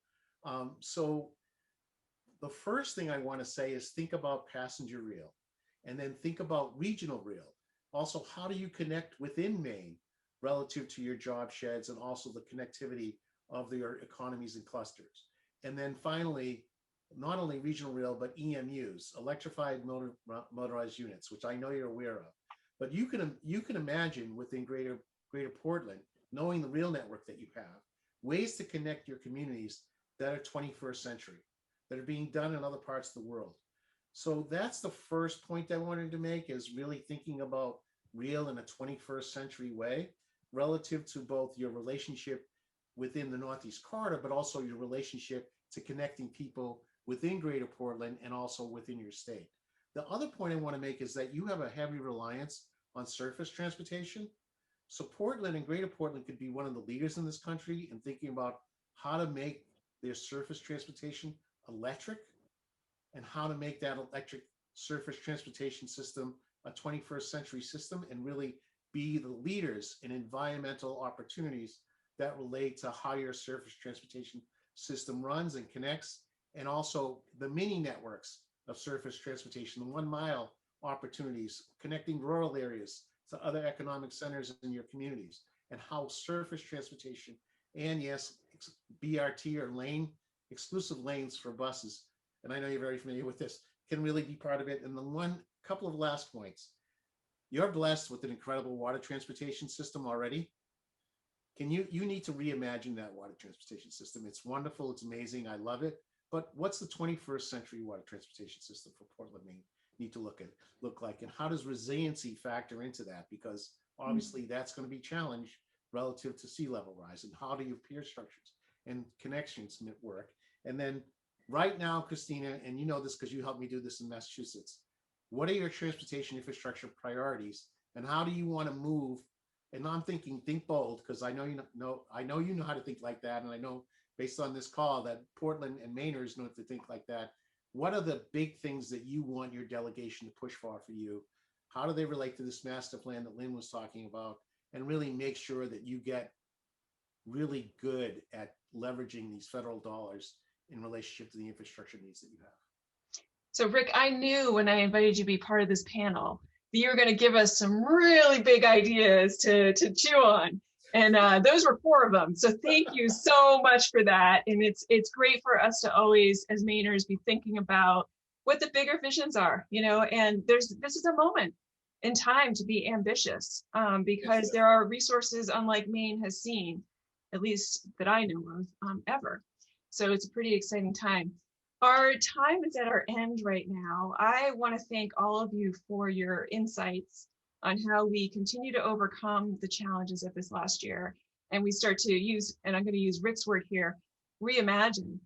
So the first thing I want to say is think about passenger rail, and then think about regional rail. Also, how do you connect within Maine relative to your job sheds and also the connectivity of your economies and clusters? And then finally, not only regional rail, but EMUs, electrified motorized units, which I know you're aware of. But you can imagine within greater Portland, knowing the rail network that you have, ways to connect your communities that are 21st century, that are being done in other parts of the world. So that's the first point I wanted to make, is really thinking about rail in a 21st century way relative to both your relationship within the Northeast Corridor, but also your relationship to connecting people within Greater Portland and also within your state. The other point I want to make is that you have a heavy reliance on surface transportation. So Portland and Greater Portland could be one of the leaders in this country in thinking about how to make their surface transportation electric and how to make that electric surface transportation system a 21st century system, and really be the leaders in environmental opportunities that relate to how your surface transportation system runs and connects, and also the mini networks of surface transportation, the 1 mile opportunities, connecting rural areas to other economic centers in your communities, and how surface transportation and, yes, BRT or exclusive lanes for buses, and I know you're very familiar with this, can really be part of it. And the couple of last points. You're blessed with an incredible water transportation system already. You need to reimagine that water transportation system. It's wonderful, it's amazing, I love it. But what's the 21st century water transportation system for Portland, Maine need to look like, and how does resiliency factor into that? Because obviously that's going to be challenged relative to sea level rise, and how do your peer structures and connections work? And then right now, Christina, and you know this because you helped me do this in Massachusetts, what are your transportation infrastructure priorities, and how do you want to move? And I'm thinking, think bold, because I know you know how to think like that, and I know based on this call that Portland and Mainers know to think like that. What are the big things that you want your delegation to push for you? How do they relate to this master plan that Lynn was talking about? And really make sure that you get really good at leveraging these federal dollars in relationship to the infrastructure needs that you have. So Rick, I knew when I invited you to be part of this panel that you were going to give us some really big ideas to chew on. And those were 4 of them. So thank you so much for that. And it's great for us to always, as Mainers, be thinking about what the bigger visions are, and this is a moment in time to be ambitious, because there are resources unlike Maine has seen, at least that I know of, ever. So it's a pretty exciting time. Our time is at our end right now. I want to thank all of you for your insights on how we continue to overcome the challenges of this last year. And we start to use, and I'm going to use Rick's word here, reimagine,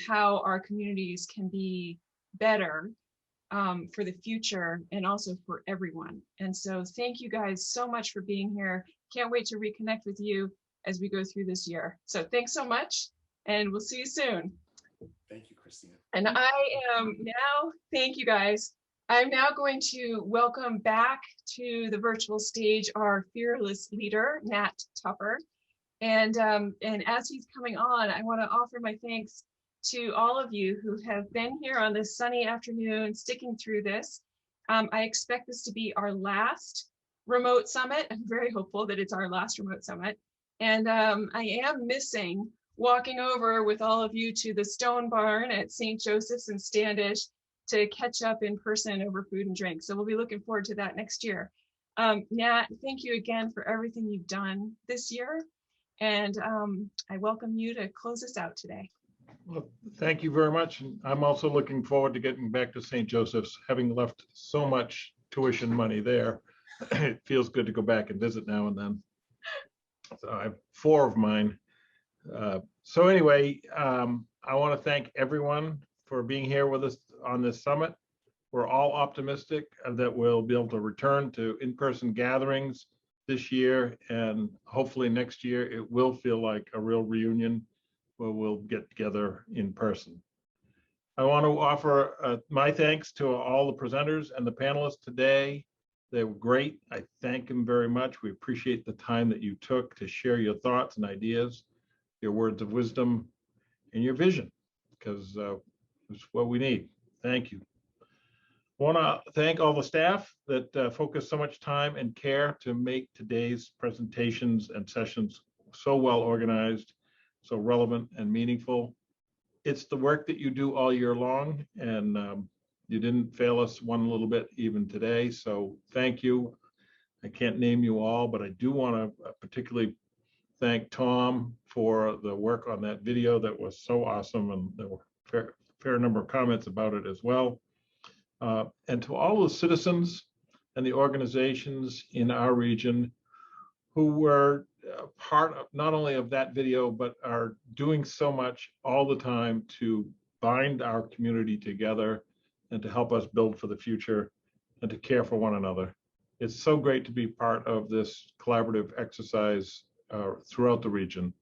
how our communities can be better for the future and also for everyone. And so thank you guys so much for being here. Can't wait to reconnect with you as we go through this year. So thanks so much, and we'll see you soon. Thank you, Christina. And I am now, thank you guys. I'm now going to welcome back to the virtual stage our fearless leader, Nat Tupper. And as he's coming on, I want to offer my thanks to all of you who have been here on this sunny afternoon, sticking through this. I expect this to be our last remote summit. I'm very hopeful that it's our last remote summit. And I am missing walking over with all of you to the Stone Barn at St. Joseph's in Standish to catch up in person over food and drink. So we'll be looking forward to that next year. Nat, thank you again for everything you've done this year. And I welcome you to close us out today. Well, thank you very much. And I'm also looking forward to getting back to St. Joseph's, having left so much tuition money there. It feels good to go back and visit now and then. So I have 4 of mine. So anyway, I want to thank everyone for being here with us on this summit. We're all optimistic that we'll be able to return to in-person gatherings this year, and hopefully next year it will feel like a real reunion where we'll get together in person. I want to offer my thanks to all the presenters and the panelists today. They were great. I thank them very much. We appreciate the time that you took to share your thoughts and ideas, your words of wisdom, and your vision, because it's what we need. Thank you. I want to thank all the staff that focused so much time and care to make today's presentations and sessions so well organized, so relevant and meaningful. It's the work that you do all year long, and you didn't fail us one little bit even today. So thank you. I can't name you all, but I do want to particularly thank Tom for the work on that video that was so awesome, and there were fair number of comments about it as well. And to all the citizens and the organizations in our region who were part of not only of that video, but are doing so much all the time to bind our community together and to help us build for the future and to care for one another. It's so great to be part of this collaborative exercise throughout the region.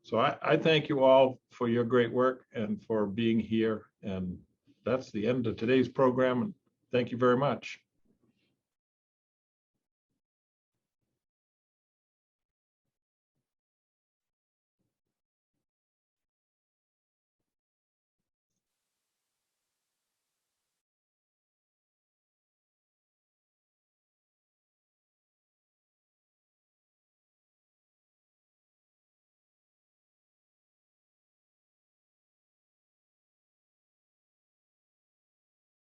So I thank you all for your great work and for being here. And that's the end of today's program. And thank you very much.